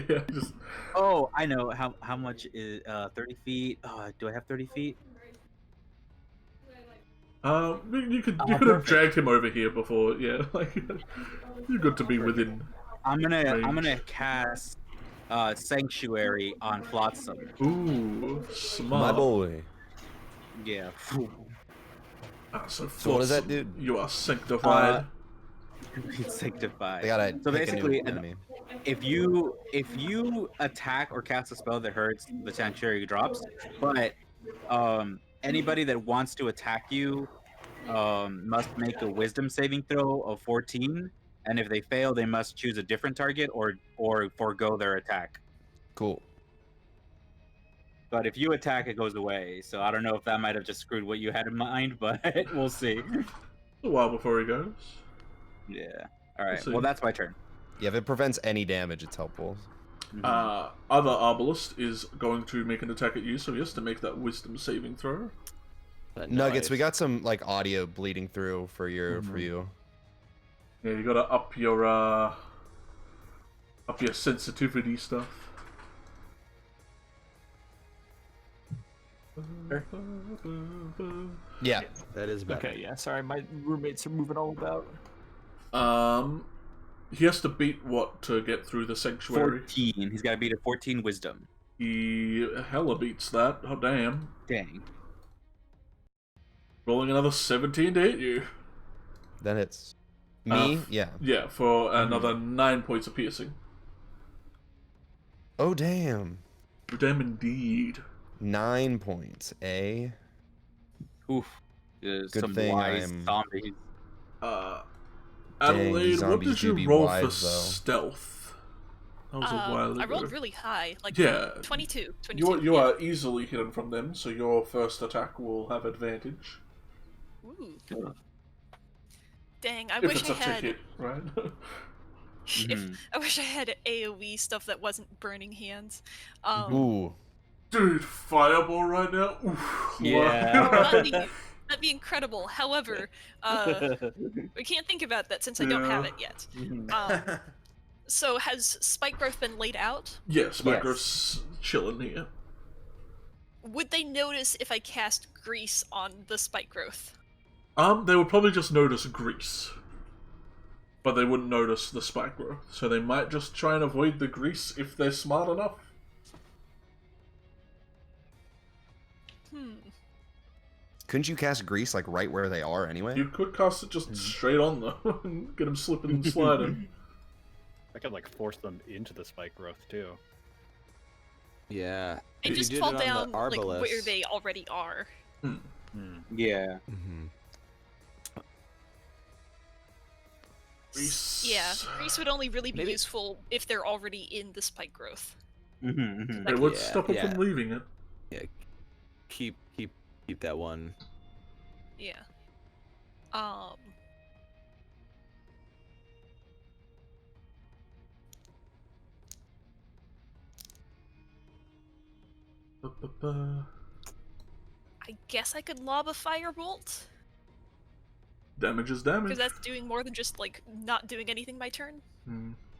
Yeah, just... Oh, I know. How much is 30 feet? Do I have 30 feet? You could have dragged him over here before, yeah. Like, you're good to be within. I'm gonna cast Sanctuary on Flotsam. Ooh, smart. My boy. Yeah. So what does that do? You are sanctified. Sanctified. I gotta So pick a new basically, enemy. if you attack or cast a spell that hurts, the Sanctuary drops. But anybody that wants to attack you must make a Wisdom saving throw of 14, and if they fail, they must choose a different target or forego their attack. Cool. But if you attack, it goes away. So I don't know if that might have just screwed what you had in mind, but we'll see. A while before he goes. Yeah. All right. We'll Well, that's my turn. Yeah, if it prevents any damage, it's helpful. Other Arbalist is going to make an attack at you, so he has to make that Wisdom saving throw. Nuggets, we got some like audio bleeding through for you. Yeah, you gotta up your sensitivity stuff. Yeah, that is better. Okay, yeah. Sorry, my roommates are moving all about. He has to beat what to get through the sanctuary? 14. He's got to beat a 14 Wisdom. He hella beats that. Oh damn! Dang. Rolling another 17 to hit you. Then it's me. Yeah. Yeah, for another 9 points of piercing. Oh damn! Oh damn, indeed. 9 points, eh? Oof. Good some thing wise I'm... zombies. Adelaide, what zombies did you do be roll wise, for though. stealth? That was a while ago. I rolled really high, like yeah. 22. You are easily hidden from them, so your first attack will have advantage. Ooh. Dang, I If wish it's I a had. ticket, right? I wish I had AoE stuff that wasn't burning hands. Ooh. Dude, fireball right now? Oof. Yeah. That'd be incredible. However, we can't think about that since I don't have it yet. So has Spike Growth been laid out? Yeah, Spike Growth's chilling here. Would they notice if I cast Grease on the Spike Growth? They would probably just notice grease. But they wouldn't notice the Spike Growth. So they might just try and avoid the grease if they're smart enough. Couldn't you cast grease like right where they are anyway? You could cast it just straight on them and get them slipping and sliding. I could like force them into the Spike Growth too. Yeah. And just fall down like where they already are. Yeah. Grease. Yeah, Grease would only really be useful if they're already in the Spike Growth. It would stop them from leaving it. Yeah. Keep that one. Yeah. I guess I could lob a firebolt. Damage is damage. Because that's doing more than just like not doing anything my turn.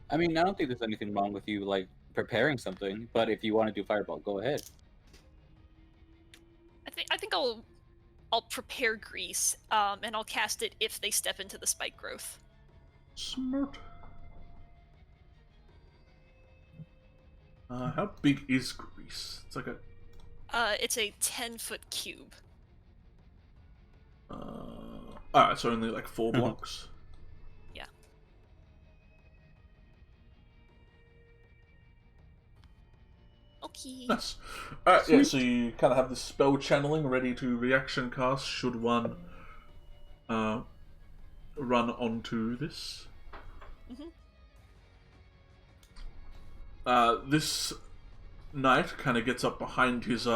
I mean, I don't think there's anything wrong with you like preparing something, but if you want to do fireball, go ahead. I think I'll prepare Grease, and I'll cast it if they step into the Spike Growth. Smart. How big is Grease? It's like a... It's a 10-foot cube. Alright, so only like 4 blocks. Yeah. Okay. Nice. Alright, yeah, so you kind of have this spell channeling ready to reaction cast should one run onto this. This knight kind of gets up behind his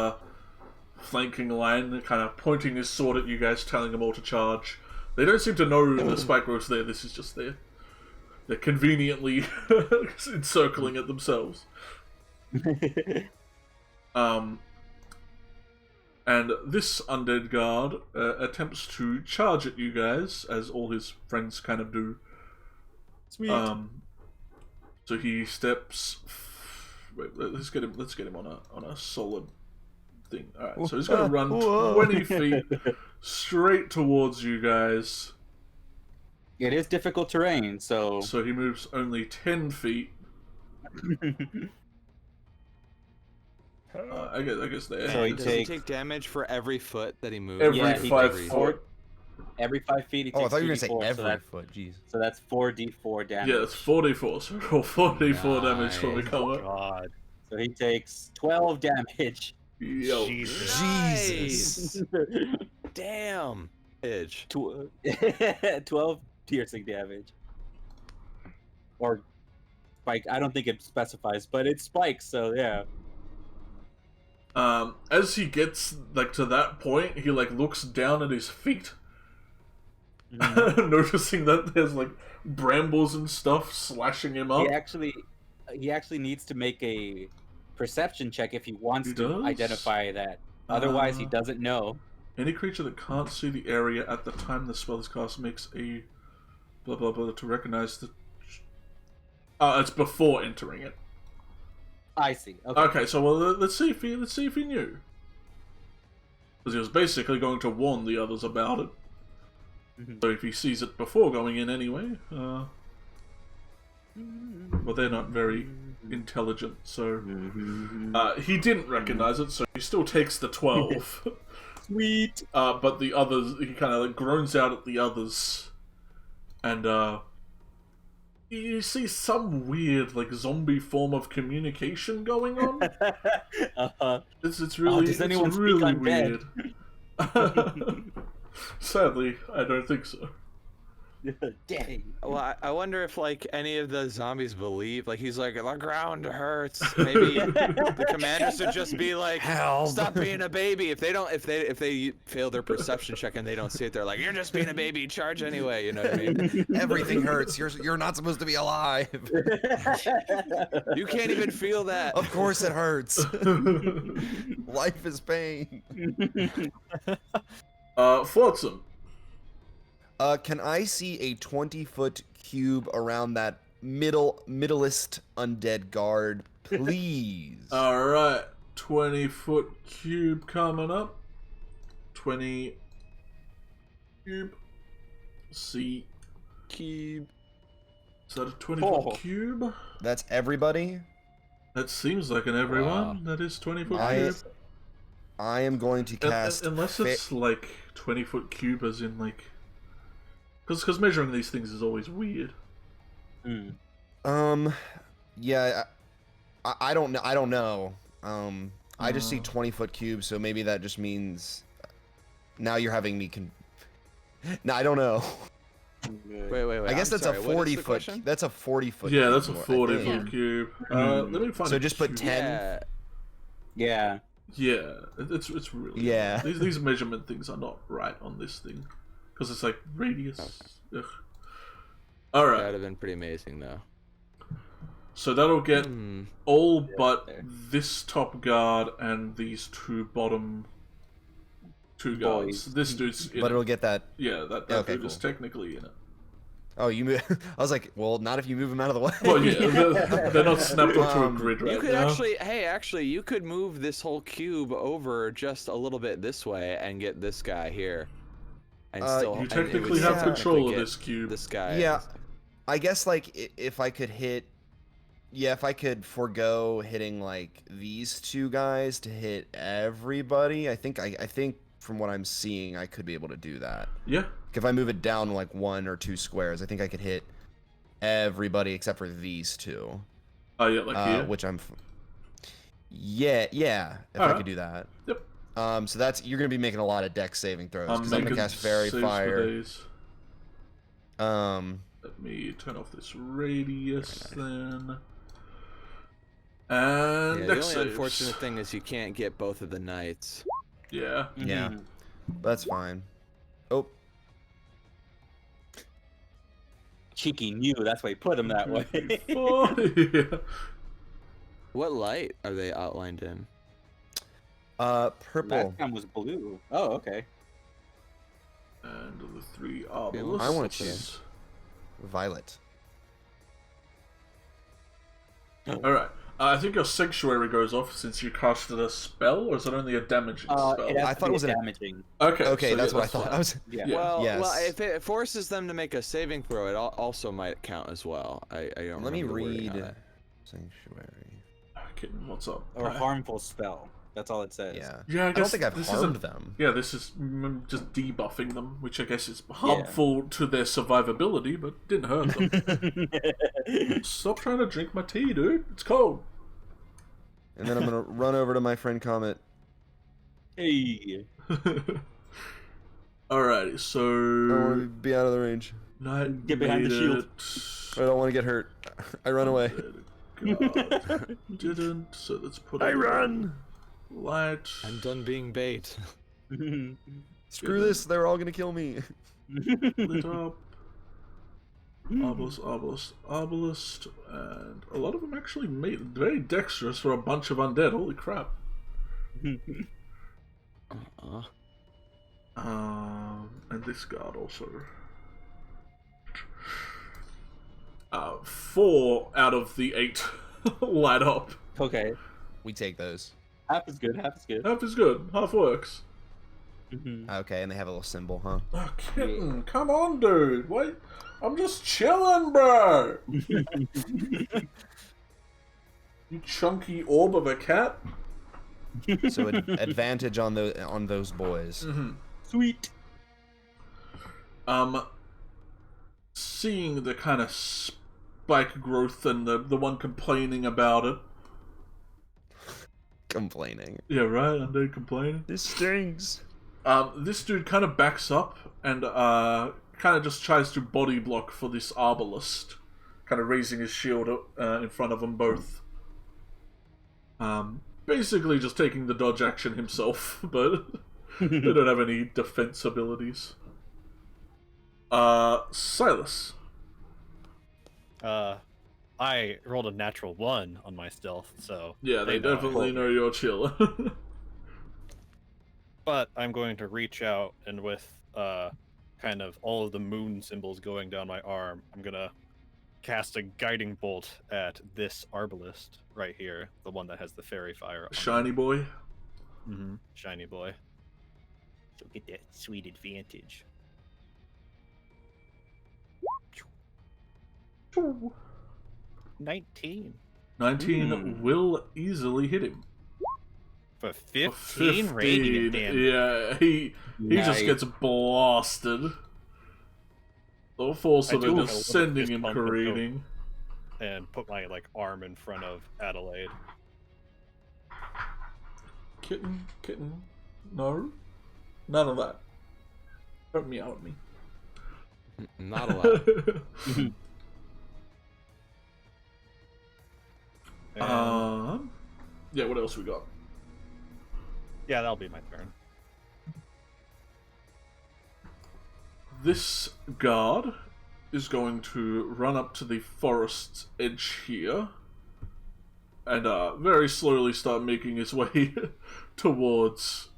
flanking line, kind of pointing his sword at you guys, telling them all to charge. They don't seem to know the Spike Growth's there, this is just there. They're conveniently encircling it themselves. And this undead guard attempts to charge at you guys, as all his friends kind of do. Sweet. So he steps. Wait, let's get him on a solid thing. All right, so he's gonna run 20 feet straight towards you guys. It is difficult terrain, so. So he moves only 10 feet. I guess there. So he Does takes he take damage for every foot that he moves? Every Yeah, he 5 takes foot. every 5 feet. He takes Oh, I thought you were gonna say 2d4, every so that- foot. Jeez. So that's 4d4 damage. Yeah, it's 44. So roll 44 damage for me, Nice. cover. God. So he takes 12 damage. Yo. Jesus. Damn. Edge. 12 piercing damage. Or spike. I don't think it specifies, but it spikes, so yeah. As he gets like to that point, he like looks down at his feet, noticing that there's like brambles and stuff slashing him up. He actually needs to make a perception check if he wants to does? identify that. Otherwise, he doesn't know. Any creature that can't see the area at the time the spell is cast makes a blah blah blah to recognize the. It's before entering it. I see. Okay. Okay, so well, let's see if he knew, because he was basically going to warn the others about it. So if he sees it before going in anyway, well, they're not very intelligent, so he didn't recognize it, so he still takes the 12. Sweet. But the others, he kind of like groans out at the others, and you see some weird like zombie form of communication going on. It's really, does anyone it's speak really undead? weird. Sadly, I don't think so. Dang. Well, I wonder if like any of the zombies believe, like he's like the ground hurts. Maybe the commanders should just be like, Help. stop being a baby. If they fail their perception check and they don't see it, they're like, you're just being a baby. Charge anyway. You know what I mean? Everything hurts. You're not supposed to be alive. You can't even feel that. Of course it hurts. Life is pain. Flotsam. Can I see a 20-foot cube around that middleist undead guard, please? Alright, 20-foot cube coming up. 20 cube. See. Cube. Is that a 20-foot Oh. cube? That's everybody. That seems like an everyone. Wow. That is 20-foot I cube. I am going to cast. Unless it's like 20-foot cube, as in like, because measuring these things is always weird. Yeah, I don't know. I don't know. I just see 20-foot cube, so maybe that just means. Now you're having me No, I don't know. Wait. I guess I'm that's sorry, a what is the 40-foot. question? That's a 40-foot. Yeah, that's a cube, I think. 40-foot cube. Let me find. So a just put cube. 10. Yeah. Yeah, it's really. Yeah. These measurement things are not right on this thing, because it's like radius. Ugh. All right. That'd have been pretty amazing though. So that'll get all but there. this top guard and these two bottom two guards. Boys. This dude's in But it. it'll get that. Yeah, that Okay, dude is cool. technically in it. Oh, you move. I was like, well, not if you move him out of the way. Well, yeah, they're not snapped onto a grid right You could now. actually, you could move this whole cube over just a little bit this way and get this guy here. And still, You and it technically would have technically control of get this cube. This guy. Yeah, I guess like if I could hit, yeah, if I could forego hitting like these two guys to hit everybody, I think from what I'm seeing, I could be able to do that. Yeah. If I move it down like 1 or 2 squares, I think I could hit everybody except for these two. Oh yeah, like here. Which I'm. Yeah. If I Alright. could do that. Yep. So that's you're gonna be making a lot of dex saving throws I'm because I'm gonna making cast Fairy saves for Fire. these. Let me turn off this radius then. And Yeah, the dex only saves. unfortunate thing is you can't get both of the knights. Yeah. Yeah, that's fine. Oh, Cheeky knew that's why he put him that way. Oh, yeah. What light are they outlined in? purple. Last time was blue. Oh, okay. And the 3 are Yeah, ballists. I want to choose violet. Alright. I think your sanctuary goes off since you casted a spell, or is it only a damaging spell? I thought it was damaging. Okay, Okay, so that's yeah, what I thought. I was. Yeah. Well, Yes. well, if it forces them to make a saving throw, it also might count as well. I don't Let me remember the wording on read that. sanctuary. Kitten, what's up? Or a harmful spell. That's all it says. Yeah. Yeah, I I don't guess think I've this harmed isn't- them. Yeah, this is just debuffing them, which I guess is harmful to their survivability, but didn't hurt them. Stop trying to drink my tea, dude. It's cold. And then I'm gonna run over to my friend Comet. Hey. Alrighty, so I don't want to be out of the range. Knight Get behind the made shield. I don't want to get hurt. I run away. God, didn't. So let's put. I run. Light. I'm done being bait. Screw this. They're all gonna kill me. Lit up. Obelisk, and a lot of them actually made very dexterous for a bunch of undead. Holy crap! And this guard also. 4 out of the 8 light up. Okay. We take those. Half is good. Half is good. Half is good. Half works. Okay, and they have a little symbol, huh? Oh, kitten, come on, dude. Wait, I'm just chilling, bro. You chunky orb of a cat. So advantage on those boys. Sweet. Seeing the kind of spike growth and the one complaining about it. Complaining. Yeah, right. Undead complaining. This stings. This dude kind of backs up and kind of just tries to body block for this arbalist, kind of raising his shield up in front of them both. Basically just taking the dodge action himself, but they don't have any defense abilities. Silas. I rolled a natural 1 on my stealth, so Yeah, they know definitely know you're chill. But I'm going to reach out and with kind of all of the moon symbols going down my arm, I'm gonna cast a guiding bolt at this arbalist right here, the one that has the fairy fire on Shiny boy. Shiny boy. So get that sweet advantage. 19 will easily hit him. for 15 radiant damage. Yeah, he just gets blasted. The force of it is sending him careening. And put my arm in front of Adelaide. Kitten, no, none of that. Don't meow at me. Not allowed. Yeah. What else we got? Yeah, that'll be my turn. This guard is going to run up to the forest's edge here and very slowly start making his way towards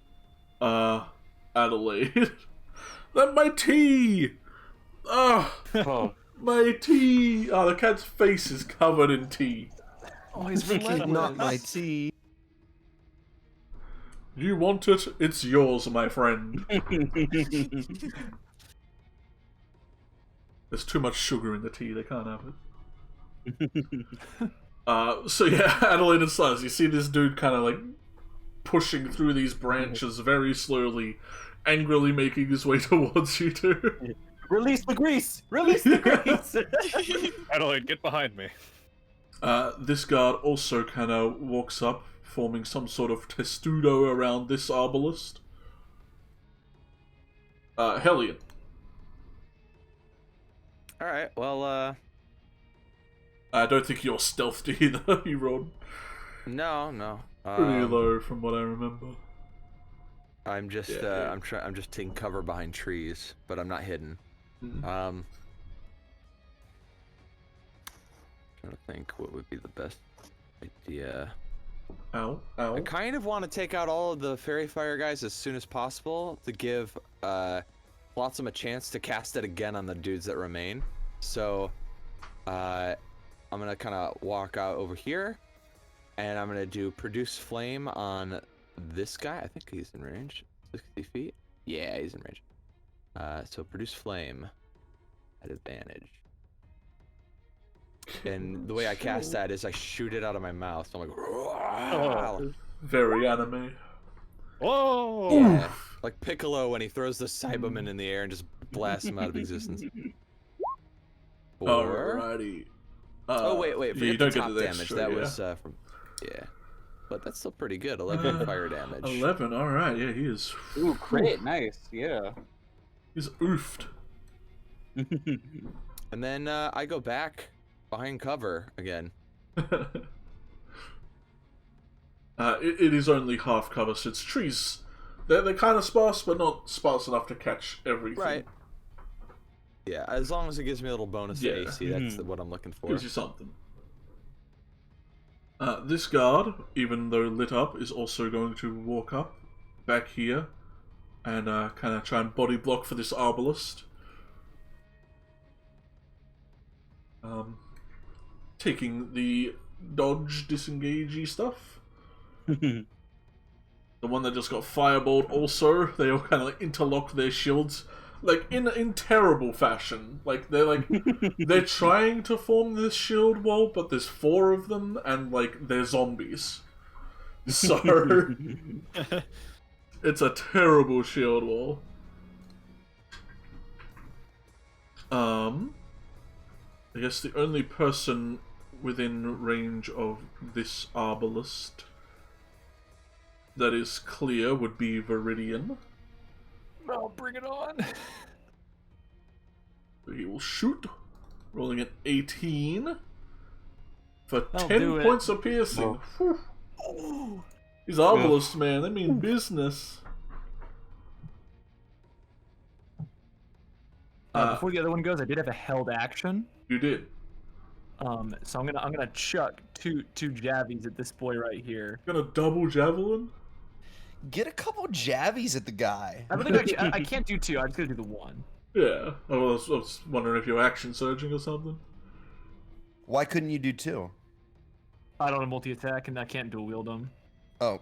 Adelaide. Then my tea! Oh. My tea! The cat's face is covered in tea. Oh, he's not my tea. You want it? It's yours, my friend. There's too much sugar in the tea, they can't have it. So yeah, Adelaide and Silas, you see this dude kind of pushing through these branches very slowly, angrily making his way towards you two. Release the grease! Release the grease! Adelaide, get behind me. This guard also kind of walks up, forming some sort of testudo around this arbalist. Hellion. Alright, well, I don't think you're stealthed either. You rolled no. pretty low from what I remember. I'm just, Yeah. I'm just taking cover behind trees, but I'm not hidden. Mhm. Trying to think what would be the best idea. Ow. I kind of want to take out all of the fairy fire guys as soon as possible to give Flotsam a chance to cast it again on the dudes that remain. So, I'm gonna kind of walk out over here, and I'm gonna do produce flame on this guy. I think he's in range. 60 feet. Yeah, he's in range. So produce flame at advantage. And the way I cast that is I shoot it out of my mouth. So I'm like, Oh, very anime. Whoa! Yeah, like Piccolo when he throws the Cyberman in the air and just blasts him out of existence. Alrighty. Oh wait, yeah, forget you the don't get top the damage. extra, That yeah. was from, yeah, but that's still pretty good. 11 fire damage. 11. All right. Yeah, he is. Ooh, great, nice, yeah. He's oofed. And then I go back behind cover again. It is only half cover, so it's trees. They're kind of sparse, but not sparse enough to catch everything. Right. Yeah, as long as it gives me a little bonus to AC, that's what I'm looking for. Gives you something. This guard, even though lit up, is also going to walk up back here and kind of try and body block for this arbalist. Taking the dodge disengagey stuff. The one that just got fireballed also, they all kind of like interlock their shields. Like in terrible fashion. Like they're trying to form this shield wall, but there's 4 of them and like they're zombies. So it's a terrible shield wall. I guess the only person within range of this arbalist that is clear would be Viridian. Oh, bring it on. He will shoot, rolling an 18 for I'll 10 do it. points of piercing. Whew. These arbalists, man, they mean business. Before the other one goes, I did have a held action. You did. So I'm gonna chuck two javies at this boy right here. Gonna double javelin? Get a couple javies at the guy. I don't think I can't do 2. I'm just gonna do the 1. Yeah. I was wondering if you're action surging or something. Why couldn't you do 2? I don't have multi-attack and I can't dual wield them. Oh,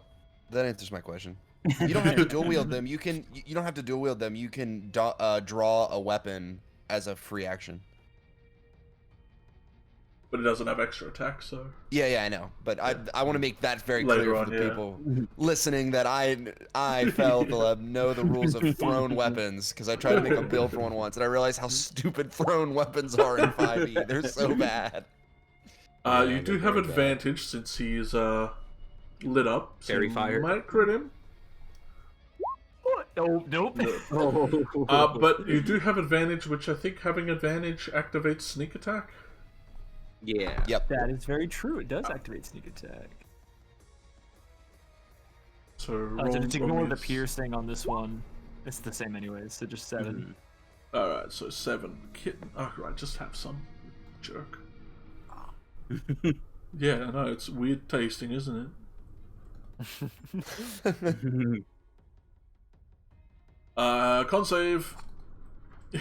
that answers my question. You don't have to dual wield them. You don't have to dual wield them. You can draw a weapon as a free action. But it doesn't have extra attack, so... Yeah, I know. But I want to make that very Later clear on, for the yeah. people listening that I failed to know the rules of thrown weapons because I tried to make a build for one once and I realized how stupid thrown weapons are in 5e. They're so bad. You do have advantage since he's lit up. So Fairy you fire. might crit him. Nope. But you do have advantage, which I think having advantage activates sneak attack. Yeah. Yep. That is very true. It does activate sneak attack. So So just ignore the obvious. piercing on this one. It's the same anyways, so just 7. Alright, so 7. Kitten. Oh, right, just have some. Jerk. Yeah, I know, it's weird tasting, isn't it? Con save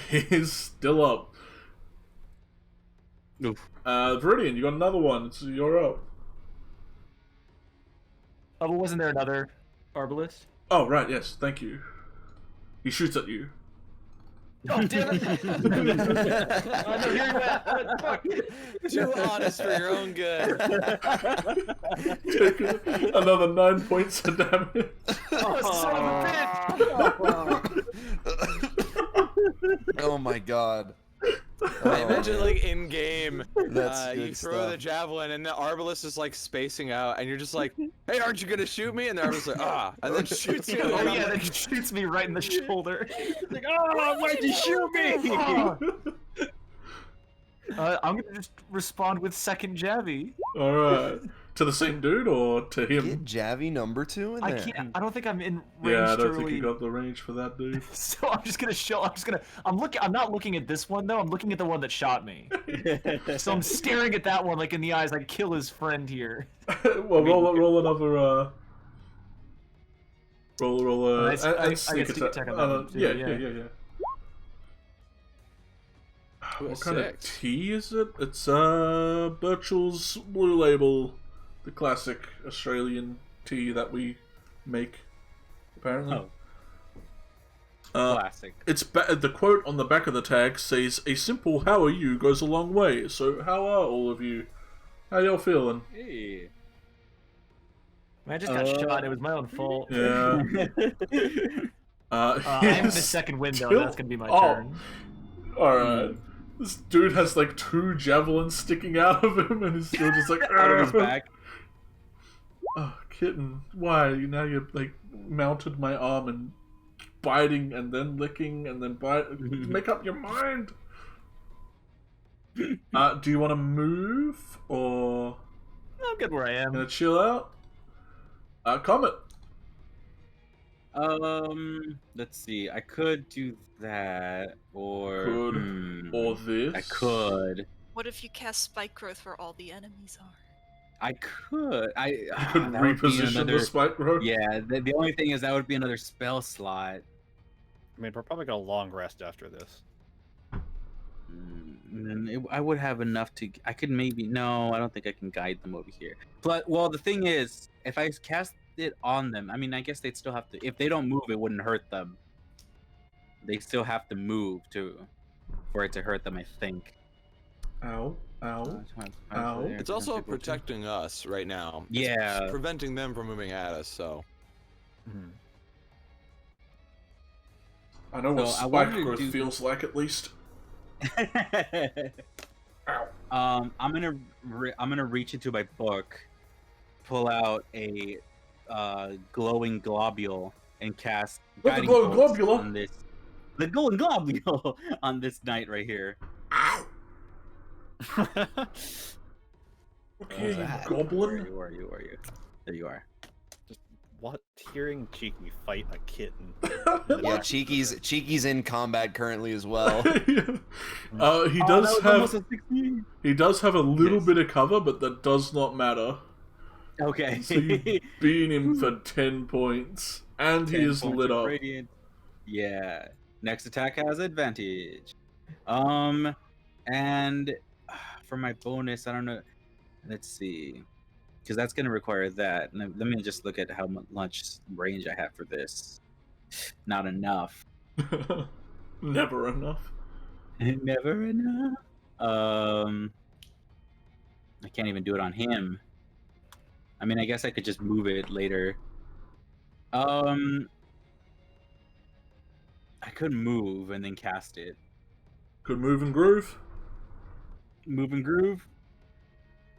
is still up. Oof. Viridian, you got another one, so you're up. Oh, but wasn't there another arbalist? Oh, right, yes, thank you. He shoots at you. Oh, damn it! Oh, no, here you went. Fuck. Too honest for your own good. Take another 9 points of damage. Oh, son of a bitch! Oh my god. I imagine like in game, That's you good throw the stuff. javelin and the arbalist is like spacing out, and you're just like, "Hey, aren't you gonna shoot me?" And the arbalist is like, and then shoots you. Oh yeah, that shoots me right in the shoulder. Like, oh, why'd you shoot me? I'm gonna just respond with second javi. Alright. To the same dude or to him? Get Javi number 2 in I there. can't. I don't think I'm in range Yeah, I to don't think really. you got the range for that dude. So I'm just gonna show. I'm not looking at this one though. I'm looking at the one that shot me. So I'm staring at that one like in the eyes. Like kill his friend here. Well, roll another. Roll I and get sneak sneak attack. attack on that one too, Yeah. What kind of tea is it? It's Birchall's Blue Label, the classic Australian tea that we make, apparently. Classic. It's the quote on the back of the tag says, "A simple how are you goes a long way." So how are all of you? How y'all feeling? Hey. I just got shot. It was my own fault. Yeah. I'm in the second window, and that's gonna be my turn. Alright. This dude has like 2 javelins sticking out of him, and he's still just like out of his back. Oh, kitten, why? Now you've like mounted my arm and biting and then licking and then bite. Make up your mind. Do you want to move or? I'm good where I am. Gonna chill out. Comet. Let's see. I could do that, or or this. I could. What if you cast Spike Growth where all the enemies are? I could. You could reposition the Spike Growth. Yeah. The only thing is that would be another spell slot. I mean, we're probably gonna long rest after this. I would have enough to. I could maybe. No, I don't think I can guide them over here. But well, the thing is, if I cast it on them, I mean, I guess they'd still have to. If they don't move, it wouldn't hurt them. They still have to move for it to hurt them, I think. Ow! Ow! Ow! It's also protecting us right now. Yeah, it's preventing them from moving at us. So. I know what Spike Growth feels like, at least. I'm gonna reach into my book, pull out a glowing globule, and cast the glowing globule on this. The glowing globule on this knight right here. Okay, goblin. Where are you? There you are. What? Hearing Cheeki fight a kitten. Yeah, Cheeky's in combat currently as well. He does have a little bit of cover, but that does not matter. Okay. So you've beaten him for 10 points, and he is lit up. Radiant. Yeah. Next attack has advantage. And for my bonus, I don't know. Let's see. Because that's going to require that. Let me just look at how much range I have for this. Not enough. Never enough. Never enough. I can't even do it on him. I mean, I guess I could just move it later. I could move and then cast it. Could move and groove? Move and groove?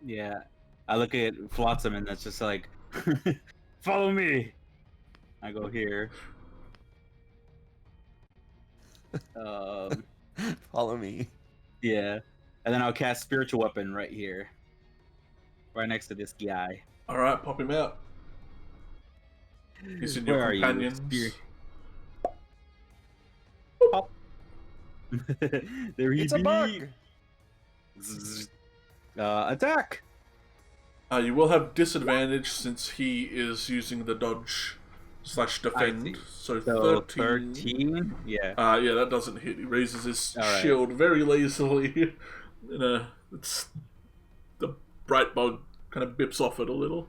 Yeah. I look at Flotsam and that's just like, follow me. I go here. Follow me. Yeah. And then I'll cast Spiritual Weapon right here. Right next to this guy. Alright, pop him out. He's in your companions. Pop. There he It's a bug! Attack! You will have disadvantage since he is using the dodge / defend. So 13. Yeah. Yeah, that doesn't hit. He raises his shield very lazily. The bright bug kind of bips off it a little.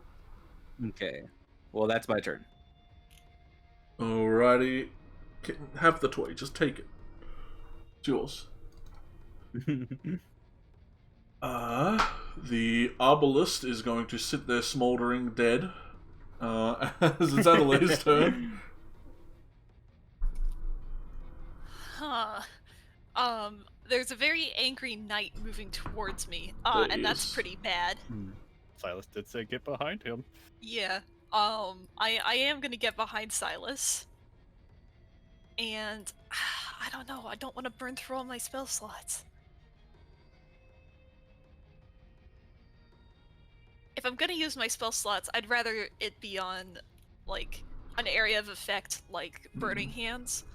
Okay. Well, that's my turn. Alrighty. Have the toy. Just take it. It's yours. The obelisk is going to sit there smoldering dead. As it's Adelaide's turn. There's a very angry knight moving towards me, and that's pretty bad. Silas did say get behind him. Yeah. I am gonna get behind Silas. And I don't know, I don't want to burn through all my spell slots. If I'm gonna use my spell slots, I'd rather it be on, like, an area of effect like Burning Hands.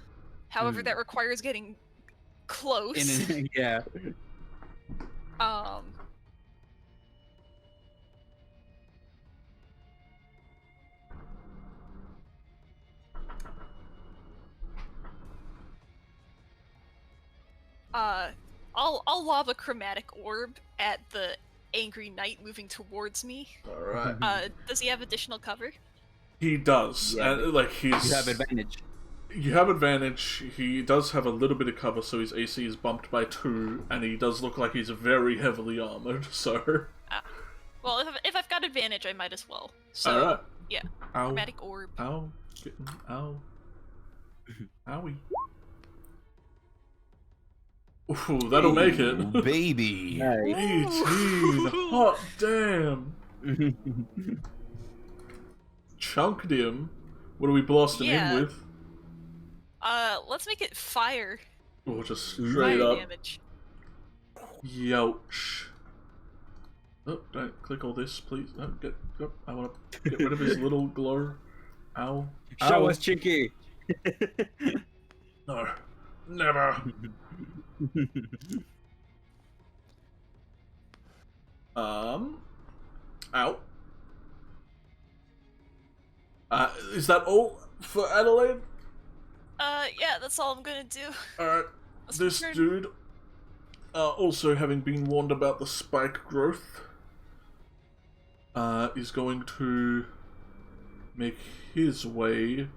However, that requires getting close. Yeah. I'll lob a chromatic orb at the angry knight moving towards me. Alright. Does he have additional cover? He does. Yeah, And like he's You have advantage. You have advantage. He does have a little bit of cover, so his AC is bumped by 2, and he does look like he's very heavily armored, so... Well, if I've got advantage, I might as well. So, Alright. yeah. Ow. Chromatic orb. Ow. Ow. Owie. Ooh, that'll make it. Baby. 18. Hot damn. Chunked him. What are we blasting in with? Let's make it fire. Or just Fire straight up. damage. Youch. Oh, don't click all this, please. No, I want to get rid of his little glow. Ow. Show Ow. us, Cheeki. No. Never. Ow. Is that all for Adelaide? Yeah, that's all I'm gonna do. Alright. That's This my turn. dude, also having been warned about the spike growth, is going to make his way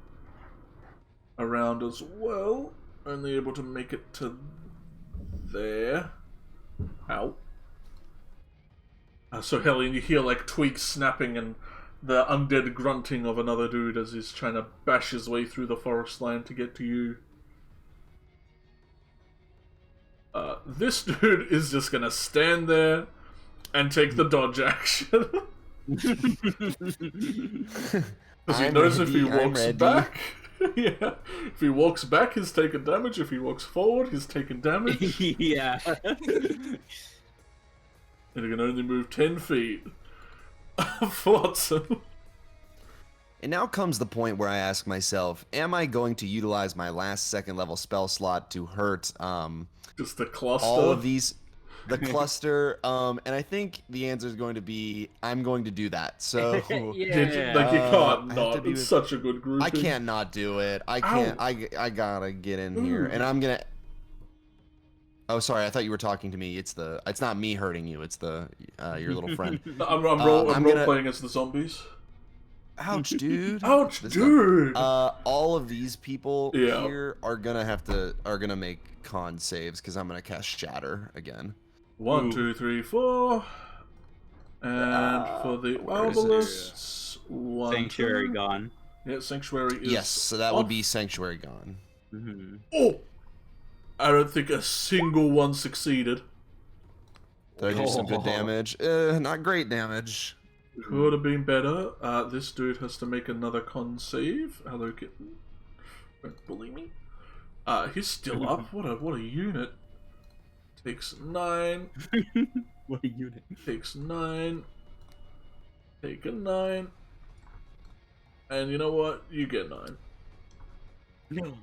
around as well. Only able to make it to there. Ow. So Helene, you hear like twigs snapping and the undead grunting of another dude as he's trying to bash his way through the forest line to get to you. This dude is just gonna stand there and take the dodge action. Because he knows if he walks back... yeah. If he walks back, he's taking damage. If he walks forward, he's taking damage. Yeah. And he can only move 10 feet. Flotsam. And now comes the point where I ask myself, am I going to utilize my last second level spell slot to hurt just the cluster? all of these, the cluster? And I think the answer is going to be, I'm going to do that. So you can't not. It's such a good group. I can't not do it. I can't. I gotta get in here, and I'm gonna. Oh, sorry. I thought you were talking to me. It's not me hurting you. It's your little friend. I'm role playing as the zombies. Ouch, dude. Ouch, dude. All of these people Yeah. here are gonna make con saves because I'm gonna cast Shatter again. 1, 2, 3, 4. And for the where is it? obelisks, 1, Sanctuary 2. gone. Yeah, Sanctuary is Yes, so that would be Sanctuary gone. Mm-hmm. Oh! I don't think a single one succeeded. Did I do some good damage? Not great damage. Could have been better. This dude has to make another con save. Hello, kitten. Don't bully me. He's still up. What a unit. Takes 9. What a unit. Takes 9. Take a 9. And you know what? You get 9. No.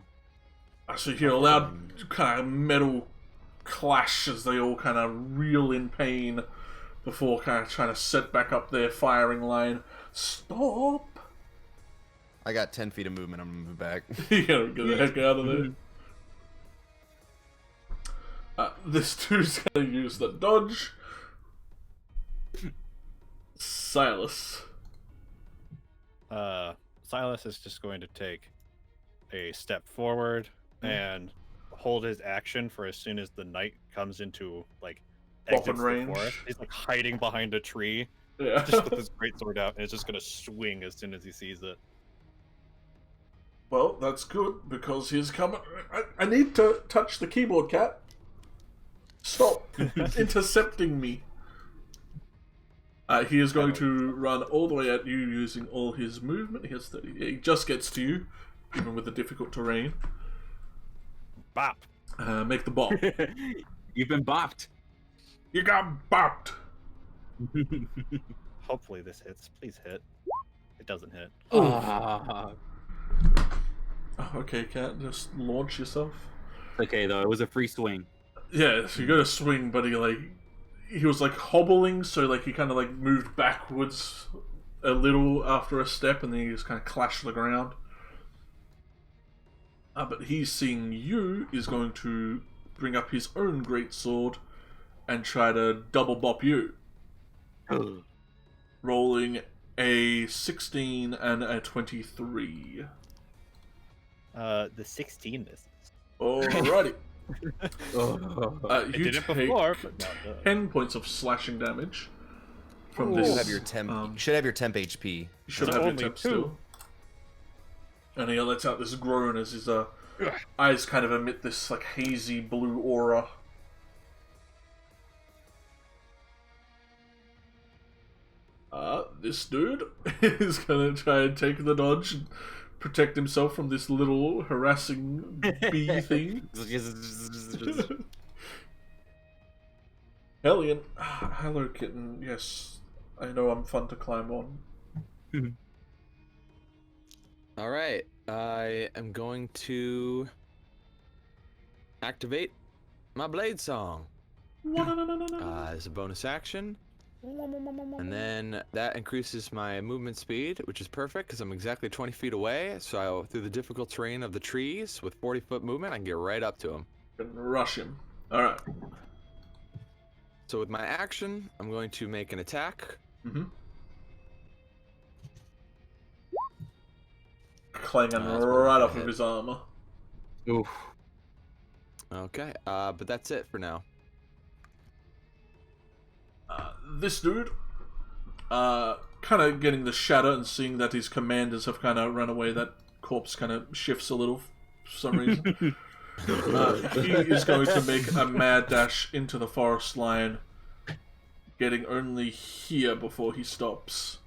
So you hear a loud kind of metal clash as they all kind of reel in pain before kind of trying to set back up their firing line. Stop! I got 10 feet of movement. I'm moving back. You gotta get the heck out of there. This dude's gonna use the dodge. Silas. Silas is just going to take a step forward and hold his action for as soon as the knight comes into exits the range. forest. He's hiding behind a tree, Yeah. just with his greatsword out, and it's just gonna swing as soon as he sees it. Well, that's good because he's coming. I need to touch the keyboard, cat. Stop intercepting me. He is going to run all the way at you using all his movement. He has 30. Yeah, he just gets to you, even with the difficult terrain. Bop. Make the bop. You've been bopped. You got bopped. Hopefully this hits. Please hit. It doesn't hit. Okay, cat, just launch yourself. Okay, though, it was a free swing. Yeah, so you go to swing, but he was hobbling, so he kind of moved backwards a little after a step, and then he just kind of clashed to the ground. But he's seeing you, is going to bring up his own greatsword and try to double bop you. Rolling a 16 and a 23. The 16 misses. Alrighty. I You did it take before, but not 10 points of slashing damage from You this. should have your temp. You should have your temp HP. You should So have your only temp 2. still. And he lets out this groan as his eyes kind of emit this like hazy blue aura. This dude is gonna try and take the dodge and protect himself from this little harassing bee thing. Hellion, hello kitten. Yes, I know I'm fun to climb on. All right, I am going to activate my blade song as a bonus action, and then that increases my movement speed, which is perfect because I'm exactly 20 feet away. So through the difficult terrain of the trees with 40-foot movement, I can get right up to him. And rush him. All right. So with my action, I'm going to make an attack. Clanging that's right off hit. of his armor. Oof. Okay, but that's it for now. This dude, kind of getting the shatter and seeing that his commanders have kind of run away, that corpse kind of shifts a little for some reason. He is going to make a mad dash into the forest line, getting only here before he stops.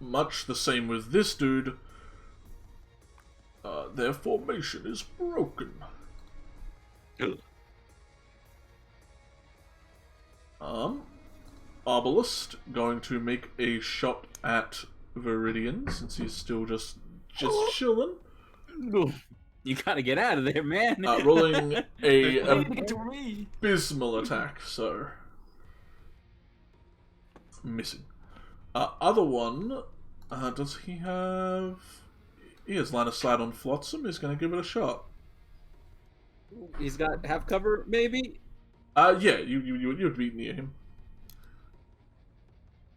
Much the same with this dude. Their formation is broken. Arbalist going to make a shot at Viridian since he's still just chilling. You gotta get out of there, man. Rolling a abysmal attack, so missing. Other one, does he have? He has line of sight on Flotsam. He's going to give it a shot. He's got half cover, maybe. Yeah, you'd be near him.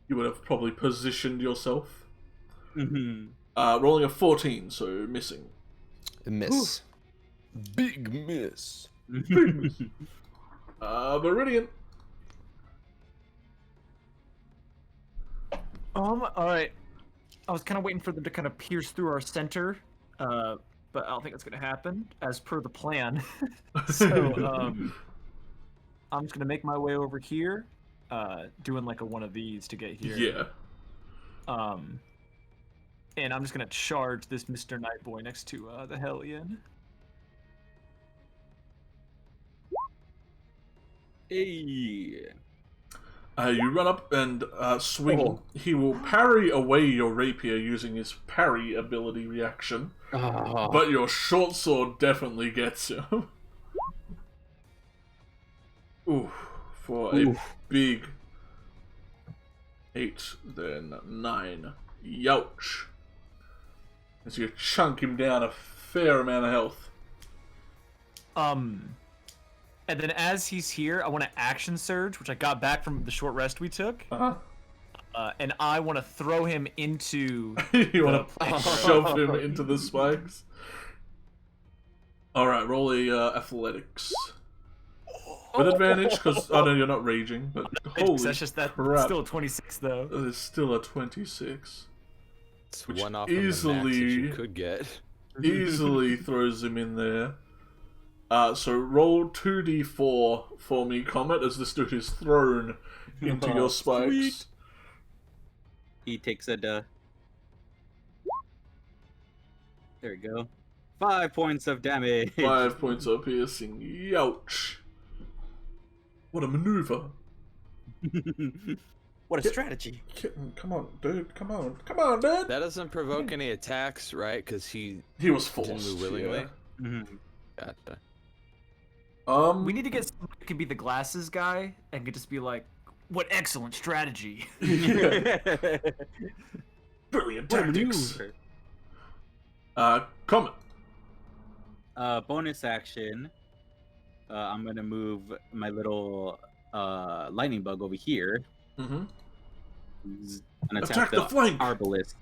You would have probably positioned yourself. Rolling a 14, so missing. A miss. Big miss. Big miss. Viridian. Alright. I was kind of waiting for them to kind of pierce through our center, but I don't think it's going to happen, as per the plan. So, I'm just going to make my way over here, doing like a one of these to get here. Yeah. And I'm just going to charge this Mr. Nightboy next to the Hellion. Hey. You run up and swing. He will parry away your rapier using his parry ability reaction. But your short sword definitely gets him. Ooh, for a big 8, then 9. Youch. As you chunk him down a fair amount of health. And then as he's here, I want to action surge, which I got back from the short rest we took. And I want to throw him into... You want to shove him into the spikes? Alright, roll a athletics. With advantage, because... Oh no, you're not raging, but holy That's just that. crap. Still a 26, though. It's still a 26. It's Which one off from the max that you could get. Easily throws him in there. So roll 2d4 for me, Comet, as this dude is thrown into your spikes. Sweet. He takes a... There we go. 5 points of damage. 5 points of piercing. Youch. What a maneuver. What a strategy. Kitten, come on, dude. Come on, dude. That doesn't provoke any attacks, right? Because he was forced. didn't move willingly. Yeah. Gotcha. We need to get someone who can be the glasses guy and could just be like, "What excellent strategy!" Brilliant tactics. Comment. Bonus action. I'm gonna move my little lightning bug over here. Mm-hmm. And Attack the flank. Arbalist.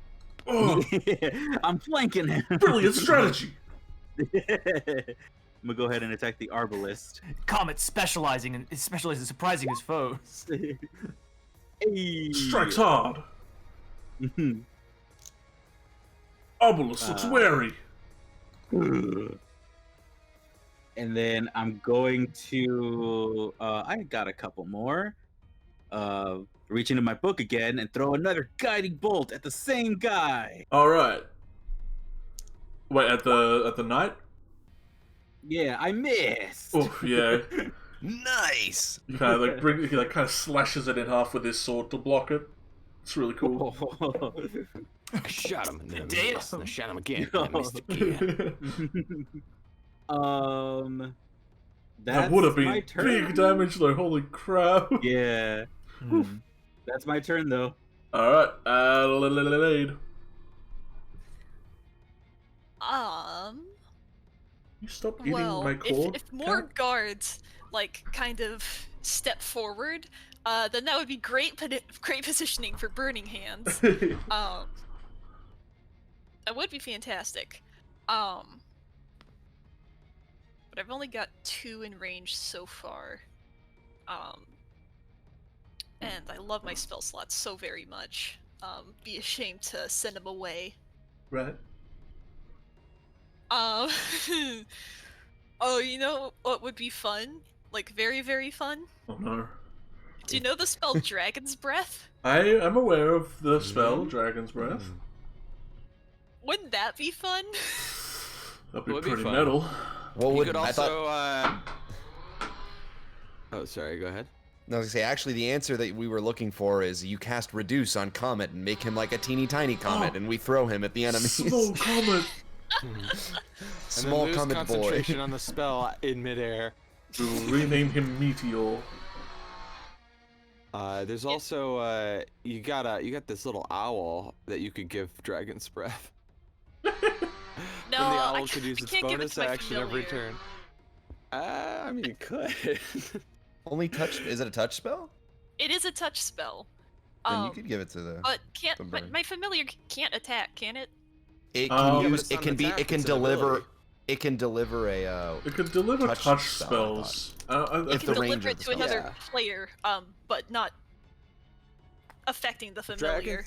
Oh, I'm flanking him. brilliant strategy. I'm gonna go ahead and attack the Arbalist. Comet specializes in surprising his foes. Hey. Strikes hard. Obelisk looks wary. And then I'm going to I got a couple more. Reach into my book again and throw another guiding bolt at the same guy. All right. Wait, at the knight? Yeah, I missed. Oh yeah. Nice. He kind of like he like kind of slashes it in half with his sword to block it. It's really cool. I shot him and then I Damn. missed, and I shot him again and I missed again. That would have my been turn. big damage though. Holy crap. Yeah. That's my turn though. All right. Adelaide. You stop eating Well, my cord. if more guards like kind of step forward, then that would be great positioning for burning hands. That would be fantastic. But I've only got 2 in range so far. And I love my spell slots so very much. Be ashamed to send them away. Right. Oh, you know what would be fun? Like very, very fun? Oh no. Do you know the spell Dragon's Breath? I am aware of the spell Dragon's Breath. Wouldn't that be fun? That'd be Would be pretty fun. metal. What You would could I also. thought? Oh, sorry. Go ahead. No, I was gonna say actually the answer that we were looking for is you cast Reduce on Comet and make him like a teeny tiny comet, and we throw him at the enemies. Small comet. Small and then lose comet boy. concentration on the spell in midair. We'll rename him Meteor. There's also you got this little owl that you could give Dragon's Breath. No, And the owl I could use its can't give it bonus to my action every familiar. turn. I mean, you could. Only touch? Is it a touch spell? It is a touch spell. Then you could give it to the. But can't the my, bird. my familiar can't attack, can it? It Yeah, can but use. it's It not can an be. attack, It can it's an deliver. ability. It can deliver a. It could deliver Touch touch spell, I spells. It If can the range deliver of it the to spell. another Yeah. player, but not affecting the familiar.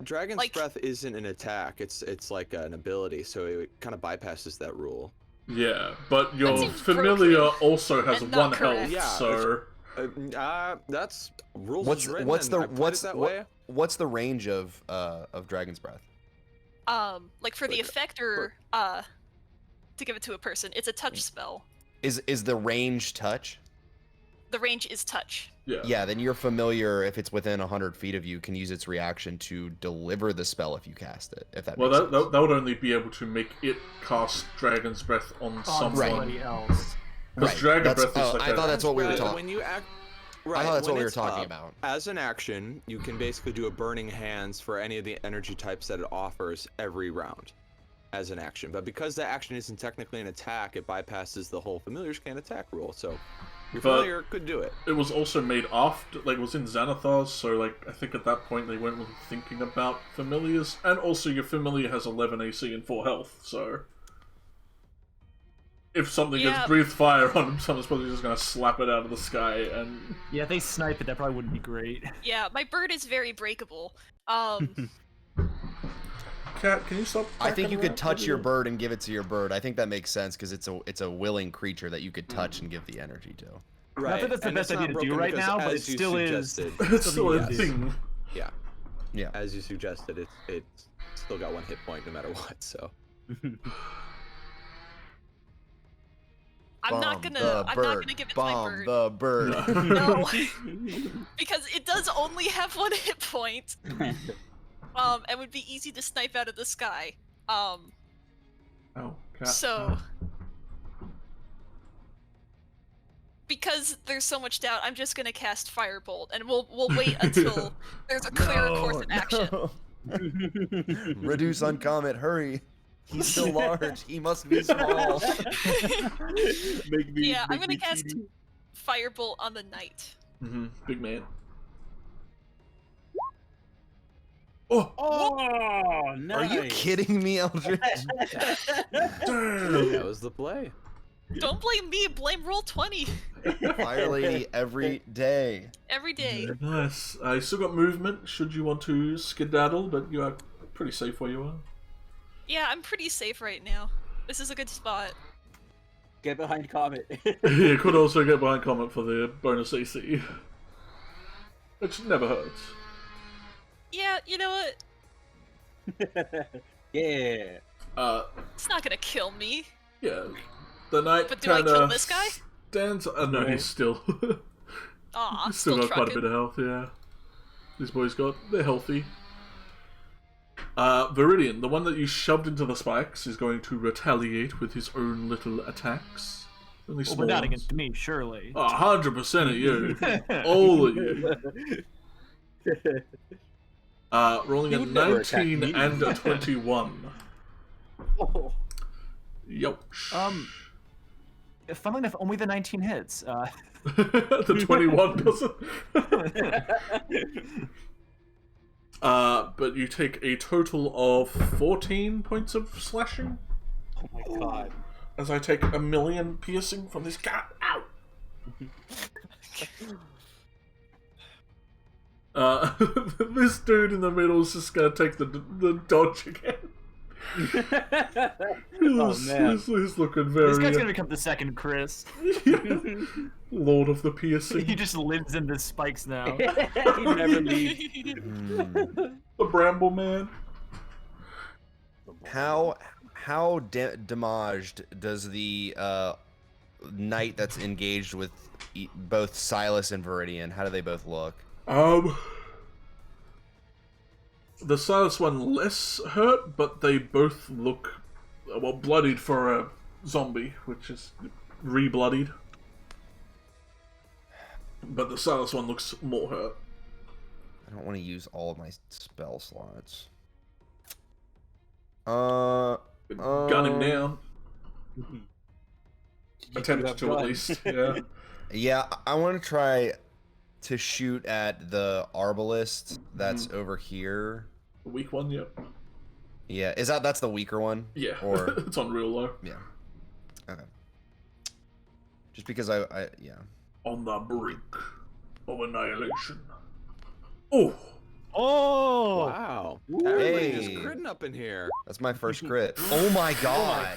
Dragon's Like- Breath isn't an attack. It's like an ability, so it kind of bypasses that rule. Yeah, but your seems familiar broken also has and 1 not health, correct. Yeah, so That's rules. What's is written, what's the and I put what's it that what- way. what's the range of Dragon's Breath? Like for the Like, effector, to give it to a person, it's a touch spell. Is the range touch? The range is touch. yeah. Yeah, then your familiar, if it's within 100 feet of you, can use its reaction to deliver the spell if you cast it. If that Well, makes that, sense. that would only be able to make it cast Dragon's Breath on On someone. somebody else. Because Right, Dragon that's- Breath is oh, like I thought that's what we were Breath, talking. When you act, I right, thought that's what when we were it's talking up, about. As an action, you can basically do a Burning Hands for any of the energy types that it offers every round, as an action. But because the action isn't technically an attack, it bypasses the whole familiars can't attack rule. So your But- familiar could do it. It was also made after, like, it was in Xanathar, so, like, I think at that point they weren't really thinking about familiars. And also, your familiar has 11 AC and 4 health, so. If something Yeah. gets breathed fire on him, someone's probably just gonna slap it out of the sky and. Yeah, if they snipe it, that probably wouldn't be great. Yeah, my bird is very breakable. Cat, can you stop? I think you cracking could that touch your video? bird and give it to your bird. I think that makes sense because it's a willing creature that you could touch and give the energy to. Right. Not that that's the and best it's idea not to do broken right because now, but as it you still is. suggested- It's still a Yes. thing. Yeah. Yeah. As you suggested, it's still got 1 hit point no matter what. So. I'm not Bomb gonna the I'm not bird. gonna give it to Bomb my bird. the bird. No. Because it does only have 1 hit point. And would be easy to snipe out of the sky. Oh, cat. So because there's so much doubt, I'm just gonna cast Firebolt, and we'll wait until there's a clear course of action. No. Reduce on Comet, hurry. He's so large. He must be small. Yeah, I'm gonna cast Firebolt on the knight. Big man. Oh! Oh, nice. Are you kidding me, Eldritch? That was the play. Don't blame me, blame Roll20. Fire Lady every day. Every day. Nice. I still got movement, should you want to skedaddle, but you are pretty safe where you are. Yeah, I'm pretty safe right now. This is a good spot. Get behind Comet. You could also get behind Comet for the bonus AC. Which never hurts. Yeah, you know what? Yeah. It's not gonna kill me. Yeah. The knight But do I kill this guy? stands. No, he's still. Aw, he's still got quite a trucking. bit of health. Yeah. These boys they're healthy. Viridian, the one that you shoved into the spikes, is going to retaliate with his own little attacks. Only Well, small but not ones. against me, surely. 100% of you. All of you. Rolling a You would never attack 19 me. and a 21. Oh. Youch. Funnily enough, only the 19 hits. The 21 doesn't. But you take a total of 14 points of slashing. Oh my god. As I take 1,000,000 piercing from this cat. Ow! This dude in the middle is just gonna take the dodge again. He's looking very. This guy's gonna become the second Chris. Lord of the piercing. He just lives in the spikes now. He never leaves. The Bramble Man. How damaged does the knight that's engaged with both Silas and Viridian? How do they both look? The Silas one less hurt, but they both look bloodied for a zombie, which is re-bloodied. But the Silas one looks more hurt. I don't want to use all of my spell slots. Gun him down. Attempt to at least, yeah. Yeah, I want to try to shoot at the arbalist that's over here. The weak one, yep. Yeah, that's the weaker one? Yeah, Or it's on real low. yeah. Okay. Just because yeah. On the brink of annihilation. Oh! Oh! Wow. Everybody just Hey. critting up in here. That's my first crit. Oh my god.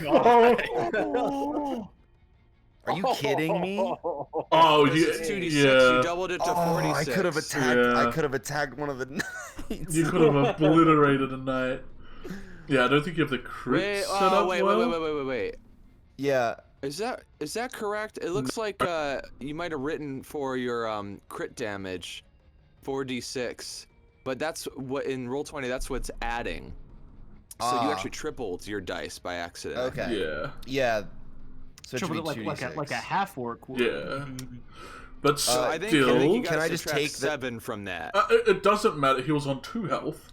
Are you kidding me? Oh, This is 2d6. yeah. You doubled it to 46. I could have attacked. Yeah. I could have attacked one of the knights. You could have obliterated a knight. Yeah, I don't think you have the crit Wait, set up well. wait. Yeah. Is that correct? It looks like you might have written for your crit damage 4d6, but that's what in Roll20 that's what's adding. So you actually tripled your dice by accident. Okay. Yeah. Yeah. So it should Tripled be it like 2d6. a half orc. Yeah. But So I think still, you Can gotta I just subtract take the- 7 from that. it doesn't matter. He was on 2 health.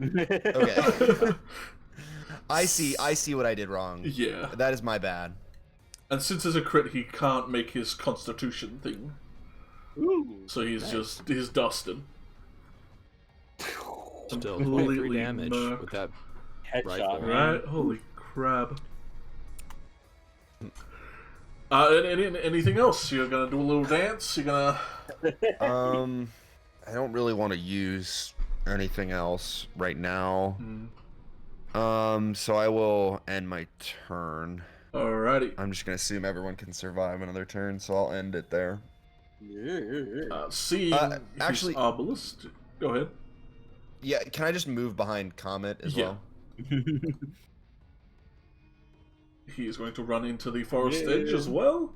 Okay. I see what I did wrong. Yeah. That is my bad. And since it's a crit, he can't make his constitution thing. Ooh, So he's he's dusted. Still Completely 23 damage murked. with that headshot, rifle. man. Right? Holy crab. Anything else? You're gonna do a little dance? You're gonna... I don't really want to use anything else right now. So I will end my turn. Alrighty. I'm just gonna assume everyone can survive another turn, so I'll end it there. Seeing actually- his obelisk. Go ahead. Yeah, can I just move behind Comet as Yeah. well? He is going to run into the forest edge as well.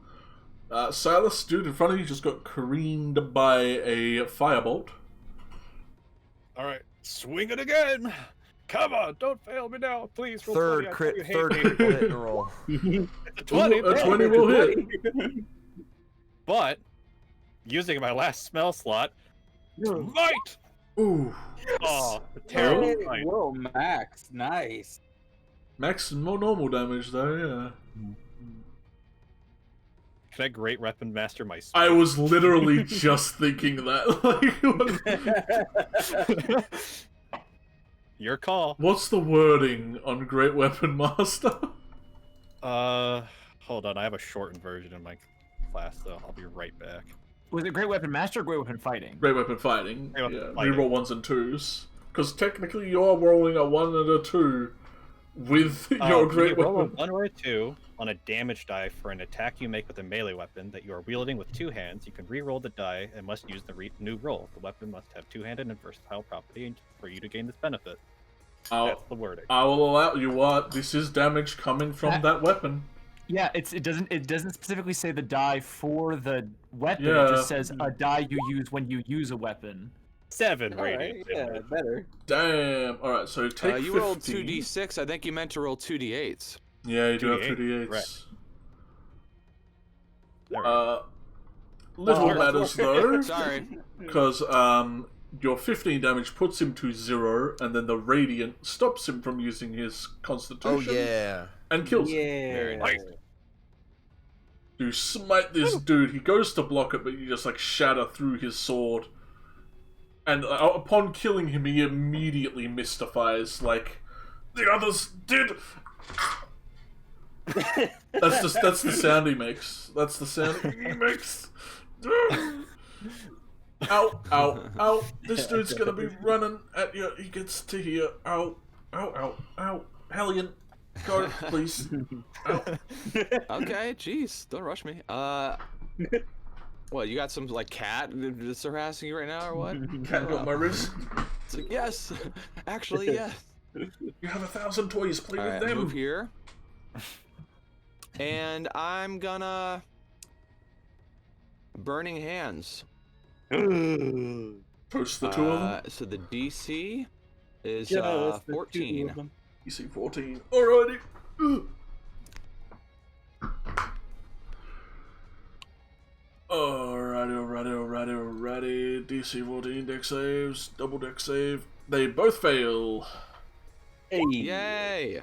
Silas, dude in front of you, just got careened by a firebolt. Alright, swing it again! Come on, don't fail me now, please. Roll 20, Third I know crit, you hate third me. critical hit in a roll. It's a 20. Ooh, a 20 will hit. But, using my last spell slot, might! Ooh. Oh, terrible Hey, might. whoa, Max, nice. Max and more normal damage though, yeah. Can I great weapon master my sword? I was literally just thinking that. Like, Your call. what's the wording on Great Weapon Master? Hold on. I have a shortened version in my class, though. I'll be right back. Was it Great Weapon Master or Great Weapon Fighting? Great Weapon Fighting. Great Weapon Yeah, Fighting. reroll 1s and 2s. Because technically you are rolling a 1 and a 2 with your Great you roll a Weapon. 1 or a 2 on a damage die for an attack you make with a melee weapon that you are wielding with 2 hands. You can re-roll the die and must use the new roll. The weapon must have two-handed and versatile property for you to gain this benefit. That's the wording. I will allow you what. This is damage coming from that weapon. Yeah, it doesn't specifically say the die for the weapon. Yeah. It just says a die you use when you use a weapon. 7 Alright, radiant yeah, damage. better. Damn. Alright, so take You 15. rolled 2d6. I think you meant to roll 2d8s. Yeah, you do have 2d8s, 2d8s. Right. Little Oh, matters though. Sorry. Because your 15 damage puts him to 0, and then the Radiant stops him from using his Oh Constitution yeah. and kills him. Yeah. Nice. You smite this dude, he goes to block it, but you just like shatter through his sword. And upon killing him, he immediately mystifies, like, the others did. That's the sound he makes. That's the sound he makes. Ow, ow, ow. This dude's gonna be running at you. He gets to here. Ow, ow, ow, ow. Hellion, go, please. Ow. Okay, jeez, don't rush me. What, you got some like cat that's harassing you right now, or what? Cat got my wrist. It's like, yes, actually, yes. You have 1,000 toys. Play All with right, them. move here, and I'm gonna burning hands. Post the two of them. So the DC is Yeah, that's the 14. 2 of them. You see 14. Alrighty. Alrighty. DC 14 deck saves, double deck save. They both fail. Hey. Yay!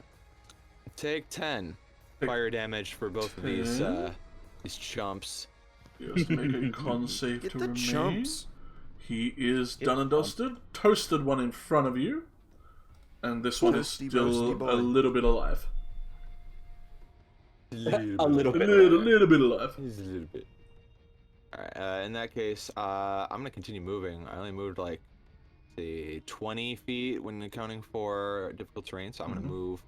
Take 10 fire damage for both of these chumps. Just make a con save Get to the remain. chumps. He is done and dusted. Toasted one in front of you. And this one is Roasty, still roasty boy. a little bit alive. A little A bit. little bit alive. He's a little bit. Alright, in that case, I'm gonna continue moving. I only moved like, say, 20 feet when accounting for difficult terrain, so I'm gonna move.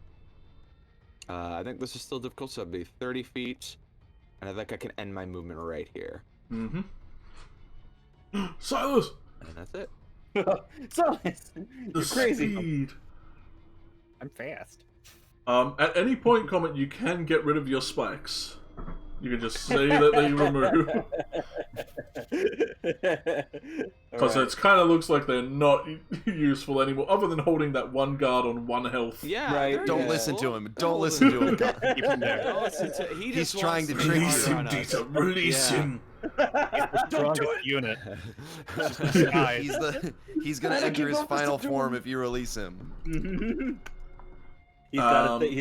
I think this is still difficult, so it'll be 30 feet. And I think I can end my movement right here. Mm-hmm. Silas! And that's it. Silas, The you're crazy. speed. I'm fast. At any point, comment, you can get rid of your spikes. You can just say that they remove. Because it kind of looks like they're not useful anymore, other than holding that one guard on 1 health. Yeah, Right. they're Don't useful. listen to him. Don't listen to him. Keep him there. Don't listen to he He's just trying wants to trick Release you. him, Dita. Release Yeah. him. Strongest unit. He's gonna enter his final form if you release him. He's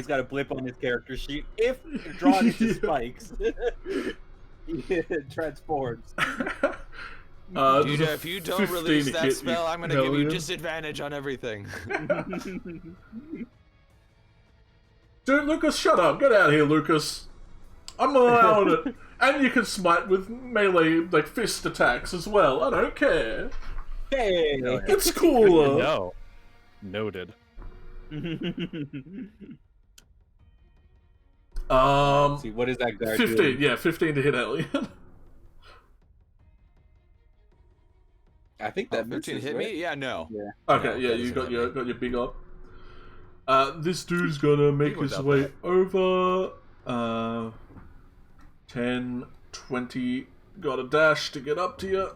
got a blip on his character sheet. If drawn into spikes, he transforms. Dude, there's a if you don't 15 release that hit, spell, I'm gonna give you hellion. disadvantage on everything. Dude, Lucas, shut up. Get out of here, Lucas. I'm allowing it. And you can smite with melee, like, fist attacks as well. I don't care. Hey. It's cooler. No. Noted. See, what is that guard 15. doing? Yeah, 15 to hit Alien. I think that 13 misses, hit right? me? Yeah, no. Okay, No, yeah, that you doesn't got hit your big up. This dude's gonna make was his up way there. over. 10, 20. Got a dash to get up to you.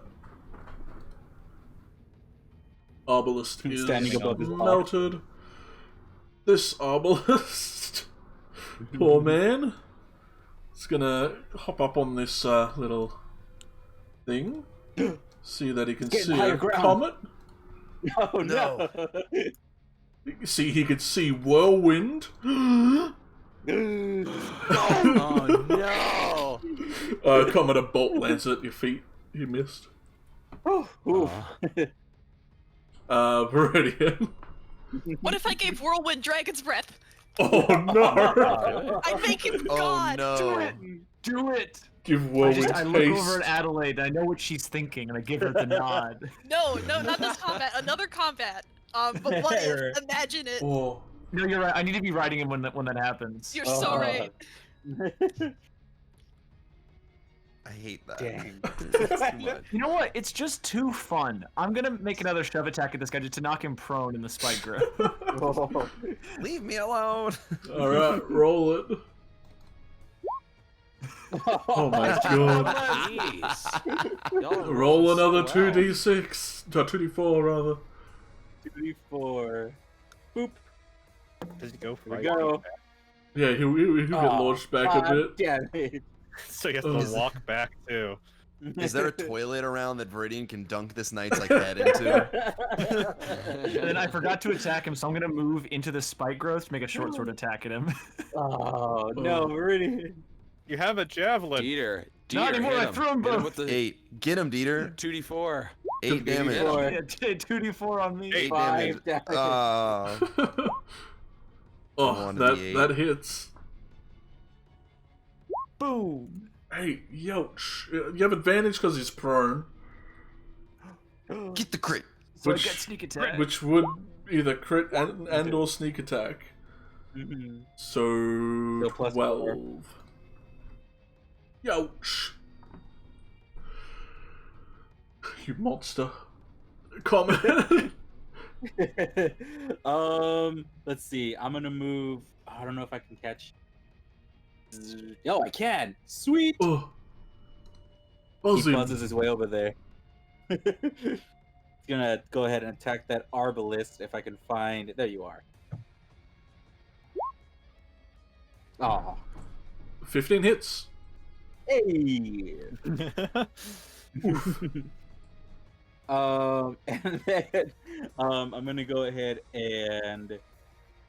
Obelisk is Standing above his melted. This obelisk, poor man, is gonna hop up on this little thing. See that he can Get see higher a ground. comet. Oh no! See, he could see whirlwind. Oh no! Comet a bolt lands at your feet. You missed. Viridian. What if I gave Whirlwind Dragon's Breath? Oh no! I make him Oh God. no! Do it! Do it! Give I whirlwind look over haste. at Adelaide. I know what she's thinking, and I give her the nod. No, not this combat. Another combat. But what if? Imagine it. Oh. No, you're right. I need to be writing him when that happens. You're so right. I hate that. Dang. It's too much. You know what? It's just too fun. I'm gonna make another shove attack at this guy just to knock him prone in the spike grip. Leave me alone. Alright, roll it. Oh my god. Jeez. Y'all Roll so another well. 2d6. 2d4 rather. 2d4. Boop. Does he go for Here it? we go. Yeah, he'll get launched back a bit. Damn it. So he has to Ugh. walk back too. Is there a toilet around that Viridian can dunk this knight's like head into? And then I forgot to attack him, so I'm gonna move into the spike growth to make a short sword attack at him. Oh no, really? You have a javelin. Dieter. Not anymore, hit I him. throw him Hit him both. with the 8. Get him, Dieter. 2d4. 8 damage. Yeah, 2d4 on me. 8 5 damage. damage. Oh, One to the that 8. that hits. Boom. Hey, Yoch, you have advantage because he's prone, Get the crit. So Which- I got sneak attack. which would either crit and or sneak attack. Mhm. So Still plus 12. Yoch. You monster. Comment. Let's see. I'm gonna move. I don't know if I can catch. Oh, I can. Sweet. Oh. He Buzzing. buzzes his way over there. He's gonna go ahead and attack that arbalist if I can find. There you are. Oh. 15 hits. Hey. And then I'm gonna go ahead and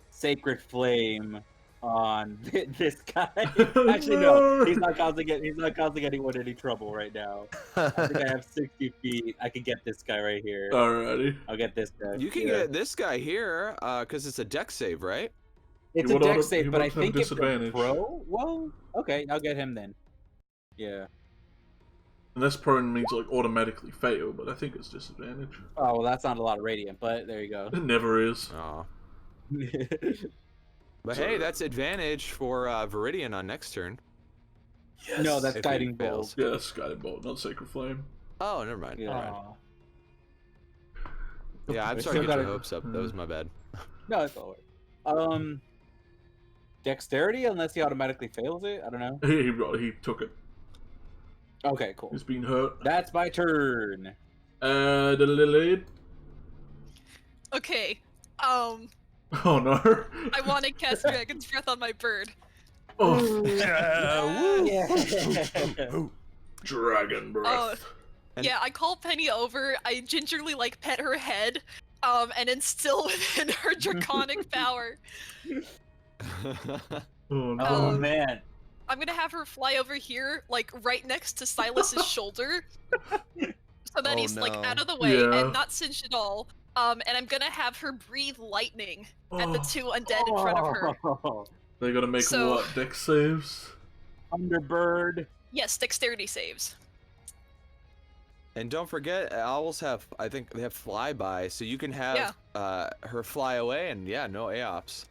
Sacred Flame on this guy. Actually, no, he's not causing anyone any trouble right now. I think I have 60 feet. I can get this guy right here. Alrighty. I'll get this guy. You can get this guy here, because it's a deck save, right? It's He a would deck auto- save, he but I would have think it's a disadvantage. pro. Well, okay, I'll get him then. Yeah. Unless prone means like automatically fail, but I think it's disadvantage. Oh well, that's not a lot of radiant, but there you go. It never is. Oh. But hey, that's advantage for Viridian on next turn. No, that's If he guiding fails. bolt. Yeah, that's Guiding Bolt, not Sacred Flame. Oh, never mind. Yeah. Never mind. Aw. Yeah, I'm We sorry to still get your gotta- hopes up. That was my bad. No, it's all right. Dexterity, unless he automatically fails it. I don't know. He took it. Okay, cool. He's been hurt. That's my turn. The Lilith. Okay. Oh no. I want to cast Dragon's Breath on my bird. Oh, Yeah. Dragon Breath. And- Yeah, I call Penny over. I gingerly pet her head, and instill within her draconic power. Oh no. Oh Um, man. I'm gonna have her fly over here, right next to Silas's shoulder, so that Oh, he's no. out of the way Yeah. and not singed at all. And I'm gonna have her breathe lightning at the Oh. two undead in front of her. Oh, They gotta make So- what? Dex saves? Thunderbird. Yes, dexterity saves. And don't forget, owls have, I think they have flyby, so you can have her fly away, and yeah, no AOPs.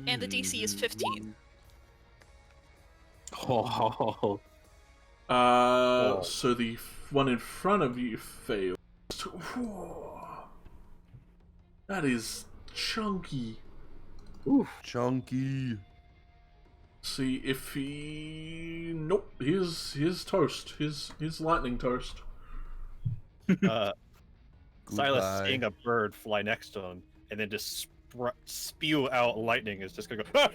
And the DC is 15. Oh. So the one in front of you failed. That is chunky. Chunky. See if he. Nope. His toast. His lightning toast. Silas Goodbye. seeing a bird fly next to him and then just spew out lightning is just gonna go.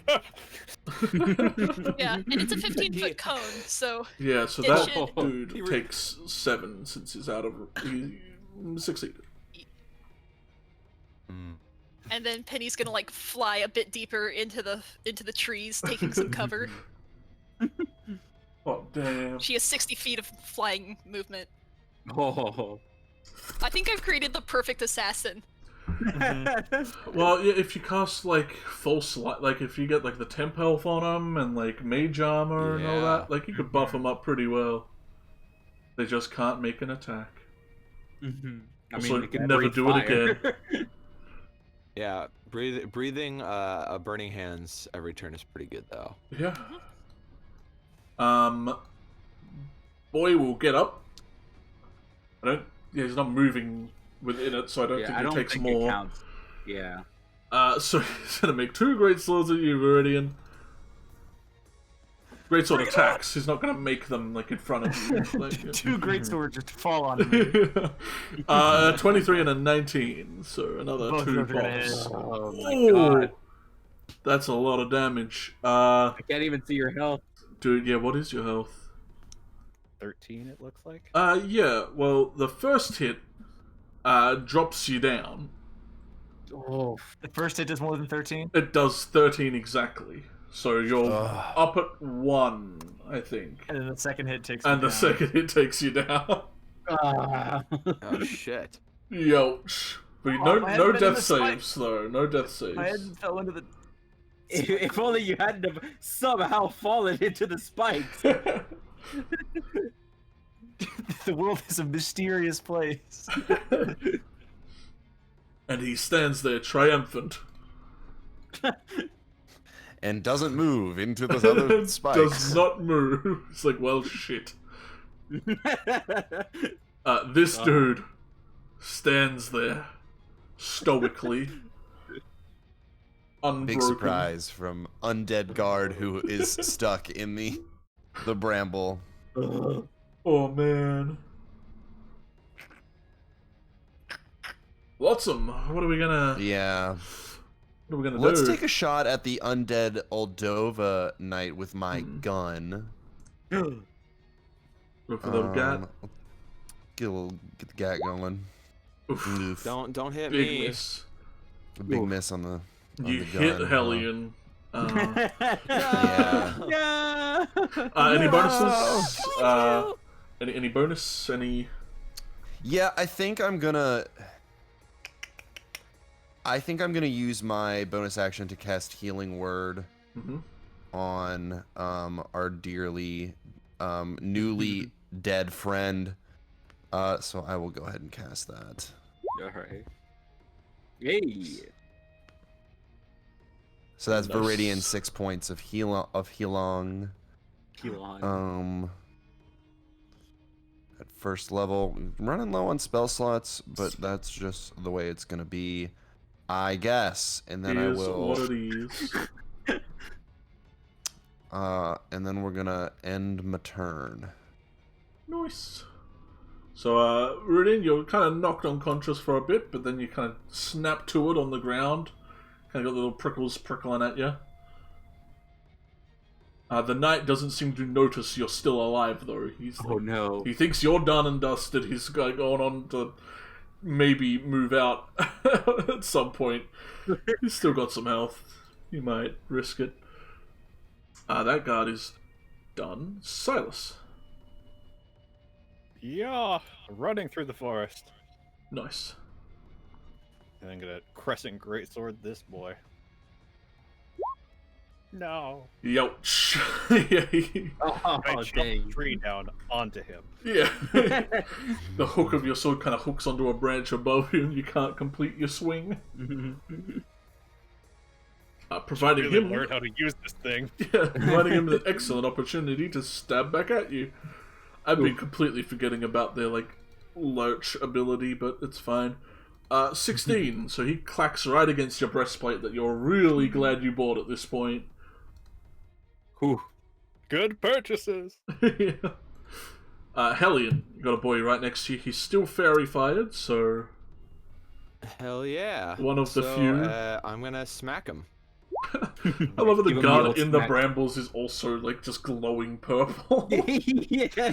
Yeah, and it's a 15-foot cone, so Yeah. So It that should- dude takes 7 since he's out of. Succeeded. And then Penny's gonna like fly a bit deeper into the trees, taking some cover. Oh damn. She has 60 feet of flying movement. Oh. I think I've created the perfect assassin. Well, yeah, if you cast like false light, like if you get like the temp health on them and like mage armor and all that, like you could buff them up pretty well. They just can't make an attack. I So mean, you can never do it again. Yeah, breathing burning hands every turn is pretty good though. Yeah. Boy will get up. Yeah, he's not moving within it, so I don't think it takes more. It counts. Yeah. So he's gonna make 2 great swords at you, Viridian. Great sword attacks. He's not gonna make them like in front of you. Like, 2 great swords just fall on me. 23 and a 19, so another Both 2 of them are gonna pops. hit. Oh my god. That's a lot of damage. I can't even see your health. Dude, yeah, what is your health? 13, it looks like. Yeah, well, the first hit drops you down. Oh. The first hit does more than 13? It does 13 exactly. So you're up at 1, I think. And then the second hit takes And me the down. second hit takes you down. Oh shit. Youch. But no death saves, though. No death saves. My head fell into the... If only you hadn't have somehow fallen into the spikes. The world is a mysterious place. And he stands there triumphant. And doesn't move into the other spikes. Does not move. It's like, well, shit. This dude stands there stoically, unbroken. Big surprise from undead guard who is stuck in the bramble. Oh man. Lotsum, what are we gonna... Yeah. What are we gonna Let's do? take a shot at the undead Oldova knight with my gun. Go for the little gat. Get the gat going. Oof. Don't hit Big me. miss. A big miss on the You the hit gun, Hellion. Yeah. Any bonuses? Any bonus? Any... Yeah, I think I'm gonna use my bonus action to cast Healing Word on our dearly newly dead friend. So I will go ahead and cast that. Alright. Hey. So that's Nice. Viridian 6 points of healong. At first level, I'm running low on spell slots, but that's just the way it's gonna be, I guess. And then I will. What it is. And then we're gonna end my turn. Nice. So, Rudin, you're kind of knocked unconscious for a bit, but then you kind of snap to it on the ground. Kind of got little prickles prickling at you. The knight doesn't seem to notice you're still alive, though. He's like, no. He thinks you're done and dusted. He's going on to maybe move out at some point. He's still got some health. You might risk it. That guard is done. Silas. Yeah, running through the forest. Nice. And I'm gonna crescent greatsword this boy. No. Youch. Oh, I jump a tree down onto him. Yeah. The hook of your sword kind of hooks onto a branch above you and you can't complete your swing. Providing Really him... learn how to use this thing. Yeah, providing him an excellent opportunity to stab back at you. I've been completely forgetting about their, like, lurch ability, but it's fine. 16, so he clacks right against your breastplate that you're really glad you bought at this point. Whew. Good purchases. Yeah. Hellion, you got a boy right next to you. He's still fairy fired, so... Hell yeah. One of the few. I'm gonna smack him. I love that the Give him the guard old in the smack. brambles is also, like, just glowing purple. Yeah.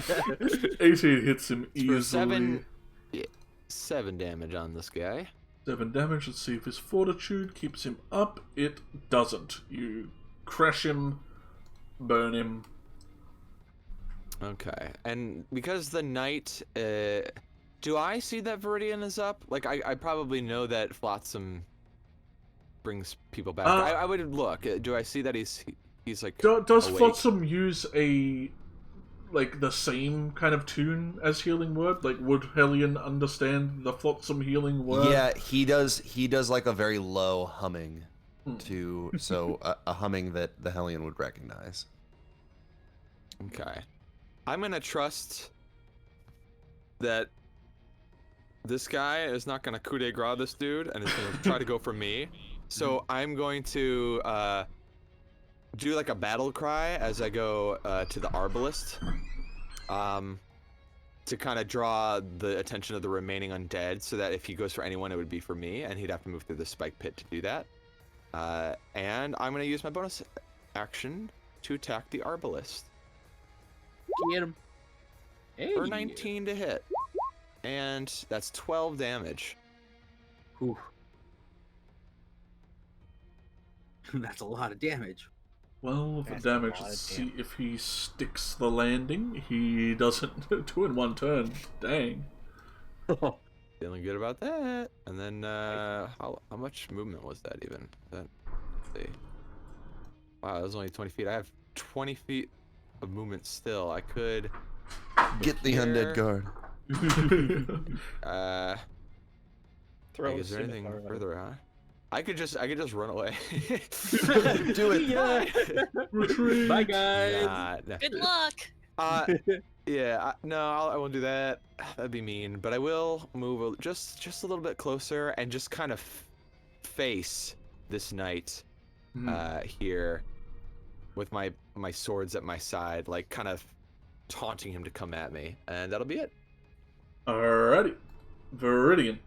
18 hits him For easily. 7... 7 damage on this guy. 7 damage. Let's see if his fortitude keeps him up. It doesn't. You crash him, burn him. Okay, and because the night, do I see that Viridian is up? Like, I probably know that Flotsam brings people back. I would look. Do I see that he's like Does awake? Flotsam use a the same kind of tune as Healing Word? Like, would Hellion understand the Flotsam Healing Word? Yeah, he does. He does like a very low humming, so a humming that the Hellion would recognize. Okay, I'm gonna trust that this guy is not gonna coup de grace this dude and is gonna try to go for me. So I'm going to do like a battle cry as I go to the Arbalist, to kind of draw the attention of the remaining undead, so that if he goes for anyone, it would be for me, and he'd have to move through the spike pit to do that. And I'm going to use my bonus action to attack the Arbalist. Get him. Hey. For 19 to hit. And that's 12 damage. Whew. That's a lot of damage. Well, for damage, let's see if he sticks the landing. He doesn't do in one turn. Dang. Feeling good about that. And then, how much movement was that even? Let's see. Wow, that was only 20 feet. I have 20 feet of movement still. I could Get the undead guard. Is there anything further on? I could just run away. Do it. Yeah. Retreat. Bye, guys. No. Good luck. Yeah, no, I won't do that. That'd be mean. But I will move just a little bit closer and just kind of face this knight here with my swords at my side, like kind of taunting him to come at me, and that'll be it. Alrighty. Viridian.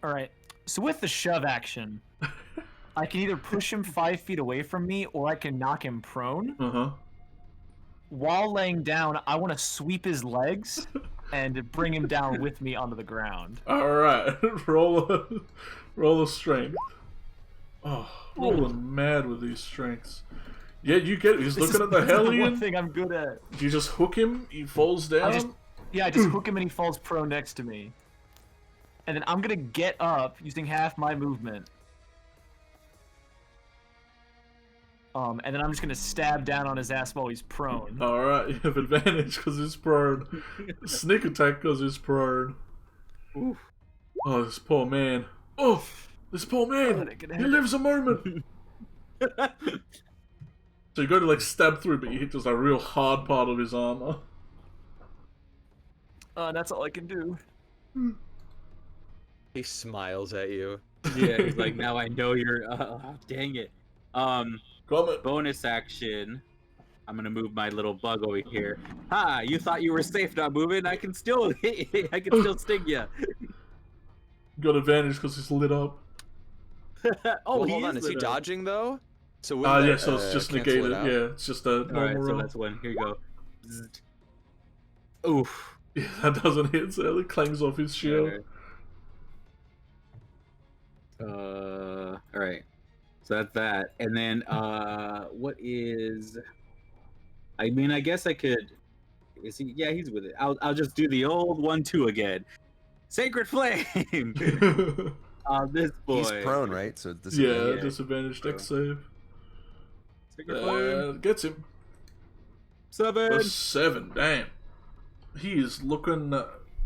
Alright, so with the shove action, I can either push him 5 feet away from me, or I can knock him prone. Uh-huh. While laying down, I want to sweep his legs and bring him down with me onto the ground. Alright. roll a strength. Oh, rolling mad with these strengths. Yeah, you get it. He's looking at the Hellion. One thing I'm good at. You just hook him, he falls down. I just hook him and he falls prone next to me. And then I'm gonna get up using half my movement. And then I'm just gonna stab down on his ass while he's prone. Alright, you have advantage because he's prone. Sneak attack because he's prone. Oof. Oh, this poor man. Oh, this poor man. He lives a moment. So you go to stab through, but you hit just a real hard part of his armor. That's all I can do. He smiles at you. Yeah, he's like, now I know you're. Dang it. Bonus action. I'm gonna move my little bug over here. Ha! You thought you were safe not moving? I can still I can still sting you. Got advantage because he's lit up. Well, hold on. Is he dodging though? So yeah, so it's just negated. Yeah, it's just a normal Alright, so roll. that's one. Here you go. Zzzt. Oof. Yeah, that doesn't hit, so it clangs off his shield. Alright. So that's that. And then, what is... I mean, I guess I could... Is he... Yeah, he's with it. I'll just do the old 1-2 again. Sacred Flame! This boy. He's prone, right? So disadvantage. Yeah, disadvantage dex save. Sacred Flame. Gets him. 7! 7, damn. He is looking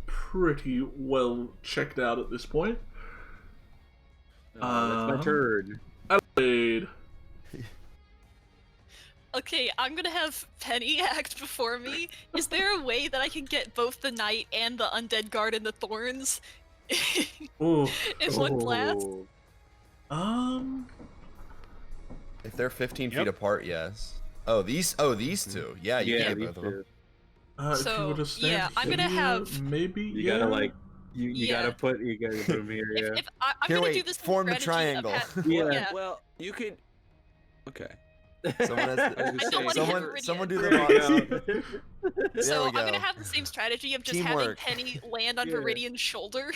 pretty well checked out at this point. That's my turn. Adelaide. Okay, I'm gonna have Penny act before me. Is there a way that I can get both the knight and the undead guard and the thorns Ooh. in one class? If they're 15 feet apart, yes. Oh, these two. Yeah, you can get both of them. If you were to stand yeah, I'm gonna here, have. maybe. You gotta you gotta put him here. Yeah. I'm Here, gonna wait, do this form the strategy of triangle. yeah. Well, you could. Okay. Someone has I don't want to someone do the box. So we I'm gonna go. have the same strategy of just Teamwork. having Penny land on Yeah. Viridian's shoulder.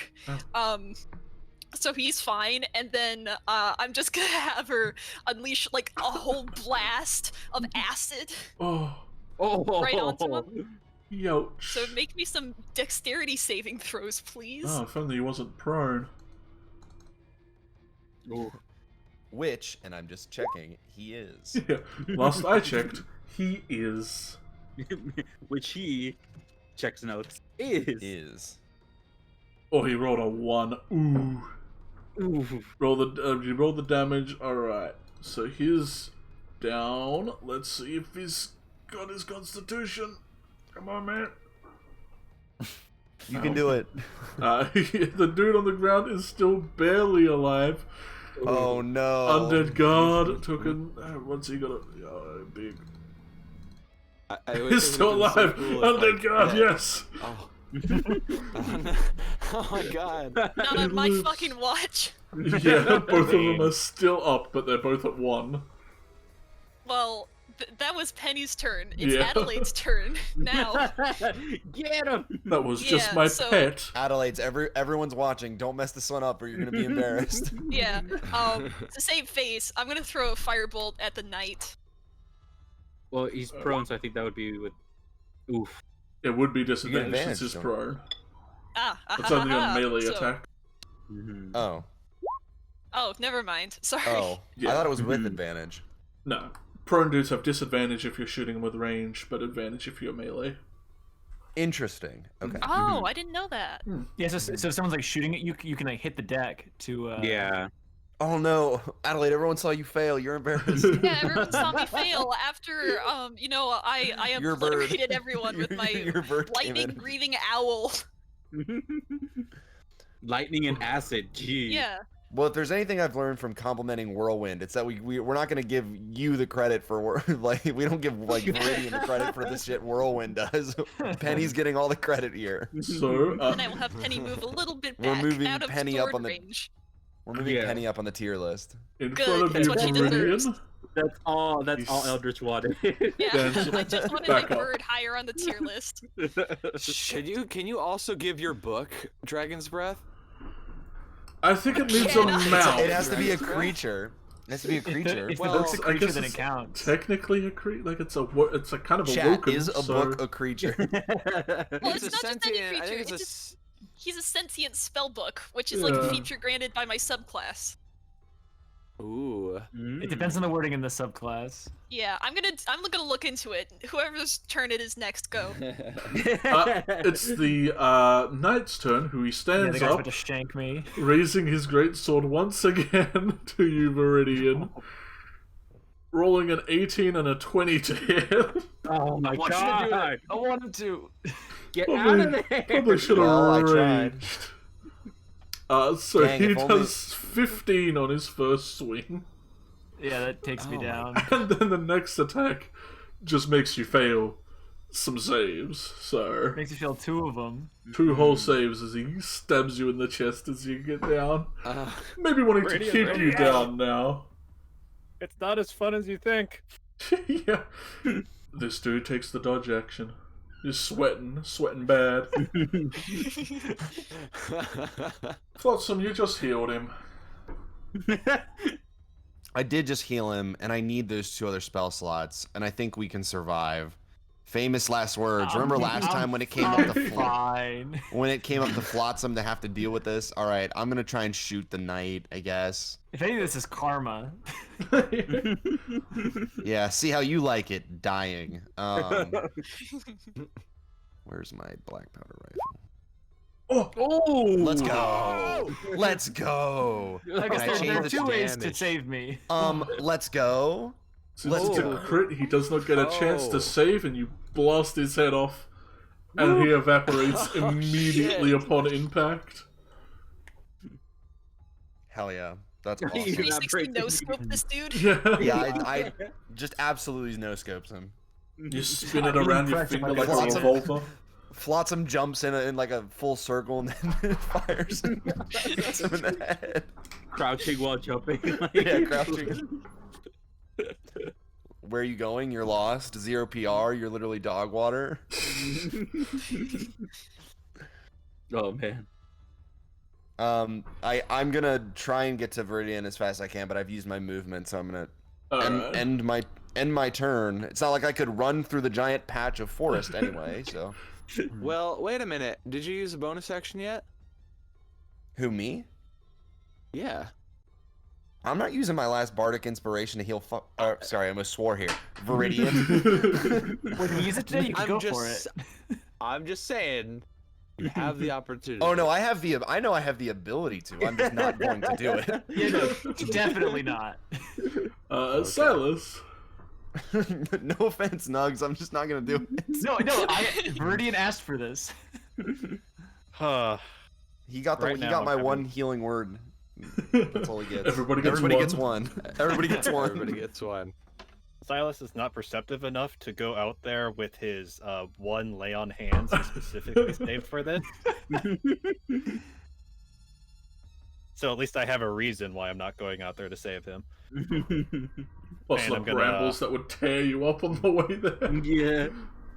So he's fine, and then I'm just gonna have her unleash like a whole blast of acid Oh, right onto him. youch. So make me some dexterity saving throws, please. Oh, if only he wasn't prone. Which, and I'm just checking, he is. Yeah. Last I checked, he is. Which he checks notes is. Oh, he rolled a 1. Ooh. Roll the you roll the damage. All right. So he's down. Let's see if he's got his constitution. Come on, man. You can do it. The dude on the ground is still barely alive. Oh no. Undead guard took him. Once he got a big. He's still alive. Undead guard, yes. Oh. Oh my god. Not on my fucking watch. Yeah, both of them are still up, but they're both at 1. Well, that was Penny's turn. It's Yeah. Adelaide's turn now. Get him! That was just Yeah, my so- pet. Adelaide's everyone's watching. Don't mess this one up or you're gonna be embarrassed. Yeah. To save face, I'm gonna throw a firebolt at the knight. Well, he's prone, so I think that would be with. Oof. It would be You get disadvantage advantage, since he's don't prone. Ah. It's only a melee So- attack. Oh. Oh, never mind. Sorry. Oh. Yeah. I thought it was with advantage. No. Prone dudes have disadvantage if you're shooting them with range, but advantage if you're melee. Interesting. Okay. Oh, I didn't know that. Yeah, so if someone's like shooting at you, you can like hit the deck to. Yeah. Oh no, Adelaide! Everyone saw you fail. You're embarrassed. Yeah, everyone saw me fail after, I Your bird. obliterated everyone with my Your bird came lightning in. breathing owl. Lightning and acid, gee. Yeah. Well, if there's anything I've learned from complimenting Whirlwind, it's that we're not gonna give you the credit for like we don't give like Viridian the credit for this shit Whirlwind does. Penny's getting all the credit here. So, And I will have Penny move a little bit We're back moving out of Penny up sword on the- range. We're moving Yeah. Penny up on the tier list. in Good, front of that's you, what she deserves. Viridian. That's all He's- Eldritch wanted. Yeah, Then I just wanted my back up. bird higher on the tier list. Can you also give your book Dragon's Breath? I think it needs a Cannot. mouth. It has to be a creature. It has to be a creature. If Well, the book's a I creature, guess then it it's counts. Technically a creature, like it's a kind of a Chat woken, is a so... book a creature. Well, It's it's a not just any sentient. I creature. think It's it's a. just, he's a sentient spellbook, which is like Yeah. a feature granted by my subclass. Ooh. It depends on the wording in the subclass. Yeah, I'm gonna look into it. Whoever's turn it is next, go. It's the knight's turn, who he Yeah, stands the guy's up, about to shank me. raising his great sword once again to you, Viridian. Rolling an 18 and a 20 to hit. Oh my I want you to do god! it. I wanted to. Get out of there! Probably should have Well, I tried. ranged. So Dang, he if only- does 15 on his first swing. Yeah, that takes me Oh my down. And then the next attack just makes you fail some saves. So, Makes you feel 2 of them. 2 whole saves as he stabs you in the chest as you get down. Maybe wanting to Radiant, keep you radiant. down now. It's not as fun as you think. Yeah. This dude takes the dodge action. He's sweating bad. Flotsam, you just healed him. I did just heal him, and I need those 2 other spell slots, and I think we can survive. Famous last words. Remember last time when it came up to Fine. when it came up to Flotsam to have to deal with this? All right, I'm gonna try and shoot the knight, I guess. If any of this is karma. Yeah, see how you like it, dying. Where's my black powder rifle? Oh, Let's go. Let's go. I guess Can I there are change 2 the ways to damage? save me. Let's go. since it's a crit, he does not get a chance to Oh. save, and you blast his head off, and he evaporates Oh, immediately shit. upon impact. Hell yeah. That's You awesome. 360 no scope this dude. Yeah, Yeah, I just absolutely no scopes him. You spin it I'm really around your impressed finger by like a Flotsam. revolver. Flotsam jumps in like a full circle and then fires and hits him in the head. Crouching while jumping. Yeah, crouching. where are you going? You're lost. 0 PR. You're literally dog water. Oh man. I'm gonna try and get to Viridian as fast as I can, but I've used my movement, so I'm gonna end my turn. It's not like I could run through the giant patch of forest anyway. So. Well, wait a minute. Did you use a bonus action yet? Who, me? Yeah. I'm not using my last bardic inspiration to heal. Sorry, I almost swore here. Viridian. When you use it today, you can go for it. I'm just saying. You have the opportunity. Oh no, I know I have the ability to. I'm just not going to do it. Yeah, no, definitely not. Okay. Silas. No offense, Nugs. I'm just not gonna do it. No, Viridian asked for this. He got my one healing word. That's all he gets. Everybody gets one. Everybody gets one. Everybody gets one. Silas is not perceptive enough to go out there with his one lay on hands he specifically saved for this. So at least I have a reason why I'm not going out there to save him. Plus the brambles that would tear you up on the way there. Yeah.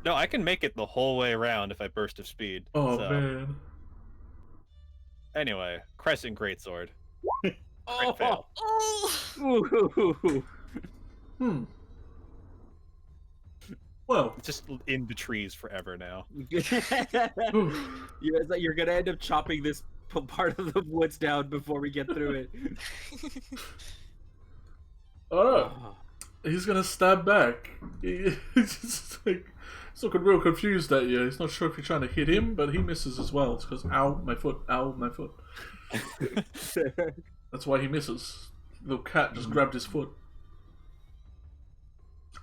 No, I can make it the whole way around if I burst of speed. Oh man. Anyway, Crescent Greatsword. Crit fail. Well, It's just in the trees forever now. You're gonna end up chopping this part of the woods down before we get through it. alright. He's gonna stab back. He's just like, he's looking real confused at you. He's not sure if you're trying to hit him, but he misses as well. It's because, ow, my foot, ow, my foot. That's why he misses. The little cat just grabbed his foot.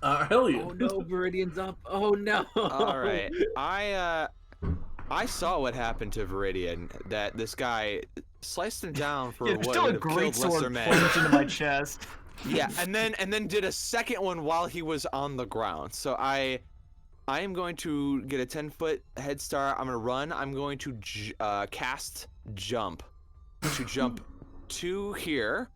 Hell yeah. Oh no, Viridian's up. Oh no. All right. I saw what happened to Viridian. That this guy sliced him down for what still a would have great killed lesser sword men. plunged into my chest. Yeah, and then did a second one while he was on the ground. So I am going to get a 10-foot head start. I'm gonna run. I'm going to cast jump to jump to here.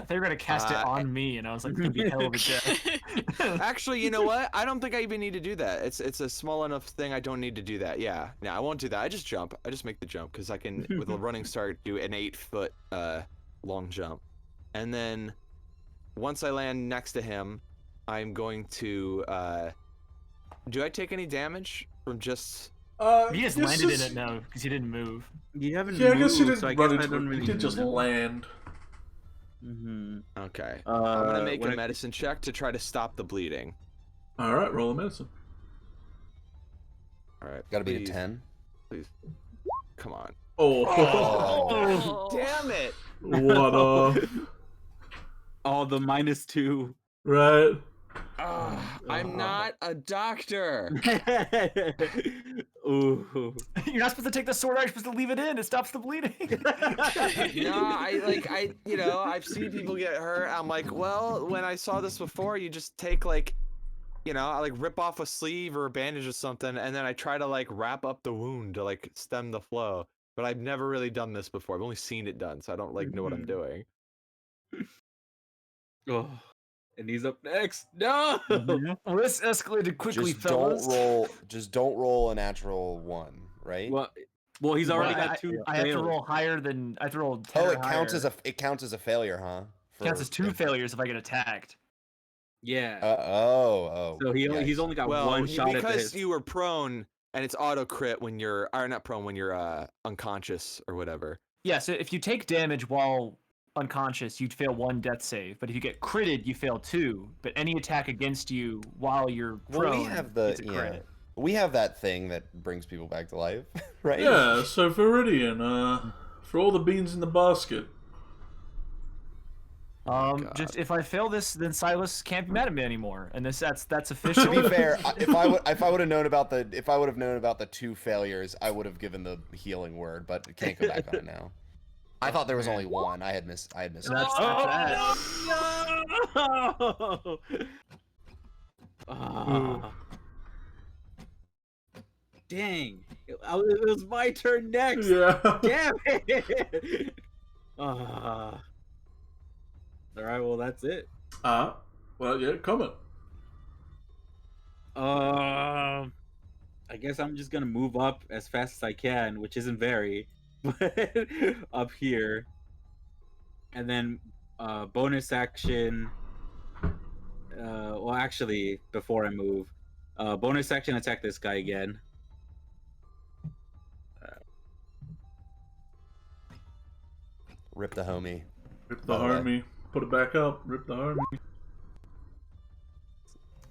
They were gonna cast it on me, and I was like, "It'd be hell of a death." Actually, you know what? I don't think I even need to do that. It's a small enough thing. I don't need to do that. Yeah, I won't do that. I just jump. I just make the jump because I can, with a running start, do an 8-foot long jump, and then once I land next to him, I'm going to. Do I take any damage from just? He just landed in it now because he didn't move. You haven't Yeah, moved, I guess you didn't so I run guess I into don't it. really You did just know. land. Okay. I'm gonna make what a medicine check to try to stop the bleeding. Alright, roll a medicine. All right. Gotta be a please, 10. Please. Come on. Oh. Damn it! What Oh, the -2. Right. I'm not a doctor. Ooh. You're not supposed to take the sword out. You're supposed to leave it in. It stops the bleeding. No, I've seen people get hurt. I'm like, well, when I saw this before, you just take I rip off a sleeve or a bandage or something, and then I try to wrap up the wound to stem the flow. But I've never really done this before. I've only seen it done, so I don't know what I'm doing. Oh. And he's up next. No. Well, this escalated quickly, Just fellas. don't roll a natural 1, right? Well, he's already Well, got 2. I have to roll higher than I have to roll 10 Oh, or it counts higher. as a failure, huh? Counts as 2 failures if I get attacked. Yeah. So he's only got one shot at because this. you were prone, and it's auto crit when you're, or not prone when you're unconscious or whatever. Yeah, so if you take damage while unconscious, you'd fail 1 death save. But if you get critted, you fail 2. But any attack against you while you're prone, we have it's a crit. we have that thing that brings people back to life, right? Yeah, so Viridian, for all the beans in the basket. Just if I fail this, then Silas can't be mad at me anymore, and that's official. To be fair, if I would have known about the 2 failures, I would have given the healing word, but can't go back on it now. I thought there was only 1. I had missed. That's No! Dang. It was my turn next. Yeah. Damn it. All right, well, that's it. Well, yeah, comment. I guess I'm just gonna move up as fast as I can, which isn't very, but up here, and then bonus action. Well, actually, before I move, bonus action attack this guy again. Rip the homie. Rip the By the way. homie. Put it back up. Rip the homie.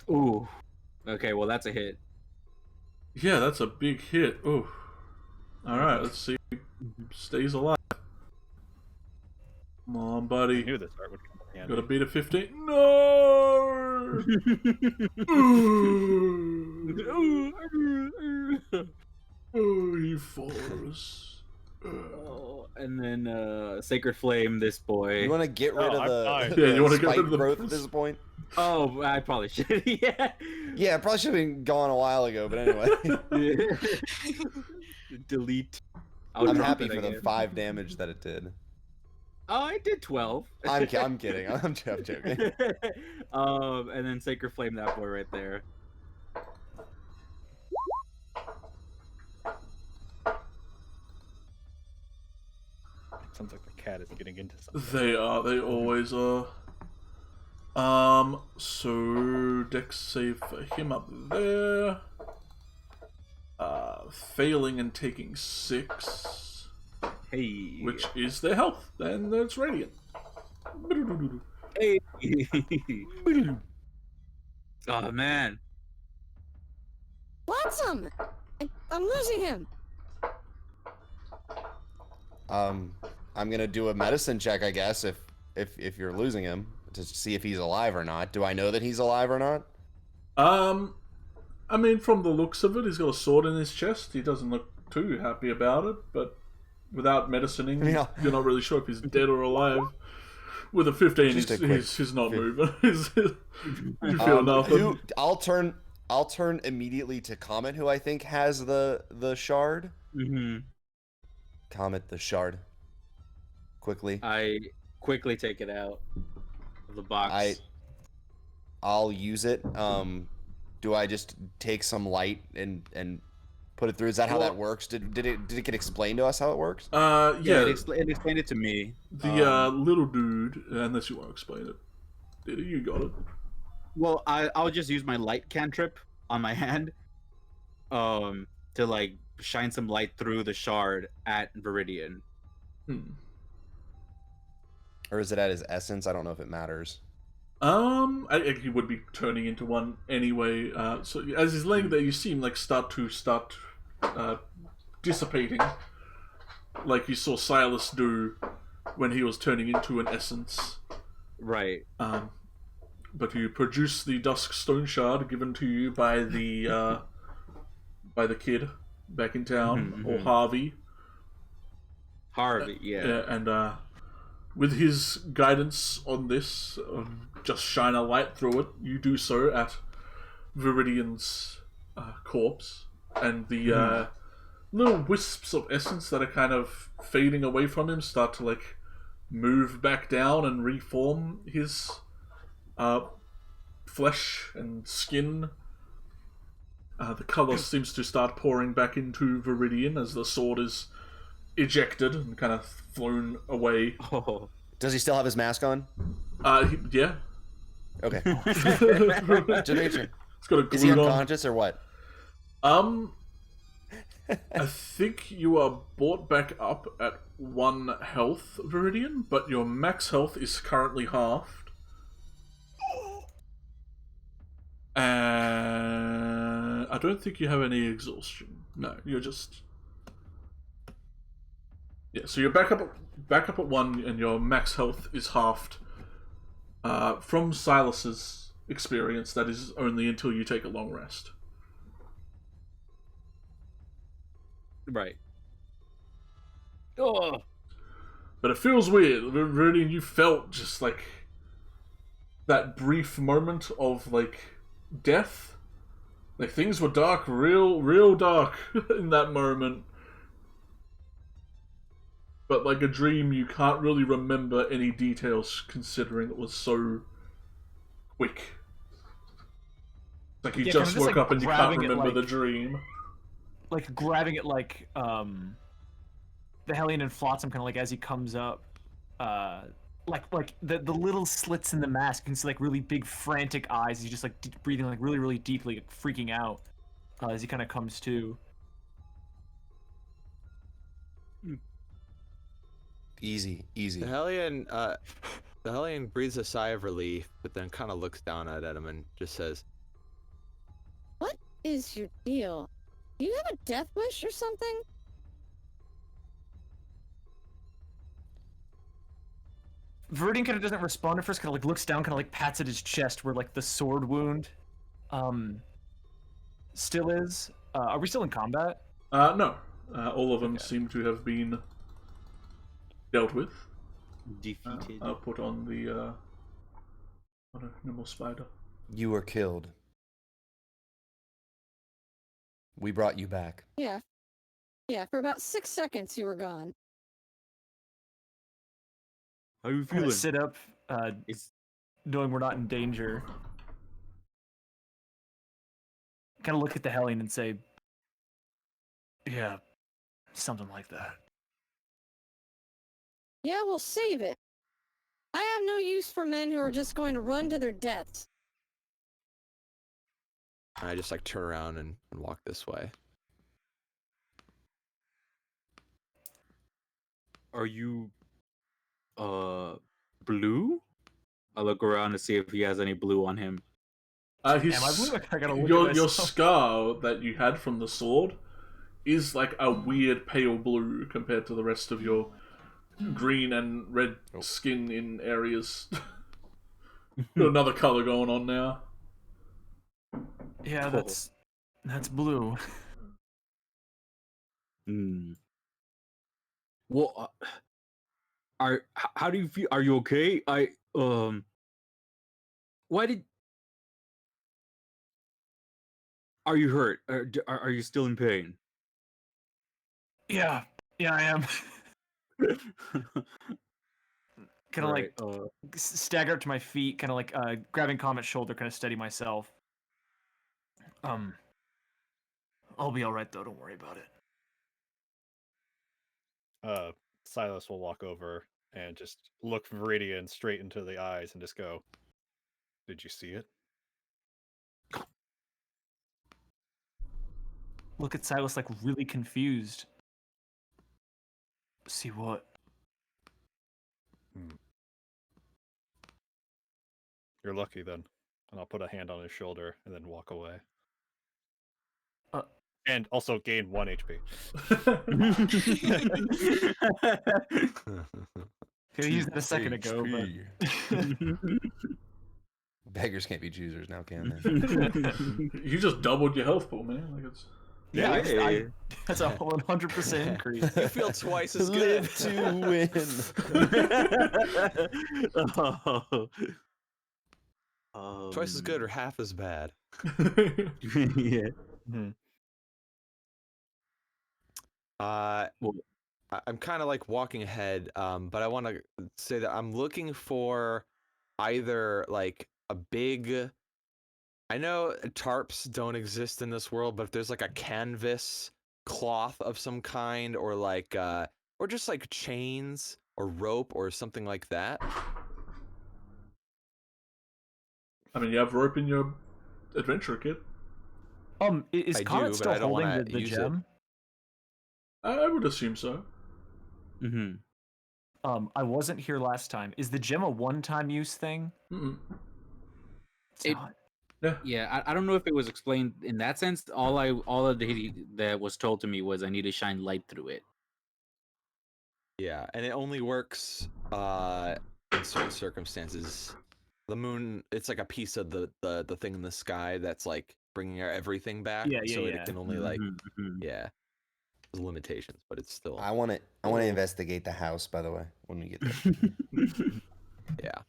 Ooh. Okay, well that's a hit. Yeah, that's a big hit. Ooh. Alright, let's see if he stays alive. Come on, I buddy. knew this art would come in handy. Gotta beat a 15. No! Oh, he falls. Oh, and then Sacred Flame this boy. You want to get rid Oh, of I'm the, fine. Yeah, the you wanna get spike rid of the- growth at this point? Oh, I probably should. Yeah. Yeah, it probably should have been gone a while ago, but anyway. Delete. I'm drop happy it for the again. 5 damage that it did. Oh, I did 12. I'm kidding. I'm joking. And then Sacred Flame that boy right there. Sounds like the cat is getting into something. They are. They always are. So Dex save for him up there. Failing and taking 6, Hey. which is their health, and that's radiant. Hey. Oh man. Flotsam! I'm losing him. I'm gonna do a medicine check, I guess, if you're losing him, to see if he's alive or not. Do I know that he's alive or not? I mean, from the looks of it, he's got a sword in his chest. He doesn't look too happy about it, but without medicining, Yeah. you're not really sure if he's dead or alive. With a 15, Just a quick he's not moving. You feel nothing. I'll turn immediately to Comet, who I think has the shard. Mm-hmm. Comet the shard. Quickly. I quickly take it out of the box. I'll use it. Do I just take some light and put it through? Is that how that works? Did it get explained to us how it works? Yeah. It explained it to me. The little dude, unless you want to explain it. Did you got it? Well, I'll just use my light cantrip on my hand, to like shine some light through the shard at Viridian. Or is it at his essence? I don't know if it matters. He would be turning into one anyway. So as he's laying there, you see him like start dissipating, like you saw Silas do when he was turning into an essence. Right. But you produce the Dusk Stone Shard given to you by the kid back in town, or Harvey. Harvey, yeah. And with his guidance on this, just shine a light through it. You do so at Viridian's corpse, and the little wisps of essence that are kind of fading away from him start to like move back down and reform his flesh and skin. The color seems to start pouring back into Viridian as the sword is ejected and kind of flown away. Oh. Does he still have his mask on? Yeah. Okay. It's got a glue Is he on. unconscious or what? I think you are brought back up at 1 health, Viridian, but your max health is currently halved. And I don't think you have any exhaustion. No, you're just... Yeah, so you're back up at 1, and your max health is halved. From Silas's experience, that is only until you take a long rest. Right. Oh. But it feels weird. Really, you felt just like that brief moment of like death. Like things were dark, real dark in that moment. But like a dream, you can't really remember any details considering it was so quick. Like you Yeah, just kinda just, woke like, up and you can't grabbing it, remember the like- dream. Like grabbing it like the Hellion and Flotsam kind of like as he comes up, like the little slits in the mask. You can see like really big frantic eyes. He's just like breathing like really deeply, like, freaking out as he kind of comes to. Easy. The Hellion breathes a sigh of relief, but then kind of looks down at him and just says, What is your deal? Do you have a death wish or something? Verdine kind of doesn't respond at first. Kind of like looks down, kind of like pats at his chest where like the sword wound, still is. Are we still in combat? No. All of them Okay. seem to have been dealt with. Defeated. I'll put on the nimble spider. You were killed. We brought you back. Yeah. Yeah, for about 6 seconds you were gone. How you I'm gonna feeling? sit up, It's knowing we're not in danger. Kind of look at the Hellion and say, "Yeah, something like that." Yeah, we'll save it. I have no use for men who are just going to run to their deaths. and I just like turn around and walk this way. Are you blue? I look around to see if he has any blue on him. His, Am I blue? I gotta look your at your myself. scar that you had from the sword is like a weird pale blue compared to the rest of your green and red skin in areas. Got another color going on now. Yeah, Cool. that's blue. Hmm. Well, how do you feel? Are you okay? Why did? Are you hurt? Are you still in pain? Yeah, I am. Kind of Right, like stagger up to my feet, kind of like grabbing Comet's shoulder, kind of steady myself. I'll be all right though. Don't worry about it. Silas will walk over and just look Viridian straight into the eyes and just go, "Did you see it?" Look at Silas like really confused. See what? You're lucky then. And I'll put a hand on his shoulder and then walk away. And also gain 1 HP. Could have used that a second ago, but Beggars can't be choosers now, can they? You just doubled your health pool, man. Like it's... yeah, Hey. that's a 100% increase. You feel twice as good. Live to win. Twice as good or half as bad. Yeah. Well, I'm kind of like walking ahead, but I want to say that I'm looking for either like a big. I know tarps don't exist in this world, but if there's like a canvas cloth of some kind, or like, or just like chains or rope or something like that. I mean, you have rope in your adventure kit. Is I Comet do, but still I don't holding wanna the use it. gem? I would assume so. I wasn't here last time. Is the gem a one-time use thing? Mm-mm. It's It- not. Yeah, I don't know if it was explained in that sense. All that was told to me was I need to shine light through it. Yeah, and it only works in certain circumstances. The moon, it's like a piece of the thing in the sky that's like bringing everything back. Yeah, so yeah. it can only like, Mhm, mhm. yeah, there's limitations, but it's still, I want to investigate the house, by the way, when we get there. yeah.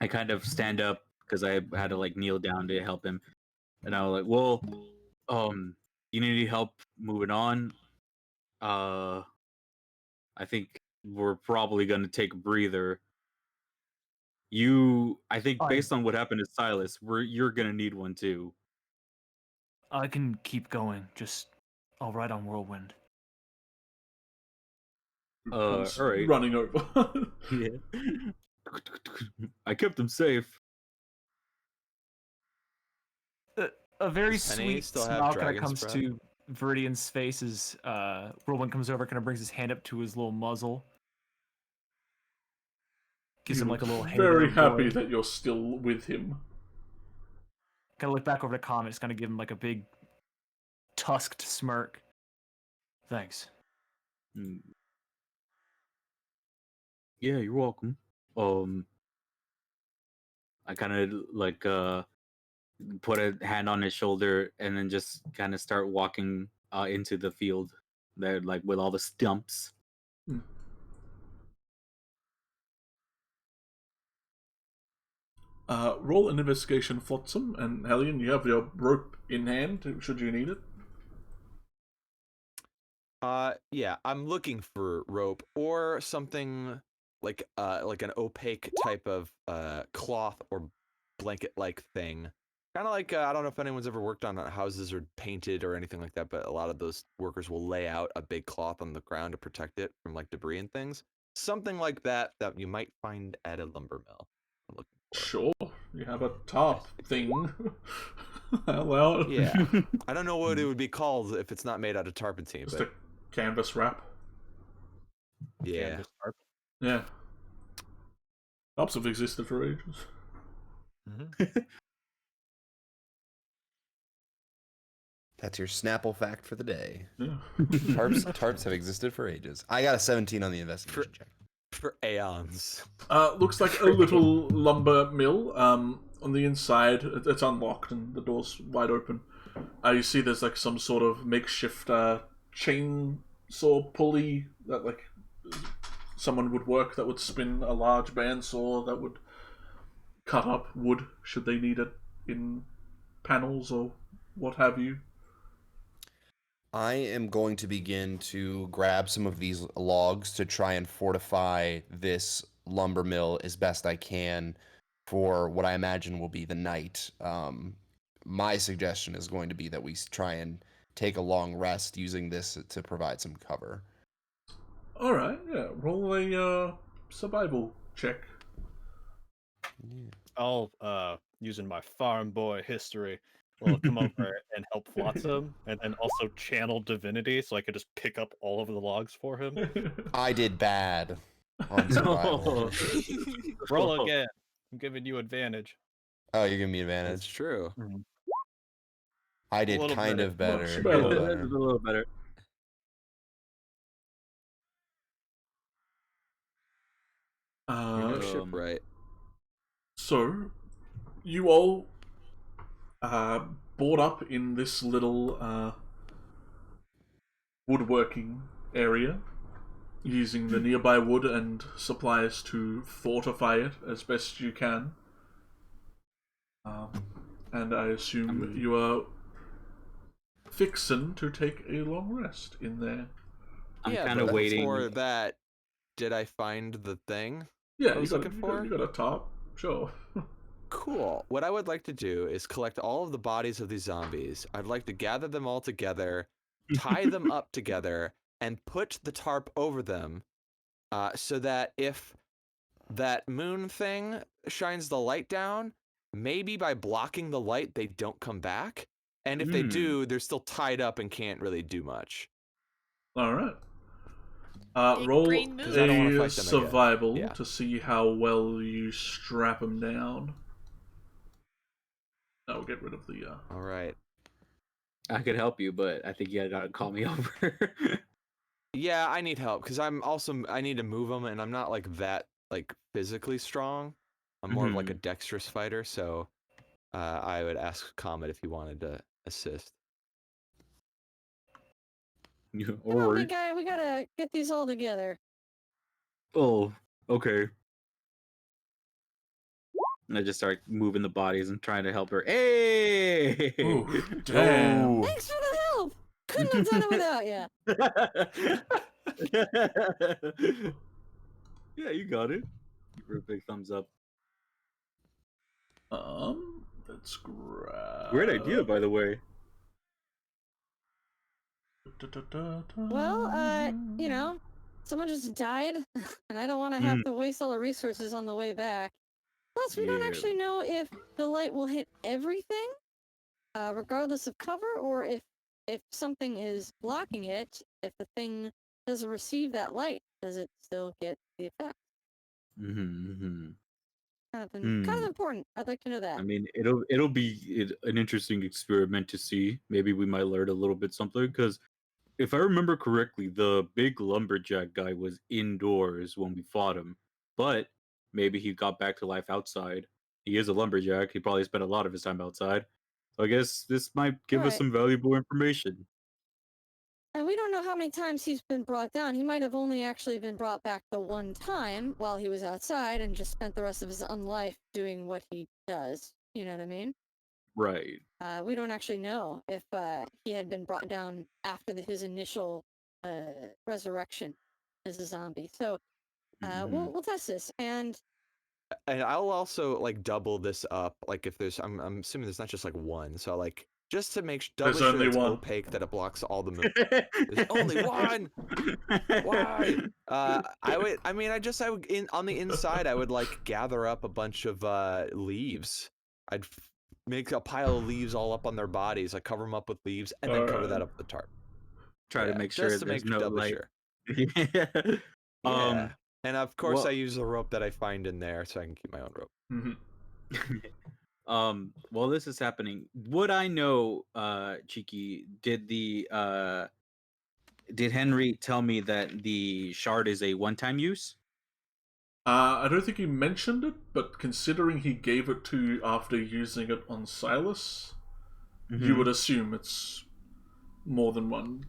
I kind of stand up because I had to like kneel down to help him, and I was like, "Well, you need any help moving on? I think we're probably gonna take a breather." I think based on what happened to Silas, you're gonna need one too. I can keep going. Just I'll ride on Whirlwind. Comes All right. running over. Yeah. I kept him safe. A very Does Penny sweet still have smile kind of dragon's comes breath? to Viridian's face as Whirlwind comes over, kind of brings his hand up to his little muzzle. Gives him like a little hey very there, happy boy. that you're still with him. Kind of look back over to Comet, just kind of give him like a big tusked smirk. Thanks. Mm. Yeah, you're welcome. I kind of like put a hand on his shoulder and then just kind of start walking into the field there, like with all the stumps. Roll an investigation, Flotsam, and Hellion, you have your rope in hand, should you need it. Yeah, I'm looking for rope or something like an opaque type of cloth or blanket-like thing. Kind of like I don't know if anyone's ever worked on houses or painted or anything like that, but a lot of those workers will lay out a big cloth on the ground to protect it from like debris and things. Something like that you might find at a lumber mill. I'm looking for. Sure, you have a top thing. Well, Yeah, I don't know what it would be called if it's not made out of tarpentine. Just but... a canvas wrap. Yeah. Canvas tarp. Yeah. Tops have existed for ages. That's your Snapple fact for the day. Yeah. Tarps have existed for ages. I got a 17 on the investigation check. For aeons. Looks like a little lumber mill. On the inside, it's unlocked and the door's wide open. You see there's like some sort of makeshift chainsaw pulley that like someone would work that would spin a large bandsaw that would cut up wood should they need it in panels or what have you. I am going to begin to grab some of these logs to try and fortify this lumber mill as best I can for what I imagine will be the night. My suggestion is going to be that we try and take a long rest using this to provide some cover. Alright, yeah. Roll a survival check. I'll using my farm boy history, will come over and help Flotsam, and then also channel divinity, so I could just pick up all of the logs for him. I did bad on survival. Roll again. I'm giving you advantage. Oh, you're giving me advantage. That's true. I did little kind better. of better. Much A better. little That's better. a little better. You're no shipwright. So, you all board up in this little woodworking area, using the nearby wood and supplies to fortify it as best you can. And I assume you are fixin' to take a long rest in there. I'm kind of waiting. For that, did I find the thing? Yeah, I was you looking for? got a top, sure. Cool. What I would like to do is collect all of the bodies of these zombies. I'd like to gather them all together, tie them up together, and put the tarp over them, so that if that moon thing shines the light down, maybe by blocking the light, they don't come back. And if they do, they're still tied up and can't really do much. Alright. Big Roll brain move. 'Cause I don't wanna a fight them again. survival Yeah. to see how well you strap them down. I'll get rid of the... All right. I could help you, but I think you gotta call me over. Yeah, I need help because I need to move them, and I'm not like that like physically strong. I'm more of like a dexterous fighter, so I would ask Comet if he wanted to assist. Come on, big guy, we gotta get these all together. Oh, okay. And I just start moving the bodies and trying to help her. Hey! Ooh, damn. Thanks for the help! Couldn't have done it without you. Yeah, you got it. Give her a big thumbs up. Let's grab. Great idea, by the way. Well, you know, someone just died, and I don't want to have to waste all the resources on the way back. Plus, we don't Yeah. actually know if the light will hit everything, regardless of cover, or if something is blocking it. If the thing doesn't receive that light, does it still get the effect? Kind of important. I'd like to know that. I mean, it'll be an interesting experiment to see. Maybe we might learn a little bit something because if I remember correctly, the big lumberjack guy was indoors when we fought him, but maybe he got back to life outside. He is a lumberjack. He probably spent a lot of his time outside. So I guess this might give us Right. some valuable information. And we don't know how many times he's been brought down. He might have only actually been brought back the one time while he was outside and just spent the rest of his unlife doing what he does. You know what I mean? Right. We don't actually know if he had been brought down after his initial resurrection as a zombie. So we'll test this. And I'll also like double this up. Like if there's, I'm assuming there's not just like one. So like just to make double There's sure only it's one. opaque that it blocks all the moon. There's only one. Why? I mean, I would on the inside, I would like gather up a bunch of leaves. I'd make a pile of leaves all up on their bodies. I cover them up with leaves and then cover that up with the tarp. Try to make sure just to there's make no double light. sure. Yeah. And of course, well- I use the rope that I find in there so I can keep my own rope. While this is happening, would I know, Cheeky, did Henry tell me that the shard is a one-time use? I don't think he mentioned it, but considering he gave it to you after using it on Silas, you would assume it's more than one.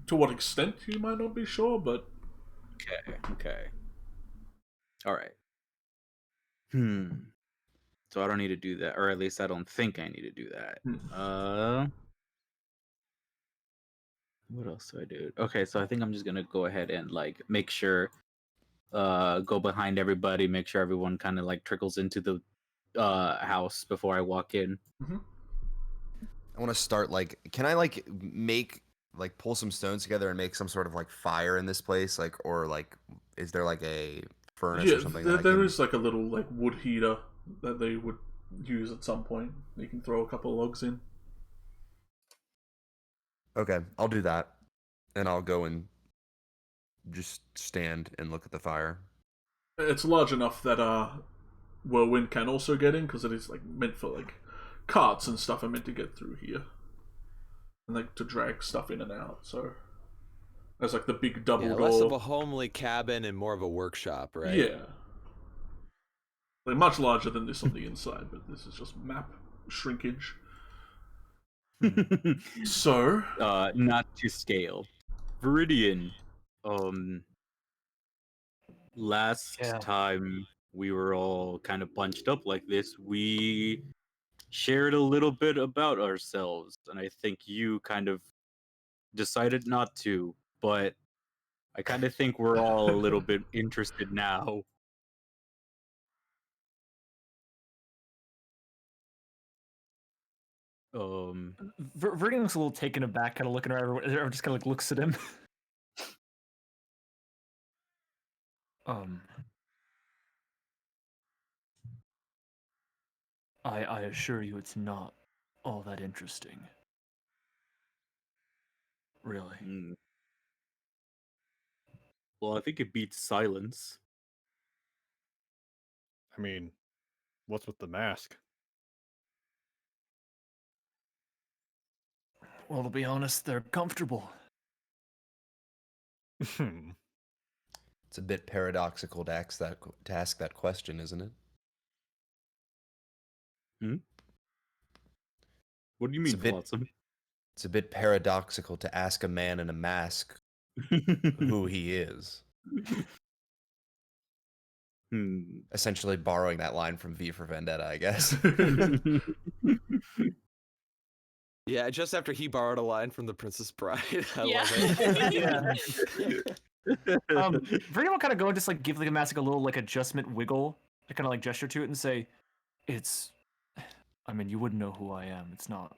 To what extent, you might not be sure, but... Okay. Alright. So I don't need to do that, or at least I don't think I need to do that. What else do I do? Okay, so I think I'm just gonna go ahead and like make sure, go behind everybody, make sure everyone kind of like trickles into the house before I walk in. I want to start like, can I like pull some stones together and make some sort of like fire in this place, like, or like, is there like a furnace or something? There is like a little like wood heater that they would use at some point. You can throw a couple of logs in. Okay, I'll do that, and I'll go and just stand and look at the fire. It's large enough that whirlwind can also get in because it is like meant for like carts and stuff are meant to get through here and like to drag stuff in and out. So there's like the big double door. Less of a homely cabin and more of a workshop, right? Yeah. Like much larger than this on the inside, but this is just map shrinkage. So not to scale. Viridian, last time we were all kind of bunched up like this, we shared a little bit about ourselves, and I think you kind of decided not to, but I kind of think we're all a little bit interested now. Verdian looks a little taken aback, kind of looking around. Everyone just kind of like looks at him. I assure you, it's not all that interesting. Really. Well, I think it beats silence. I mean, what's with the mask? Well, to be honest, they're comfortable. It's a bit paradoxical to ask that question, isn't it? What do you mean, Flotsam? It's a bit paradoxical to ask a man in a mask who he is. Essentially borrowing that line from V for Vendetta, I guess. Yeah, just after he borrowed a line from The Princess Bride. I love it. Verdian will kind of go and just like give the mask a little like adjustment wiggle. I kind of like gesture to it and say, "It's I mean, you wouldn't know who I am. It's not.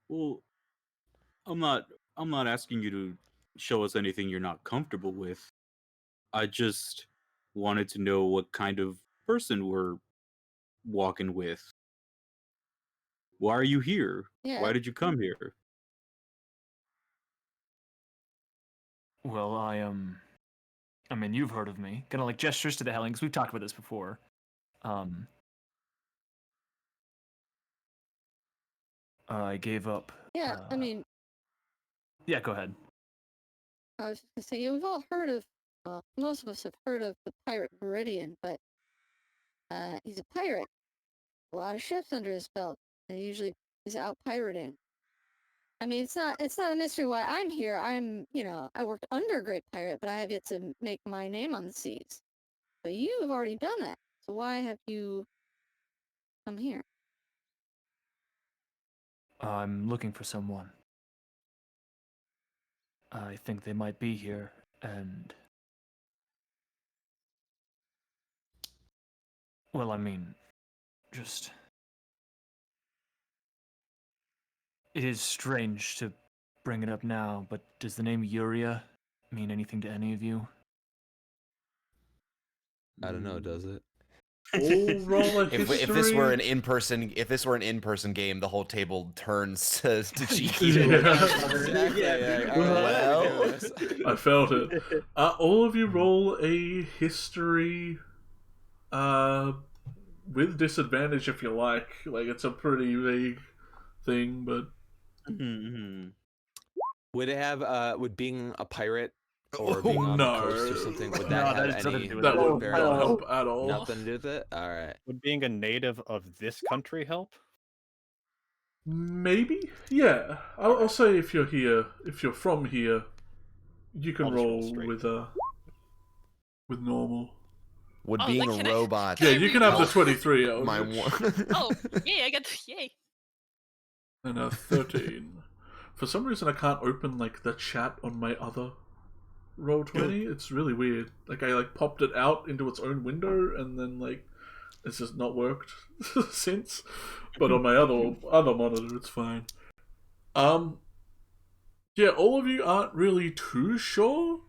Well, I'm not asking you to show us anything you're not comfortable with. I just wanted to know what kind of person we're walking with. Why are you here? Yeah. Why did you come here? Well, I mean, you've heard of me. Kind of like gestures to the Helling, because we've talked about this before. I gave up. Yeah, I mean, Yeah, go ahead. I was just gonna say, yeah, we've all heard of, well, most of us have heard of the pirate Meridian, but he's a pirate. A lot of ships under his belt, and he usually is out pirating. I mean, it's not a mystery why I'm here. I worked under a great pirate, but I have yet to make my name on the seas. But you have already done that, so why have you come here? I'm looking for someone. I think they might be here, and... Well, I mean, just... It is strange to bring it up now, but does the name Yuria mean anything to any of you? I don't know, does it? All roll a If history. this were an in-person game, the whole table turns to Cheeki. Yeah. Well, I felt it. All of you roll a history with disadvantage if you like. Like, it's a pretty vague thing, but... Would it have, would being a pirate or being on no. the coast or something, would No, that that have has nothing any to do with That it. would bearing not on it? help at all. Nothing to do with it? Alright. Would being a native of this country help? Maybe? Yeah. I'll say if you're here, if you're from here, you can I'll just roll roll straight. with normal. would Oh, being like, a can I- robot. Yeah, you can have the reroll? 23, Eldritch. My one. Oh, yay! I got yay. And a 13. For some reason, I can't open like the chat on my other Roll20. It's really weird. Like, I popped it out into its own window, and then it's just not worked since. But on my other monitor, it's fine. Yeah, all of you aren't really too sure,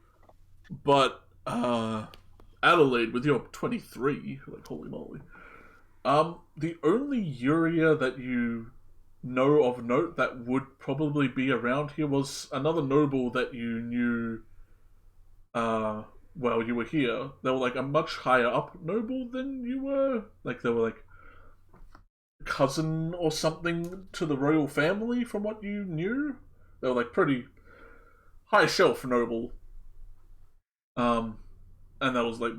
but Adelaide, with your 23, like, holy moly. The only Yuria that you know of note that would probably be around here was another noble that you knew while you were here. They were like a much higher up noble than you were. Like, they were like cousin or something to the royal family from what you knew. They were like pretty high shelf noble. And that was like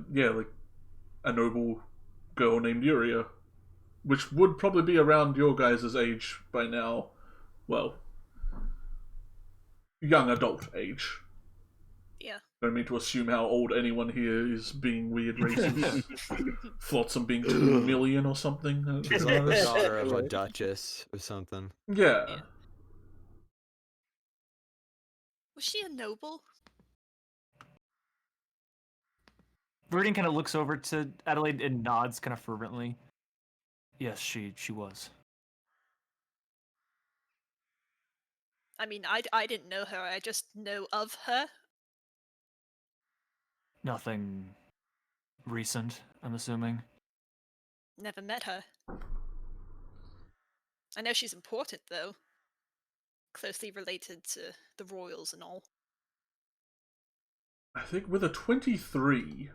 a noble girl named Yuria, which would probably be around your guys' age by now. Well, young adult age. Yeah. Don't mean to assume how old anyone here is, being weird racist. Flotsam being 2 million or something. She's like the daughter of a duchess or something. Yeah. Yeah. Was she a noble? Verdine kind of looks over to Adelaide and nods kind of fervently. Yes, she was. I mean, I didn't know her. I just know of her. Nothing recent, I'm assuming. Never met her. I know she's important, though. Closely related to the royals and all. I think with a 23,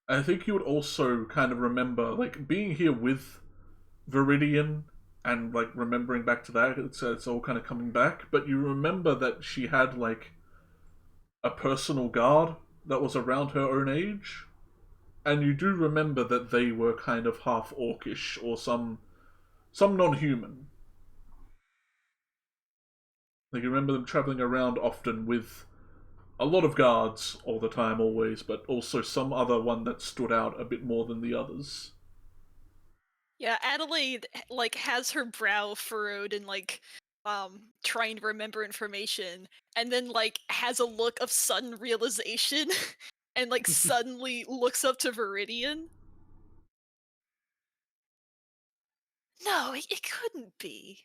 I think you would also kind of remember, being here with Viridian and, remembering back to that. It's all kind of coming back. But you remember that she had, a personal guard that was around her own age. And you do remember that they were kind of half orcish or some non-human. You remember them traveling around often with a lot of guards all the time, always, but also some other one that stood out a bit more than the others. Yeah, Adelaide has her brow furrowed and trying to remember information, and then has a look of sudden realization, and suddenly looks up to Viridian. No, it couldn't be.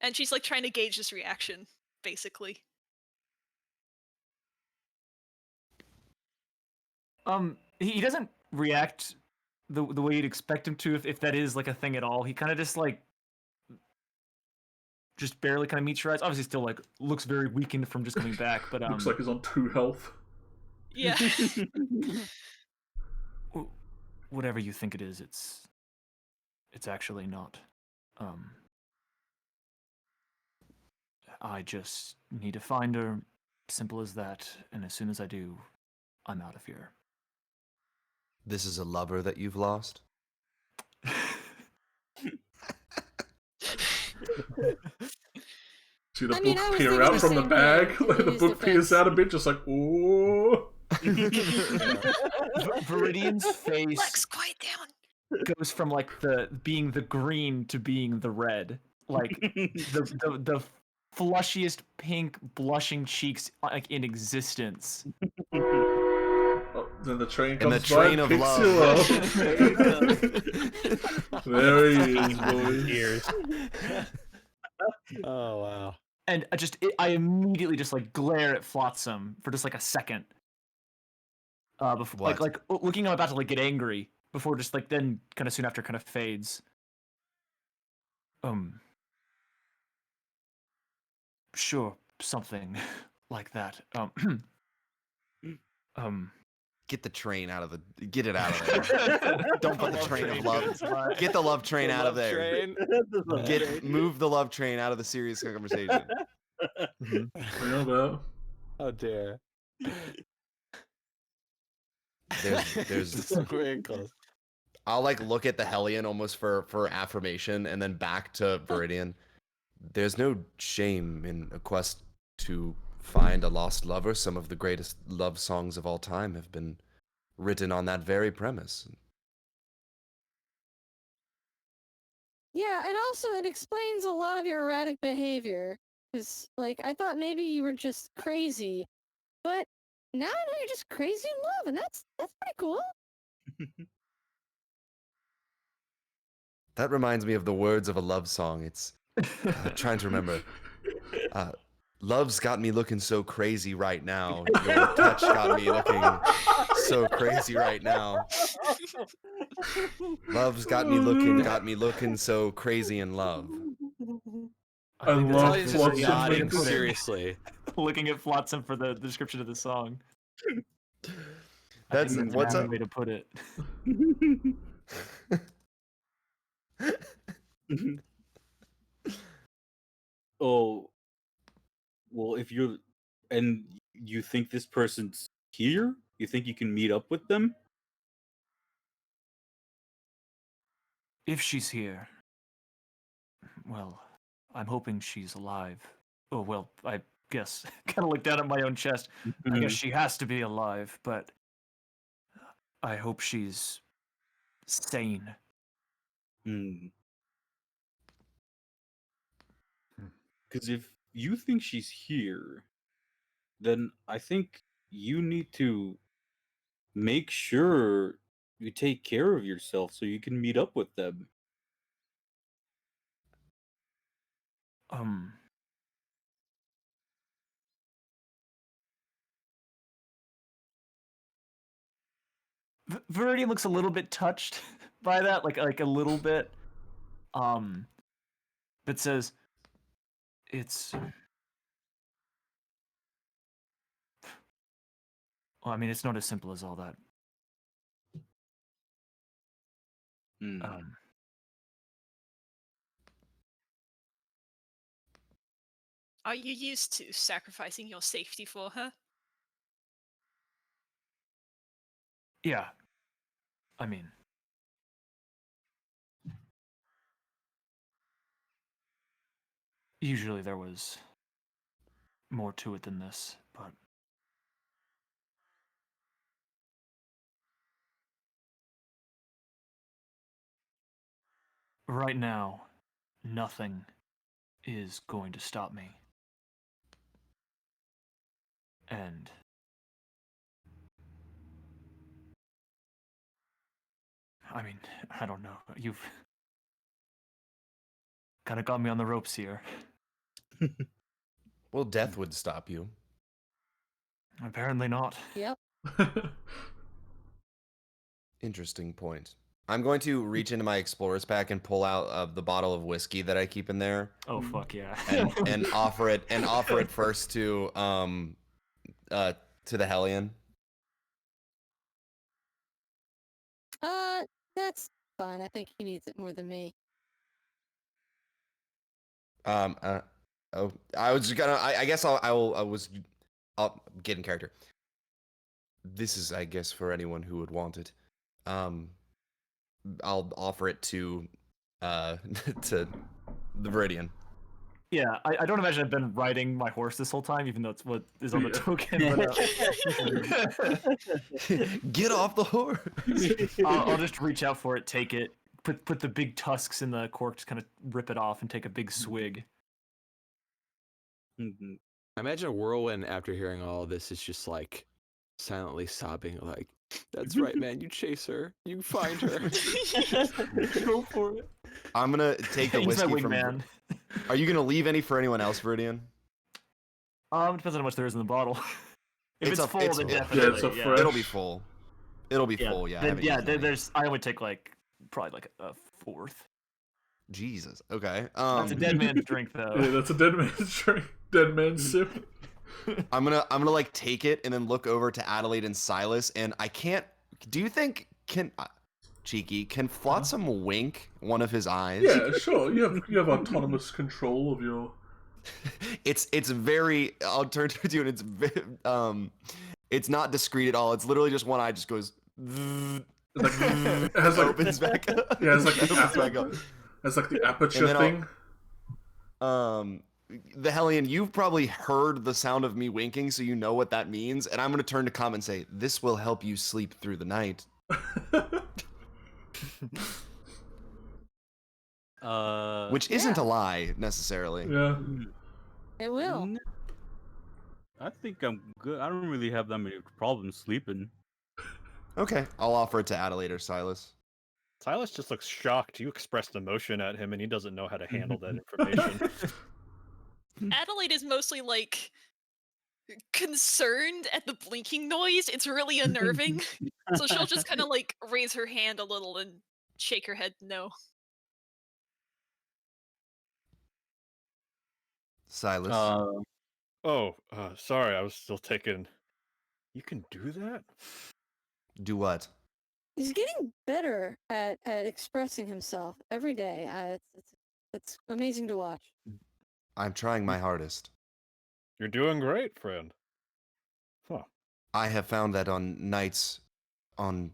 And she's like trying to gauge his reaction, basically. He doesn't react the way you'd expect him to if that is like a thing at all. He kind of just like just barely kind of meets your eyes. Obviously, still like looks very weakened from just coming back, but Looks like he's on 2 health. Yeah. Whatever you think it is, it's actually not. I just need to find her. Simple as that. And as soon as I do, I'm out of here. This is a lover that you've lost? See the I mean, I book was peer thinking out the from the same bag. thing, Like in the his book peers defense. out a bit, just like, ooh. Viridian's face Lex, quiet down. goes from like being the green to being the red. Like the flushiest pink blushing cheeks like in existence. Oh, then the train In comes the train by of and picks love. you up. There he is, boys. Ears. Oh wow. And I immediately just like glare at Flotsam for just like a second. Before, What? like looking, I'm about to like get angry before just like then kind of soon after kind of fades. Sure, something like that. Get the train out of the. Get it out of there. Don't put the train of love. Get the love train out of there. Move the love train out of the serious conversation. Yeah, well. Oh dear. There's Wrinkles. I'll like look at the Hellion almost for affirmation and then back to Viridian. There's no shame in a quest to find a lost lover. Some of the greatest love songs of all time have been written on that very premise. Yeah, and also it explains a lot of your erratic behavior. Because, like, I thought maybe you were just crazy, but now I know you're just crazy in love, and that's pretty cool. That reminds me of the words of a love song. It's trying to remember. Love's got me looking so crazy right now. Your touch got me looking so crazy right now. Love's got me looking so crazy in love. I love that's Flotsam. Nodding seriously. looking at Flotsam for the description of the song. That's what's a up. way to put it. Oh, well, if you're, and you think this person's here, you think you can meet up with them? If she's here, well, I'm hoping she's alive. Oh, well, I guess. Kind of look down at my own chest. I guess she has to be alive, but I hope she's sane. Because if you think she's here, then I think you need to make sure you take care of yourself so you can meet up with them. Viridian looks a little bit touched by that, like a little bit. But says, "It's." Well, I mean, it's not as simple as all that. Are you used to sacrificing your safety for her? Yeah. I mean, usually there was more to it than this, but right now, nothing is going to stop me. And I mean, I don't know. You've kind of got me on the ropes here. Well, death would stop you. Apparently not. Yep. Interesting point. I'm going to reach into my explorer's pack and pull out the bottle of whiskey that I keep in there Oh fuck yeah. and offer it first to the Hellion. That's fine. I think he needs it more than me. I was gonna. I guess I'll get in character. This is, I guess, for anyone who would want it. I'll offer it to to the Viridian. Yeah, I don't imagine I've been riding my horse this whole time, even though it's what is on the token. But, Get off the horse! I'll just reach out for it, take it, put the big tusks in the cork, just kind of rip it off, and take a big swig. I imagine a whirlwind after hearing all of this is just like silently sobbing, like, "That's right, man. You chase her, you find her, Go for it." I'm gonna take the He's my whiskey from. wingman. Are you gonna leave any for anyone else, Viridian? Depends on how much there is in the bottle. If it's full, then yeah, definitely. it's a fresh- It'll be full. It'll be full. Yeah. I haven't used any. There's. I would take probably like a fourth. Jesus. Okay. That's a dead man's drink, though. Yeah, that's a dead man's drink. Dead man's sip. I'm gonna like take it and then look over to Adelaide and Silas, and I can't. Do you think Cheeki can Flotsam wink one of his eyes? Yeah, sure. You have autonomous control of your. It's very. I'll turn to you, and it's not discreet at all. It's literally just one eye just goes. It has like opens back up. Yeah, it's like opens back up. It's like the aperture thing. The Hellion, you've probably heard the sound of me winking, so you know what that means. And I'm going to turn to Com and say, "This will help you sleep through the night." Which isn't a lie, necessarily. Yeah. It will. I think I'm good. I don't really have that many problems sleeping. Okay, I'll offer it to Adelaide or Silas. Silas just looks shocked. You expressed emotion at him, and he doesn't know how to handle that information. Adelaide is mostly like concerned at the blinking noise. It's really unnerving. So she'll just kind of like raise her hand a little and shake her head no. Silas. Sorry, I was still taking. You can do that? Do what? He's getting better at expressing himself every day. It's amazing to watch. I'm trying my hardest. You're doing great, friend. Huh. I have found that on nights underneath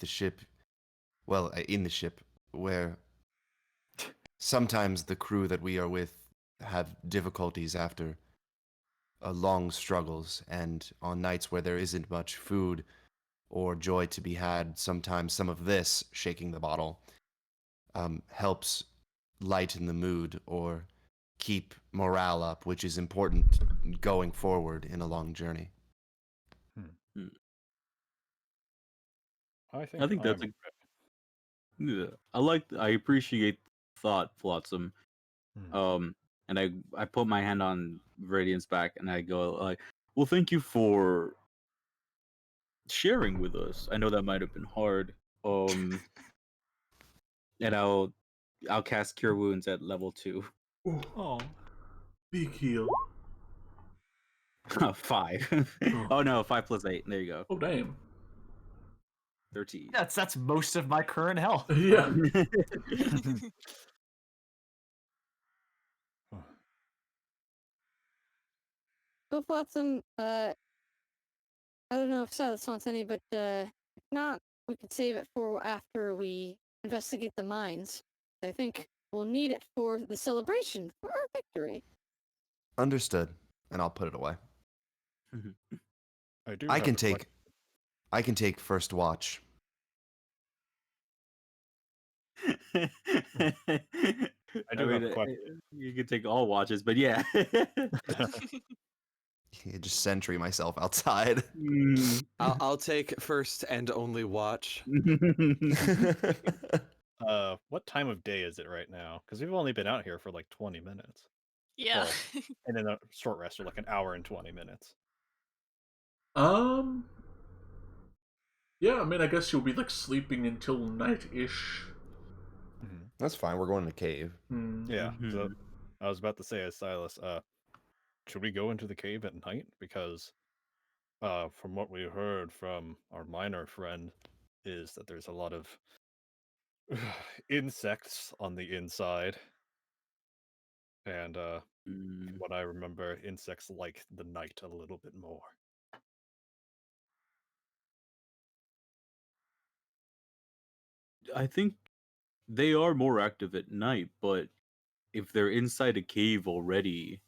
the ship, well, in the ship, where sometimes the crew that we are with have difficulties after long struggles, and on nights where there isn't much food or joy to be had, sometimes some of this, shaking the bottle, helps lighten the mood or keep morale up, which is important going forward in a long journey. I think that's a. Yeah, I appreciate thought, Flotsam. And I put my hand on Viridian's back and I go like, "Well, thank you for sharing with us. I know that might have been hard. And I'll cast Cure Wounds at level 2. Oh. Big heal. 5. Oh no, 5 plus 8. There you go. Oh damn. 13. That's most of my current health. Yeah. Go Flotsam, I don't know if Silas wants any, but if not, we could save it for after we investigate the mines. I think we'll need it for the celebration for our victory. Understood, and I'll put it away. I can take first watch. I do have a question. You can take all watches, but yeah. just sentry myself outside. I'll take first and only watch. What time of day is it right now? Because we've only been out here for like 20 minutes. Yeah. Well, and then a short rest for like an hour and 20 minutes. Yeah, I mean, I guess you'll be like sleeping until night-ish. That's fine. We're going to the cave. Yeah. So I was about to say, as Silas, should we go into the cave at night? Because from what we heard from our miner friend, is that there's a lot of insects on the inside. And from what I remember, insects like the night a little bit more. I think they are more active at night, but if they're inside a cave already,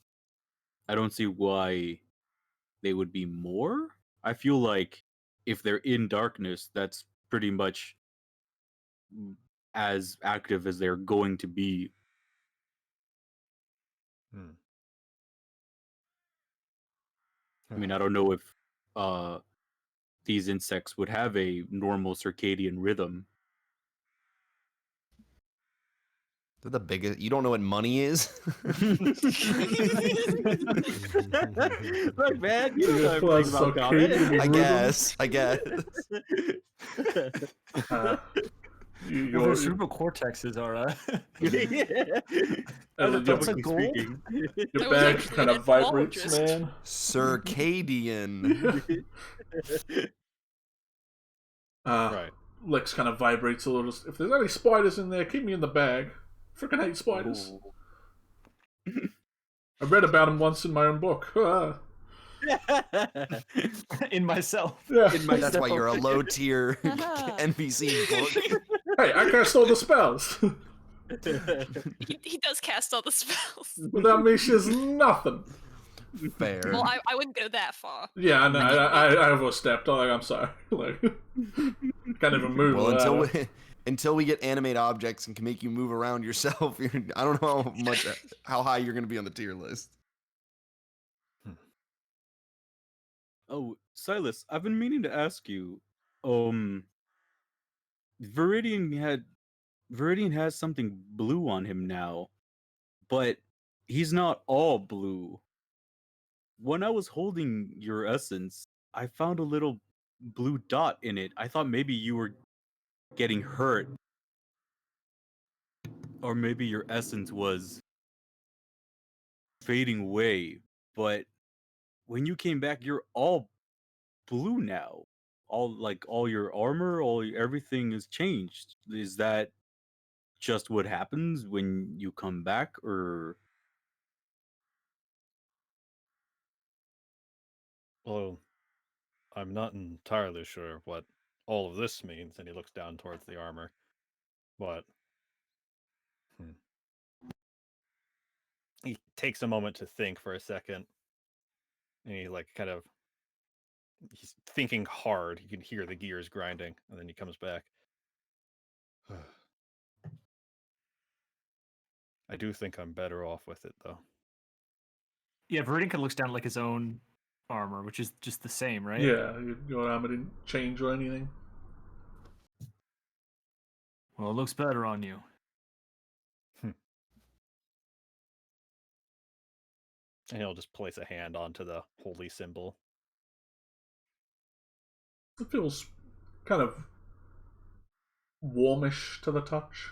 I don't see why they would be more. I feel like if they're in darkness, that's pretty much as active as they're going to be. I mean, I don't know if these insects would have a normal circadian rhythm. They're the biggest. You don't know what money is? Look, man, you don't know Plus, everything about comics. I guess. Well, their cerebral cortexes are. That's a goal. Your bag kind of vibrates, man. Circadian. Right. Lex kind of vibrates a little. If there's any spiders in there, keep me in the bag. Freaking hate spiders. I read about them once in my own book. In myself. Yeah. That's why you're a low tier NPC book. Hey, I cast all the spells. He does cast all the spells. Without me, she's nothing. Fair. Well, I wouldn't go that far. Yeah, I know. I overstepped. I'm sorry. Like, can't even move. Well, until we get animate objects and can make you move around yourself, I don't know how high you're going to be on the tier list. Oh, Silas, I've been meaning to ask you. Viridian has something blue on him now, but he's not all blue. When I was holding your essence, I found a little blue dot in it. I thought maybe you were getting hurt, or maybe your essence was fading away. But when you came back, you're all blue now. All your armor, everything is changed. Is that just what happens when you come back, or? Well, I'm not entirely sure what all of this means, and he looks down towards the armor. But he takes a moment to think for a second, and he he's thinking hard. You can hear the gears grinding, and then he comes back. I do think I'm better off with it, though. Yeah, Viridian kind of looks down at like his own armor, which is just the same, right? Yeah, your armor didn't change or anything. Well, it looks better on you. And he'll just place a hand onto the holy symbol. It feels kind of warmish to the touch.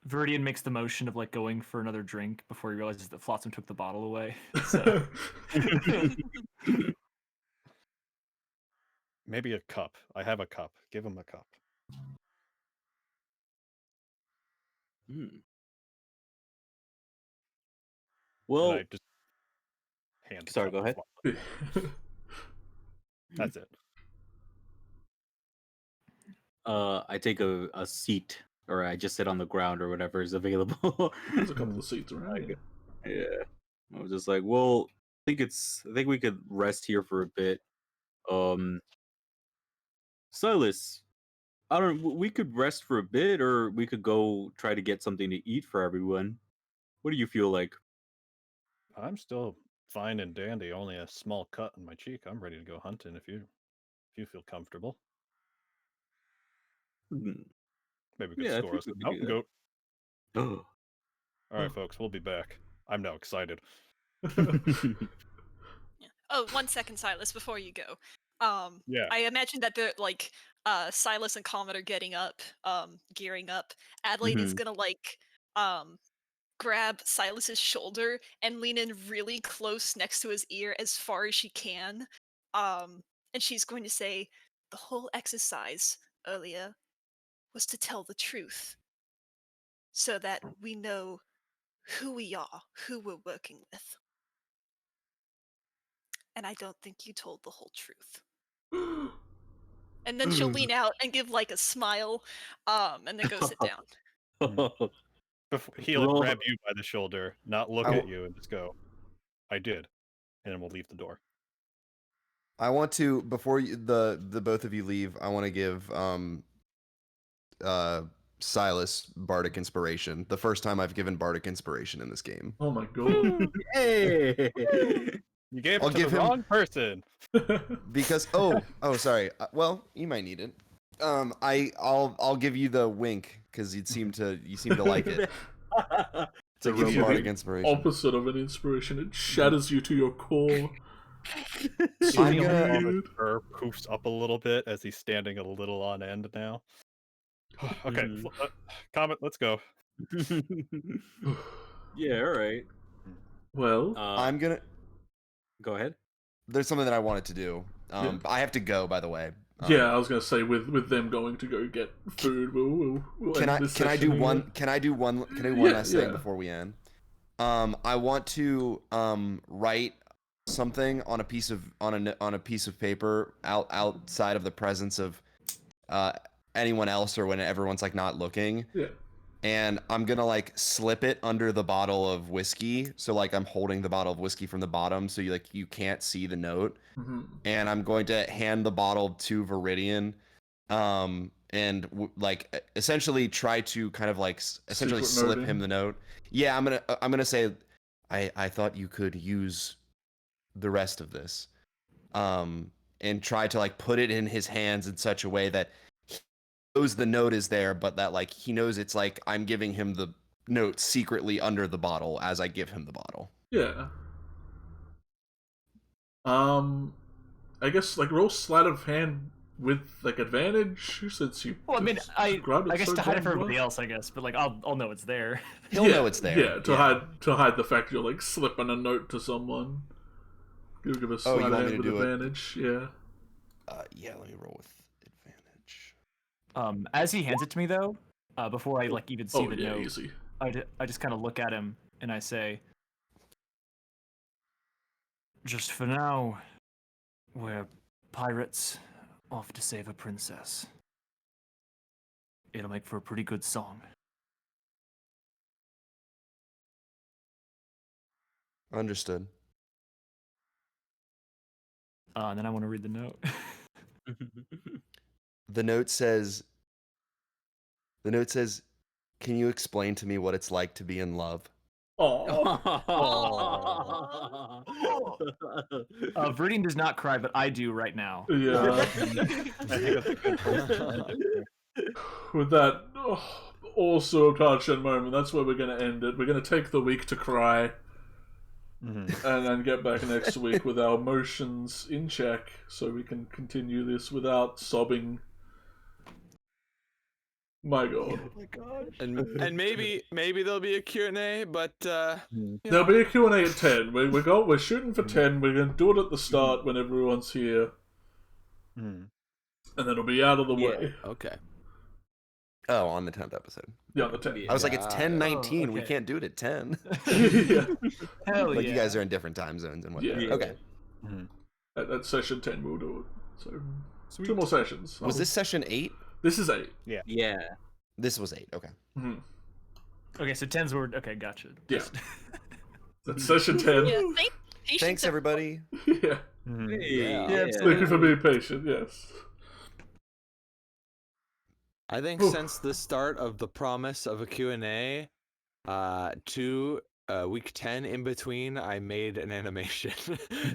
Viridian makes the motion of like going for another drink before he realizes that Flotsam took the bottle away. So. Maybe a cup. I have a cup. Give him a cup. Well, I just hand the sorry, cup go to ahead. Flotsam. That's it. I take a seat, or I just sit on the ground, or whatever is available. There's a couple of seats around. Yeah. I was just like, well, I think we could rest here for a bit. Silas, we could rest for a bit, or we could go try to get something to eat for everyone. What do you feel like? I'm still fine and dandy. Only a small cut on my cheek. I'm ready to go hunting if you feel comfortable. Maybe we could Yeah, I score think us we a could mountain do goat. that. All right, folks, we'll be back. I'm now excited. Oh, 1 second, Silas, before you go. Yeah. I imagine that the like Silas and Comet are getting up, gearing up. Adelaide is Mhm. gonna like grab Silas's shoulder and lean in really close next to his ear as far as she can. And she's going to say, the whole exercise earlier was to tell the truth so that we know who we are, who we're working with. And I don't think you told the whole truth. And then she'll lean out and give like a smile, and then go sit down. He'll Roll- grab you by the shoulder, not look I at you, and just go, "I did," and then we'll leave the door. I want to before the both of you leave. I want to give Silas Bardic Inspiration. The first time I've given Bardic Inspiration in this game. Oh my god. Hey! You gave I'll it to give the him- wrong person. Because sorry. Well, you might need it. I'll give you the wink because you seem to like it. It's a Give you robot. Bardic Inspiration. Opposite of an inspiration. It shatters you to your core. So I'm gonna- weird. Fur poofs up a little bit as he's standing a little on end now. Okay, Mhm. Comet, let's go. Yeah, all right. Well, I'm gonna. Go ahead. There's something that I wanted to do. Yeah. I have to go, by the way. yeah, I was gonna say with them going to go get food, we'll Can end I this can I session do here. one? Can I do one? Can I do one Yeah, last thing yeah. before we end? I want to write something on a piece of paper outside of the presence of anyone else or when everyone's like not looking. Yeah. And I'm gonna like slip it under the bottle of whiskey, so like I'm holding the bottle of whiskey from the bottom, so you can't see the note. Mm-hmm. And I'm going to hand the bottle to Viridian, like essentially try to kind of like essentially Secret slip noting. him the note. Yeah, I'm gonna say, I thought you could use the rest of this, and try to like put it in his hands in such a way that he knows the note is there, but that like he knows it's like I'm giving him the note secretly under the bottle as I give him the bottle. Yeah. I guess like roll sleight of hand with like advantage since you. Well, I mean, just I described it guess so to hide it damn for well. everybody else, I guess, but like I'll know it's there. He'll know it's there. Yeah, to hide the fact you're like slipping a note to someone. You'll give a Oh, sleight you of want me hand to with do it? advantage. Yeah. Yeah, let me roll with advantage. As he hands it to me though, before I like even see Oh the yeah, note, easy. I just kind of look at him and I say, just for now, we're pirates off to save a princess. It'll make for a pretty good song. Understood. And then I want to read the note. The note says, "Can you explain to me what it's like to be in love?" Oh. Verdine does not cry, but I do right now. Yeah. I think that's a good place to end it here. With that awesome touching moment, that's where we're gonna end it. We're gonna take the week to cry. And then get back next week with our emotions in check so we can continue this without sobbing. My god. Oh my gosh. And maybe there'll be a Q&A, but There'll be a Q&A at 10. We're shooting for 10. We're going to do it at the start when everyone's here. And then it'll be out of the way. okay. Oh, on the 10th episode. Yeah, on the 10th. I was like, it's 10:19. We okay. can't do it at 10. yeah. Hell Like yeah. you guys are in different time zones and whatnot. Yeah. Okay. At session 10 we'll do it. So 2 more sessions. Was this session 8? This is 8. Yeah. This was 8. Okay. Mhm. Okay, so 10's word. Okay, gotcha. Yeah. That's session 10. Yeah, Thanks, everybody. Yeah. Yeah. Thank you for being patient, yes. I think Oof. since the start of the promise of a Q&A, 2 week 10 in between, I made an animation.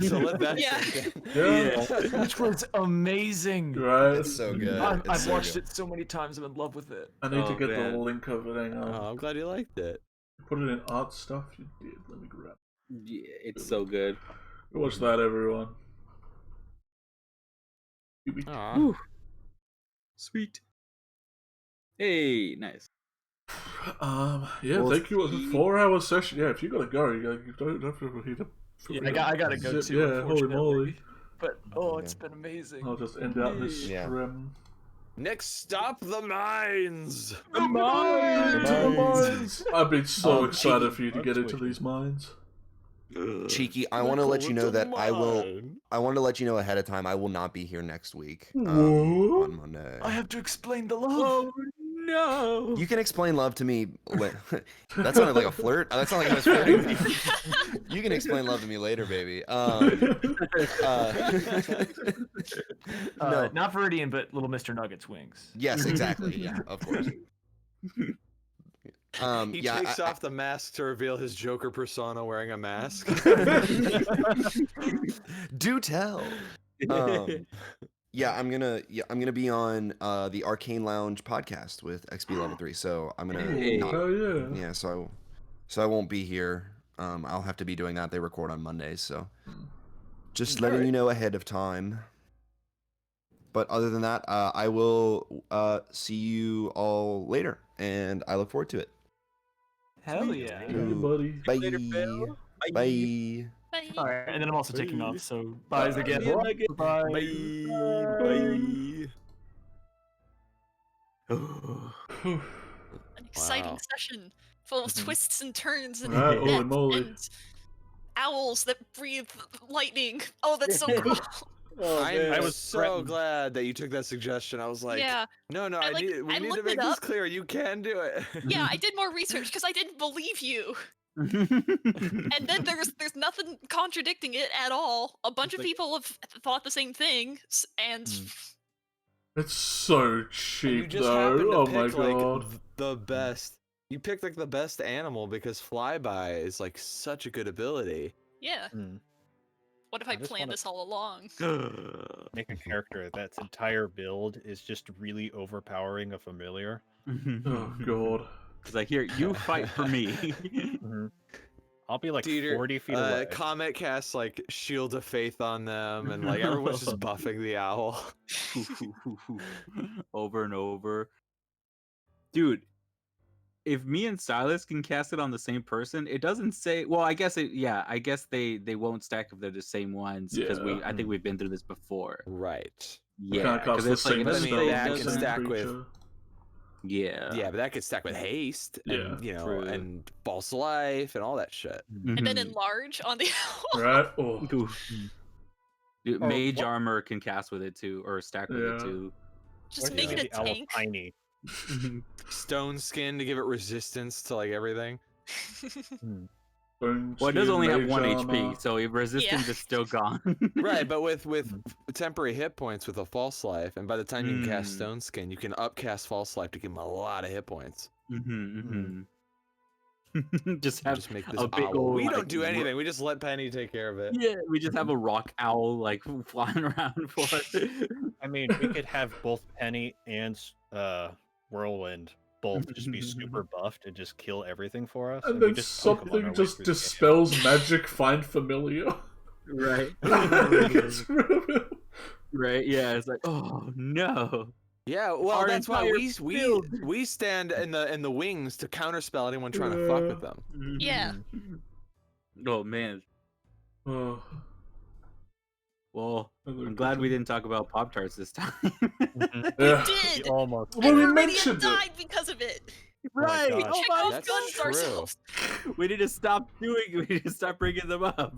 So let that sink in. Yeah. Which was amazing. Right. It's so good. I've It's so watched good. it so many times. I'm in love with it. I need to Oh, get the man. link of it. Hang on. Oh, I'm glad you liked it. Put it in art stuff. You did. Let me grab. Yeah, it's so good. Go watch that, everyone. Aw. Sweet. Hey, nice. Yeah, We'll thank you. see. 4-hour session. Yeah, if you gotta go, you don't have to need to. Yeah, I gotta go Zip, too. Yeah, holy unfortunately. moly. But it's been amazing. I'll just end out this Yeah. stream. Next stop, the mines. The mines! I've been so Oh, excited Cheeky. for you to get into these mines. Cheeky, I want to let you know that I want to let you know ahead of time. I will not be here next week on Monday. I have to explain the love. Oh no! You can explain love to me. That sounded like a flirt. That sounded like I was flirting. You can explain love to me later, baby. No. Not Viridian, but Little Mr. Nuggets wings. Yes, exactly. Yeah, of course. He Yeah, takes off the mask to reveal his Joker persona wearing a mask. Do tell. Yeah, I'm gonna be on the Arcane Lounge podcast with XP Level 3. So I'm gonna yeah, so I won't be here. I'll have to be doing that. They record on Mondays, so just letting you know ahead of time. But other than that, I will see you all later, and I look forward to it. Hell yeah. Hey, buddy. Bye. Later, Phil. Bye. Bye. All right, and then I'm also taking off. So byes again. LilMrNuggets. Bye. Bye. An exciting Wow. session full of twists and turns and Right, holy death moly. and owls that breathe lightning. Oh, that's so cool. Oh, man. I was so glad that you took that suggestion. I was like, Yeah. no, I we need to looked make it this up. clear. You can do it. Yeah, I did more research because I didn't believe you. And then there's nothing contradicting it at all. A bunch of people have thought the same thing, and It's so You cheap, just though. happened to Oh my pick like god. the best. You picked like the best animal because flyby is like such a good ability. yeah. What if I I just planned wanna- this all along? Make a character that's entire build is just really overpowering a familiar. Oh god. It's like, here, you fight for me. I'll be like Dieter, 40 feet away. Comet casts like Shield of Faith on them, and like everyone's just buffing the owl. Over and over. Dude, if me and Silas can cast it on the same person, it doesn't say. Well, I guess I guess they won't stack if they're the same ones because Yeah. I think we've been through this before. Right. Yeah, Can't cast because the it's like same it doesn't spell say that on can the same stack with- creature. Yeah. Yeah, but that could stack with haste, and Yeah. True. and false life, and all that shit. And then Mhm. enlarge on the owl. Right? Oh. Dude, Or mage what- armor can cast with it too, or stack with Yeah. it too. Just Or make just it the a owl tank. tiny. Stone skin to give it resistance to like everything. Bone Well, it does skin, only have mage 1 armor. HP, so if resistance is still gone. Right, but with temporary hit points with a false life, and by the time you can cast Mm. Stone Skin, you can upcast false life to give him a lot of hit points. Just have Just make this a big owl. old, We like, don't do anything. We just let Penny take care of it. Yeah, we just have a rock owl like flying around for us. I mean, we could have both Penny and Whirlwind both just be super buffed and just kill everything for us. And we then just poke 'em on our something way just through the game. dispels magic, find familiar. Right. Gets rid of it. Right, yeah, it's like, oh no. Yeah, well, Our that's why entire field. we stand in the wings to counterspell anyone trying to fuck with them. Yeah. Oh man. Oh, Well, and I'm glad we didn't talk about Pop Tarts this time. Yeah. Did. We almost. Well, we Viridian mentioned it. died because of it. Right. gosh. Check Oh off my That's guns true. ourselves. We need to stop doing. We need to stop bringing them up.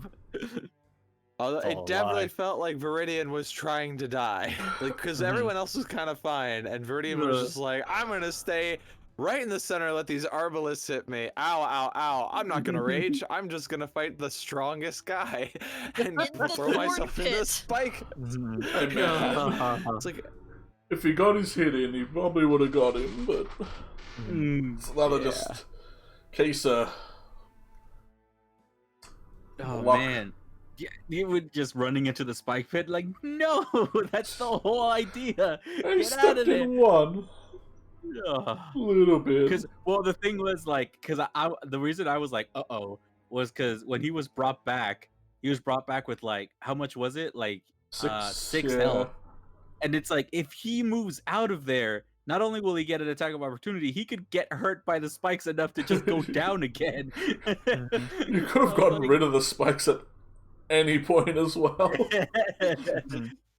Although It's all it a definitely lie. felt like Viridian was trying to die, like because everyone else was kind of fine, and Viridian was just like, "I'm gonna stay right in the center, and let these arbalists hit me. Ow, ow, ow! I'm not gonna rage. I'm just gonna fight the strongest guy and In the throw thorn myself in the pit. spike." Hey, man. It's like, If he got his hit in, he probably would have got him, but it's a lot of Yeah. just case of luck. man. Yeah, you would just running into the spike pit like, no, that's the whole idea. I Get out of stepped there. in one. Ugh. Little bit. Because the thing was like, the reason I was like, was because when he was brought back with like, how much was it? Like 6 health. And it's like, if he moves out of there, not only will he get an attack of opportunity, he could get hurt by the spikes enough to just go down again. You could have gotten rid of the spikes at any point as well.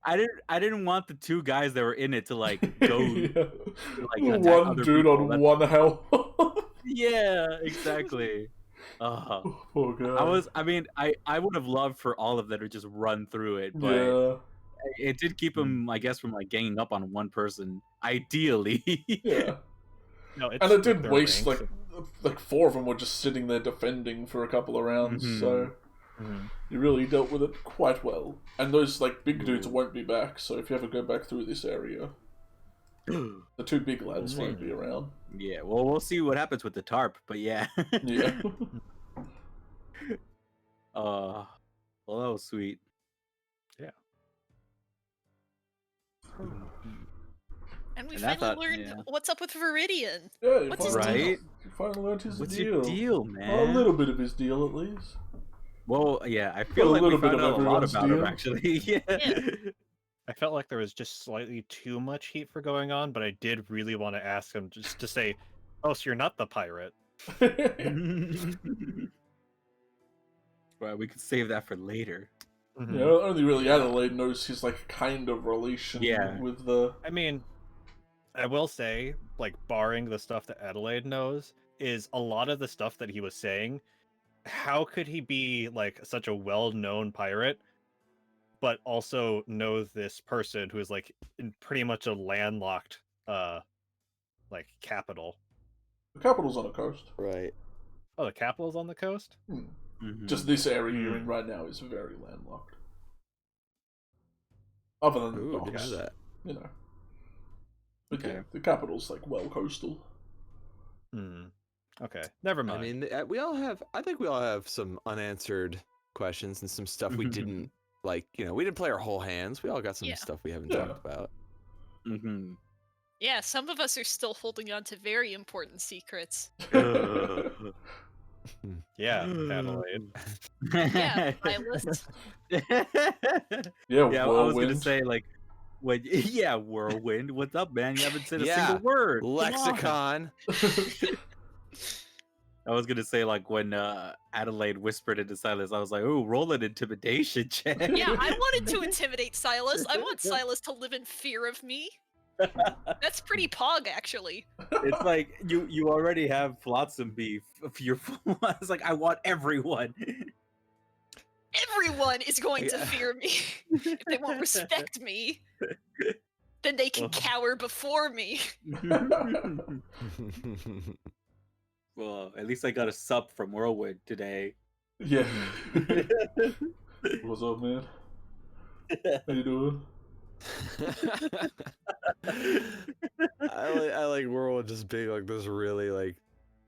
I didn't want the two guys that were in it to like go Yeah. like attack One other dude people. on one health. Yeah, exactly. Poor guy. I would have loved for all of them to just run through it, but Yeah. it did keep him, I guess, from like ganging up on one person, ideally. Yeah. No, it's And it did their waste ranks. like 4 of them were just sitting there defending for a couple of rounds, Mhm. so you really dealt with it quite well. And those like big dudes won't be back, so if you ever go back through this area, the 2 big lads won't be around. Yeah, well, we'll see what happens with the tarp, but yeah. Yeah. Well, that was sweet. And we And I finally thought- learned yeah. what's up with Viridian. Yeah, you What's his finally, Right? you finally learned his What's deal. your deal, A man? little bit of his deal, at least. Well, yeah, I feel a like we little bit found of out a lot everyone's about him, deal. actually. Yeah. I felt like there was just slightly too much heat for going on, but I did really want to ask him just to say, "Oh, so you're not the pirate." Well, we could save that for later. Yeah, only really Adelaide knows his like kind of relation Yeah. with the. I mean, I will say, like, barring the stuff that Adelaide knows, is a lot of the stuff that he was saying. How could he be like such a well-known pirate, but also know this person who is like in pretty much a landlocked, like capital? The capital's on a coast. Right. Oh, the capital's on the coast. Mhm. Just this area you're in right now is very landlocked. Other than the Ooh, didn't docks, know that. you know. But yeah, Okay. the capital's like well coastal. Okay, never I mind. mean, I think we all have some unanswered questions and some stuff we didn't like. We didn't play our whole hands. We all got some Yeah. stuff we haven't Yeah. talked about. Mhm. Yeah, some of us are still holding on to very important secrets. Yeah, Adelaide. Yeah, Silas. Yeah, Yeah, I was gonna whirlwind. say like, yeah, whirlwind. What's up, man? You haven't said a Yeah, single word. Come on. Lexicon. I was gonna say like when Adelaide whispered into Silas, I was like, "Oh, roll an intimidation check." Yeah, I wanted to intimidate Silas. I want Silas to live in fear of me. That's pretty pog, actually. It's like you already have Flotsam beef. Fearful. It's like I want everyone. Everyone is going to Yeah. fear me. If they won't respect me, then they can cower before me. Well, at least I got a sup from Whirlwind today. Yeah. What's up, man? How you doing? I like Whirlwind just being like this really like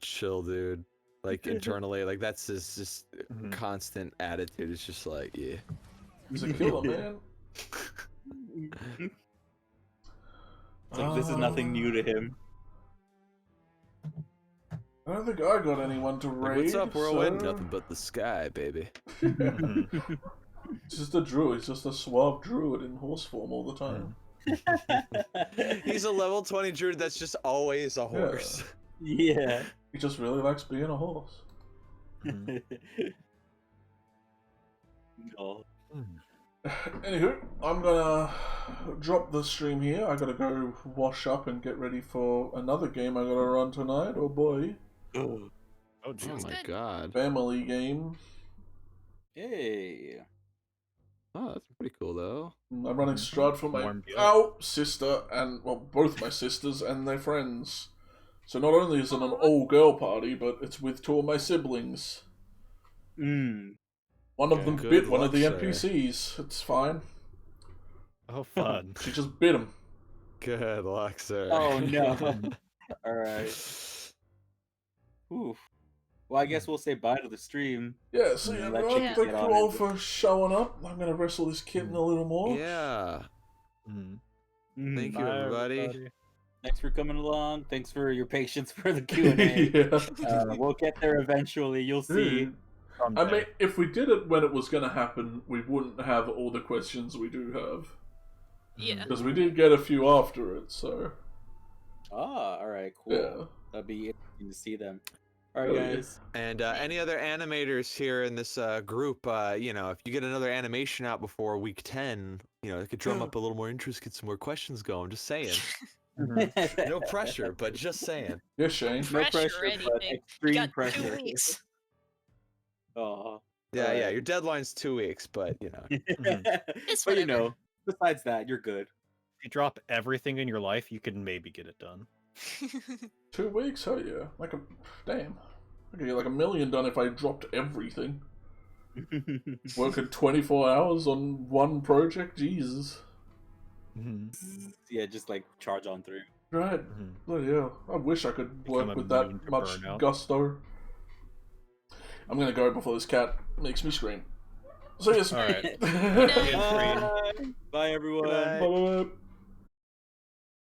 chill dude. Like internally, like that's his just constant attitude. It's just like, yeah. He's a killer, man. It's like this is nothing new to him. I don't think I got anyone to Like, raid. what's up, Whirlwind? so- Nothing but the sky, baby. He's just a druid. He's just a suave druid in horse form all the time. He's a level 20 druid that's just always a horse. Yeah. He just really likes being a horse. No. Anywho, I'm gonna drop the stream here. I gotta go wash up and get ready for another game I gotta run tonight. Oh boy. Oh, Oh geez. my god. Family game. Hey. Oh, that's pretty cool though. I'm running Strahd for my Warm sister and, well, both my sisters and their friends. So not only is it an all-girl party, but it's with 2 of my siblings. One of them Good bit one of the luck, sir. NPCs. It's fine. Oh, fun. She just bit him. Good luck, sir. Oh no. All right. Oof. Well, I guess we'll say bye to the stream. Yeah, so And yeah, let everyone, Cheeki thank get you on all it. for showing up. I'm gonna wrestle this kitten a little more. Yeah. Thank you, Bye, everybody. Thanks for coming along. Thanks for your patience for the Q&A. Yeah. We'll get there eventually. You'll see. I mean, if we did it when it was gonna happen, we wouldn't have all the questions we do have. Yeah. Because we did get a few after it, so. Ah, all right, cool. Yeah. That'd be interesting to see them. All right, Oh, yeah. guys. And any other animators here in this group, you know, if you get another animation out before week 10, you know, it could drum up a little more interest, get some more questions going. Just saying. No pressure, but just saying. Yeah, Shane. No Pressure, pressure, but anything. You extreme got pressure. 2 weeks. Oh. Yeah, yeah. Your deadline's 2 weeks, but you know. It's But you whatever. know, besides that, you're good. If you drop everything in your life, you can maybe get it done. 2 weeks? Oh, yeah. Damn. I could get like 1 million done if I dropped everything. Working 24 hours on one project? Jesus. Yeah, just like charge on through. Right. Bloody hell. I wish I could Become work with immune that to much burnout. gusto. I'm gonna go before this cat makes me scream. See you. All right. Bye, everyone. Bye.